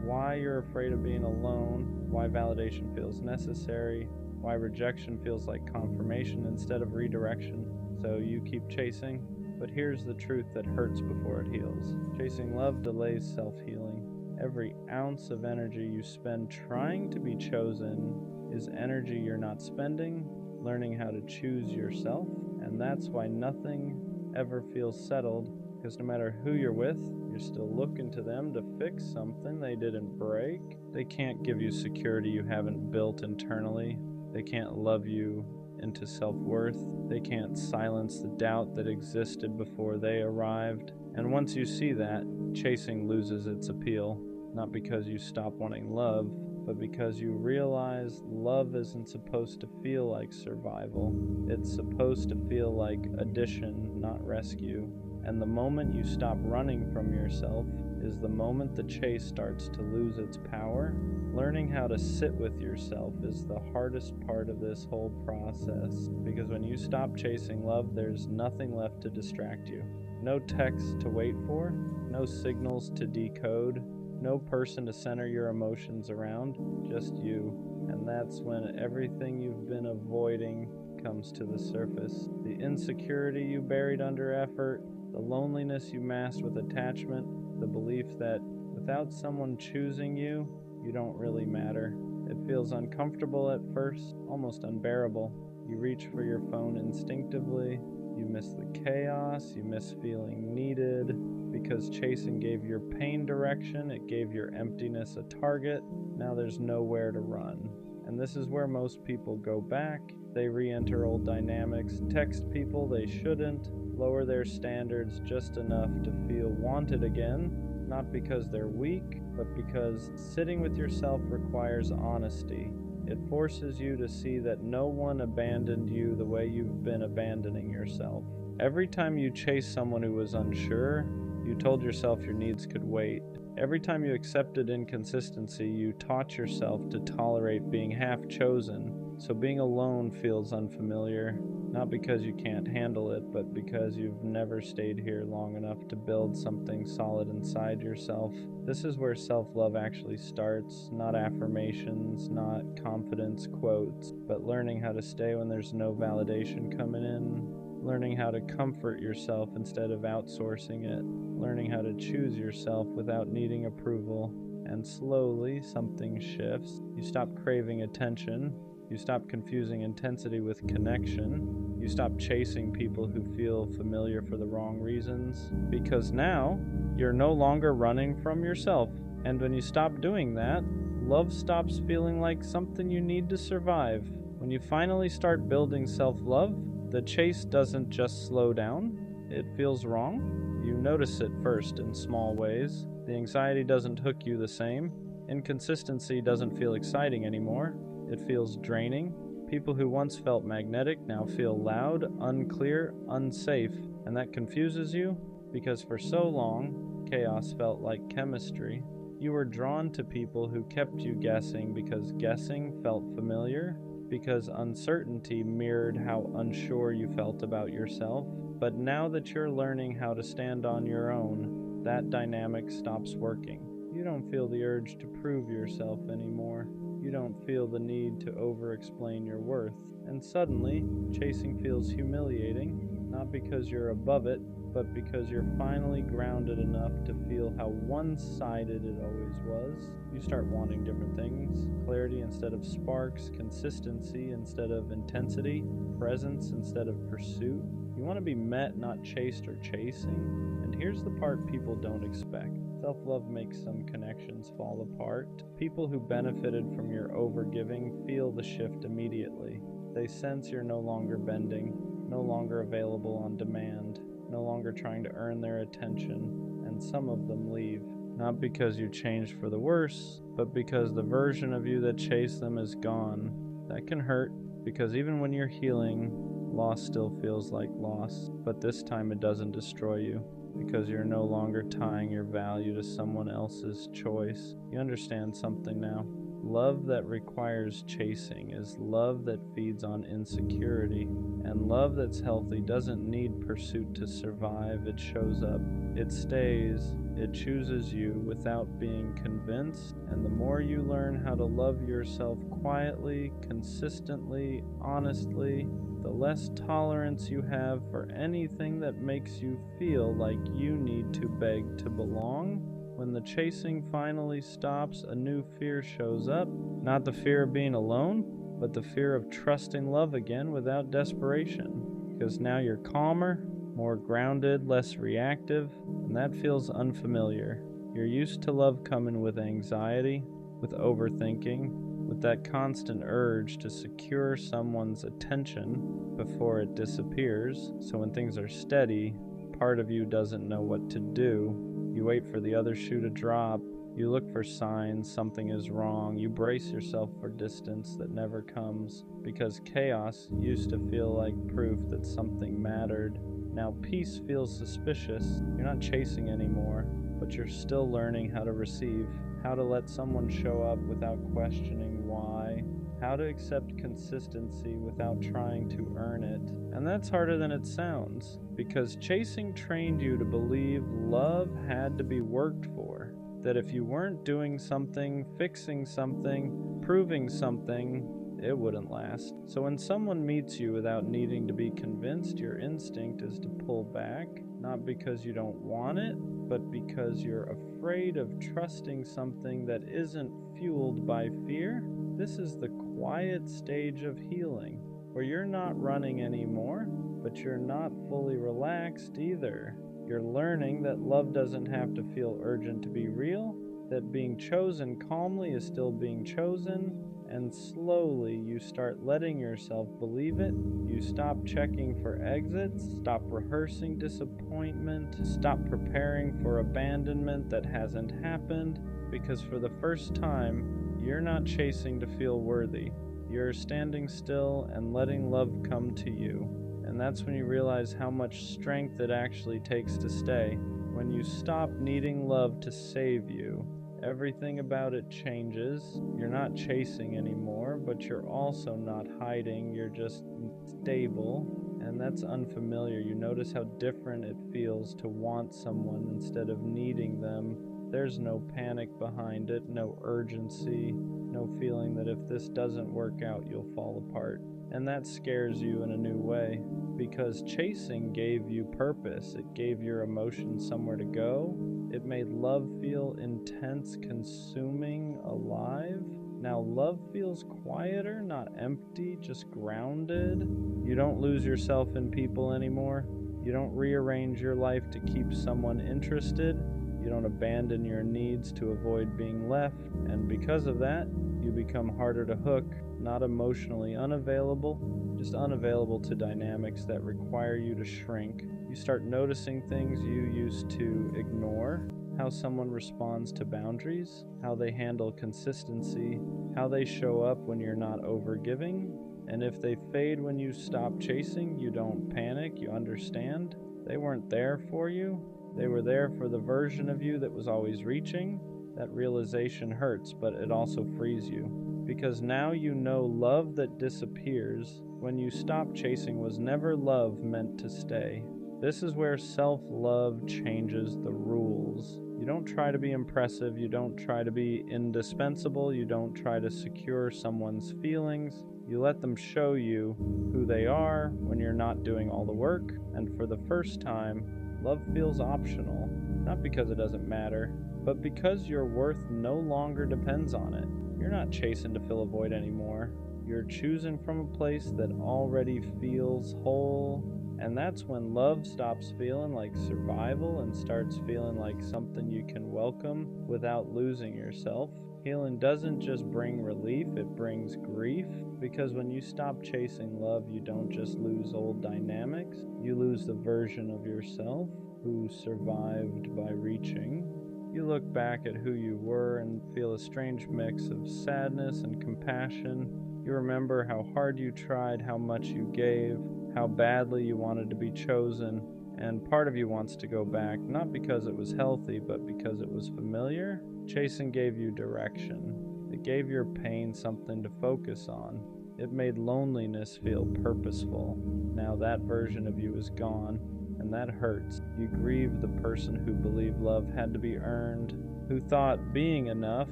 why you're afraid of being alone, why validation feels necessary, why rejection feels like confirmation instead of redirection. So you keep chasing, but here's the truth that hurts before it heals. Chasing love delays self-healing. Every ounce of energy you spend trying to be chosen is energy you're not spending, learning how to choose yourself, and that's why nothing ever feels settled. Because no matter who you're with, you're still looking to them to fix something they didn't break. They can't give you security you haven't built internally. They can't love you into self-worth. They can't silence the doubt that existed before they arrived. And once you see that, chasing loses its appeal. Not because you stop wanting love, but because you realize love isn't supposed to feel like survival. It's supposed to feel like addition, not rescue. And the moment you stop running from yourself is the moment the chase starts to lose its power. Learning how to sit with yourself is the hardest part of this whole process, because when you stop chasing love, there's nothing left to distract you. No text to wait for, no signals to decode, no person to center your emotions around, just you. And that's when everything you've been avoiding comes to the surface. The insecurity you buried under effort, the loneliness you masked with attachment, the belief that without someone choosing you, you don't really matter. It feels uncomfortable at first, almost unbearable. You reach for your phone instinctively. You miss the chaos, you miss feeling needed, because chasing gave your pain direction, it gave your emptiness a target. Now there's nowhere to run. And this is where most people go back. They re-enter old dynamics, text people they shouldn't, lower their standards just enough to feel wanted again, not because they're weak, but because sitting with yourself requires honesty. It forces you to see that no one abandoned you the way you've been abandoning yourself. Every time you chased someone who was unsure, you told yourself your needs could wait. Every time you accepted inconsistency, you taught yourself to tolerate being half chosen. So being alone feels unfamiliar, not because you can't handle it, but because you've never stayed here long enough to build something solid inside yourself. This is where self-love actually starts, not affirmations, not confidence quotes, but learning how to stay when there's no validation coming in, learning how to comfort yourself instead of outsourcing it, learning how to choose yourself without needing approval. And slowly something shifts. You stop craving attention. You stop confusing intensity with connection. You stop chasing people who feel familiar for the wrong reasons. Because now, you're no longer running from yourself. And when you stop doing that, love stops feeling like something you need to survive. When you finally start building self-love, the chase doesn't just slow down. It feels wrong. You notice it first in small ways. The anxiety doesn't hook you the same. Inconsistency doesn't feel exciting anymore. It feels draining. People who once felt magnetic now feel loud, unclear, unsafe, and that confuses you because for so long, chaos felt like chemistry. You were drawn to people who kept you guessing because guessing felt familiar, because uncertainty mirrored how unsure you felt about yourself. But now that you're learning how to stand on your own, that dynamic stops working. You don't feel the urge to prove yourself anymore. You don't feel the need to over-explain your worth. And suddenly, chasing feels humiliating, not because you're above it, but because you're finally grounded enough to feel how one-sided it always was. You start wanting different things: clarity instead of sparks, consistency instead of intensity, presence instead of pursuit. You want to be met, not chased or chasing. And here's the part people don't expect. Self-love makes some connections fall apart. People who benefited from your overgiving feel the shift immediately. They sense you're no longer bending, no longer available on demand, no longer trying to earn their attention, and some of them leave. Not because you changed for the worse, but because the version of you that chased them is gone. That can hurt, because even when you're healing, loss still feels like loss, but this time it doesn't destroy you, because you're no longer tying your value to someone else's choice. You understand something now. Love that requires chasing is love that feeds on insecurity, and love that's healthy doesn't need pursuit to survive. It shows up, it stays, it chooses you without being convinced, and the more you learn how to love yourself quietly, consistently, honestly, the less tolerance you have for anything that makes you feel like you need to beg to belong. When the chasing finally stops, a new fear shows up. Not the fear of being alone, but the fear of trusting love again without desperation. Because now you're calmer, more grounded, less reactive, and that feels unfamiliar. You're used to love coming with anxiety, with overthinking, with that constant urge to secure someone's attention before it disappears. So when things are steady, part of you doesn't know what to do. You wait for the other shoe to drop. You look for signs something is wrong. You brace yourself for distance that never comes, because chaos used to feel like proof that something mattered. Now peace feels suspicious. You're not chasing anymore, but you're still learning how to receive, how to let someone show up without questioning why, how to accept consistency without trying to earn it. And that's harder than it sounds, because chasing trained you to believe love had to be worked for, that if you weren't doing something, fixing something, proving something, it wouldn't last. So when someone meets you without needing to be convinced, your instinct is to pull back, not because you don't want it, but because you're afraid of trusting something that isn't fueled by fear. This is the quiet stage of healing, where you're not running anymore, but you're not fully relaxed either. You're learning that love doesn't have to feel urgent to be real, that being chosen calmly is still being chosen, and slowly you start letting yourself believe it. You stop checking for exits, stop rehearsing disappointment, stop preparing for abandonment that hasn't happened, because for the first time, you're not chasing to feel worthy. You're standing still and letting love come to you. And that's when you realize how much strength it actually takes to stay. When you stop needing love to save you, everything about it changes. You're not chasing anymore, but you're also not hiding. You're just stable, and that's unfamiliar. You notice how different it feels to want someone instead of needing them. There's no panic behind it, no urgency, no feeling that if this doesn't work out, you'll fall apart. And that scares you in a new way, because chasing gave you purpose. It gave your emotions somewhere to go. It made love feel intense, consuming, alive. Now love feels quieter, not empty, just grounded. You don't lose yourself in people anymore. You don't rearrange your life to keep someone interested. You don't abandon your needs to avoid being left. And because of that, you become harder to hook, not emotionally unavailable, just unavailable to dynamics that require you to shrink. You start noticing things you used to ignore, how someone responds to boundaries, how they handle consistency, how they show up when you're not overgiving. And if they fade when you stop chasing, you don't panic, you understand. They weren't there for you. They were there for the version of you that was always reaching. That realization hurts, but it also frees you. Because now you know love that disappears when you stop chasing was never love meant to stay. This is where self-love changes the rules. You don't try to be impressive, you don't try to be indispensable, you don't try to secure someone's feelings. You let them show you who they are when you're not doing all the work, and for the first time, love feels optional. Not because it doesn't matter, but because your worth no longer depends on it. You're not chasing to fill a void anymore. You're choosing from a place that already feels whole, And that's when love stops feeling like survival and starts feeling like something you can welcome without losing yourself. Healing doesn't just bring relief, it brings grief. Because when you stop chasing love, you don't just lose old dynamics, you lose the version of yourself who survived by reaching. You look back at who you were and feel a strange mix of sadness and compassion. You remember how hard you tried, how much you gave, how badly you wanted to be chosen, and part of you wants to go back, not because it was healthy, but because it was familiar. Chasing gave you direction. It gave your pain something to focus on. It made loneliness feel purposeful. Now that version of you is gone, and that hurts. You grieve the person who believed love had to be earned, who thought being enough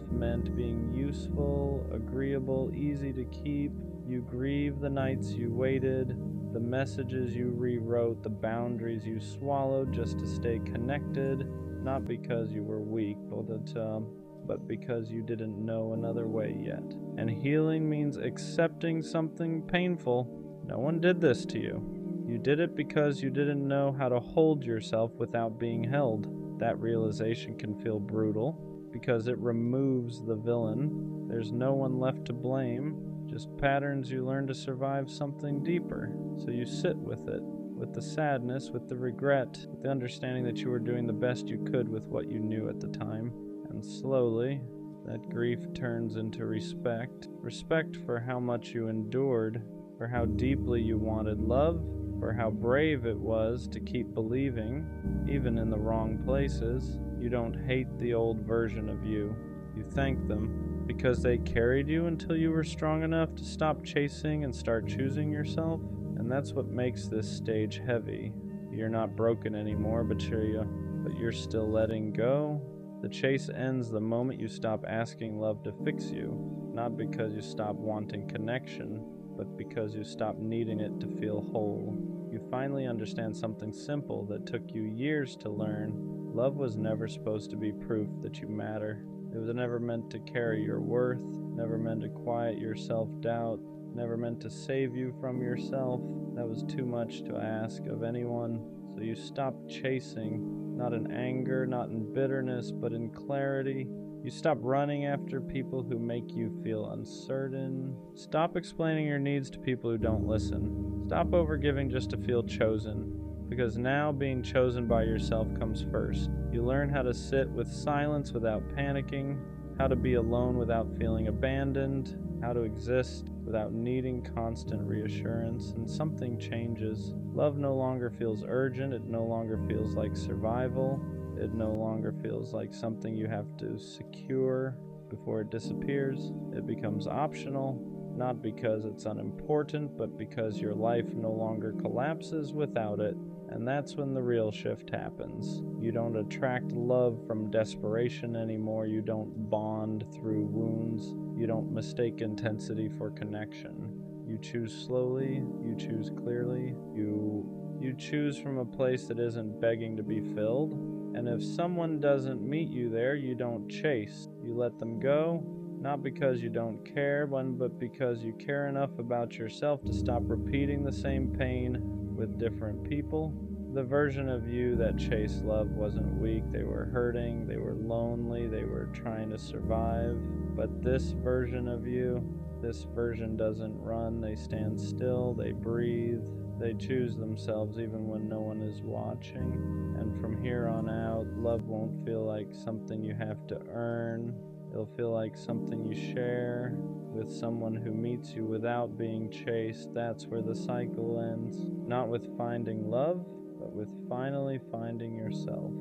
meant being useful, agreeable, easy to keep. You grieve the nights you waited, the messages you rewrote, the boundaries you swallowed just to stay connected, not because you were weak, but because you didn't know another way yet. And healing means accepting something painful. No one did this to you. You did it because you didn't know how to hold yourself without being held. That realization can feel brutal because it removes the villain. There's no one left to blame, just patterns you learn to survive something deeper. So you sit with it, with the sadness, with the regret, with the understanding that you were doing the best you could with what you knew at the time. And slowly, that grief turns into respect. Respect for how much you endured, for how deeply you wanted love, for how brave it was to keep believing, even in the wrong places. You don't hate the old version of you. You thank them because they carried you until you were strong enough to stop chasing and start choosing yourself. And that's what makes this stage heavy. You're not broken anymore, but you're still letting go. The chase ends the moment you stop asking love to fix you, not because you stop wanting connection, but because you stop needing it to feel whole. You finally understand something simple that took you years to learn. Love was never supposed to be proof that you matter. It was never meant to carry your worth, never meant to quiet your self-doubt, never meant to save you from yourself. That was too much to ask of anyone. So you stopped chasing, not in anger, not in bitterness, but in clarity. You stop running after people who make you feel uncertain. Stop explaining your needs to people who don't listen. Stop overgiving just to feel chosen, because now being chosen by yourself comes first. You learn how to sit with silence without panicking, how to be alone without feeling abandoned, how to exist without needing constant reassurance, and something changes. Love no longer feels urgent, it no longer feels like survival. It no longer feels like something you have to secure before it disappears. It becomes optional, not because it's unimportant, but because your life no longer collapses without it. And that's when the real shift happens. You don't attract love from desperation anymore. You don't bond through wounds. You don't mistake intensity for connection. You choose slowly. You choose clearly. You choose from a place that isn't begging to be filled. And if someone doesn't meet you there, you don't chase. You let them go, not because you don't care, but because you care enough about yourself to stop repeating the same pain with different people. The version of you that chased love wasn't weak. They were hurting, they were lonely, they were trying to survive. But this version of you, this version doesn't run. They stand still, they breathe, they choose themselves even when no one is watching. And from here on out, love won't feel like something you have to earn. It'll feel like something you share with someone who meets you without being chased. That's where the cycle ends. Not with finding love, but with finally finding yourself.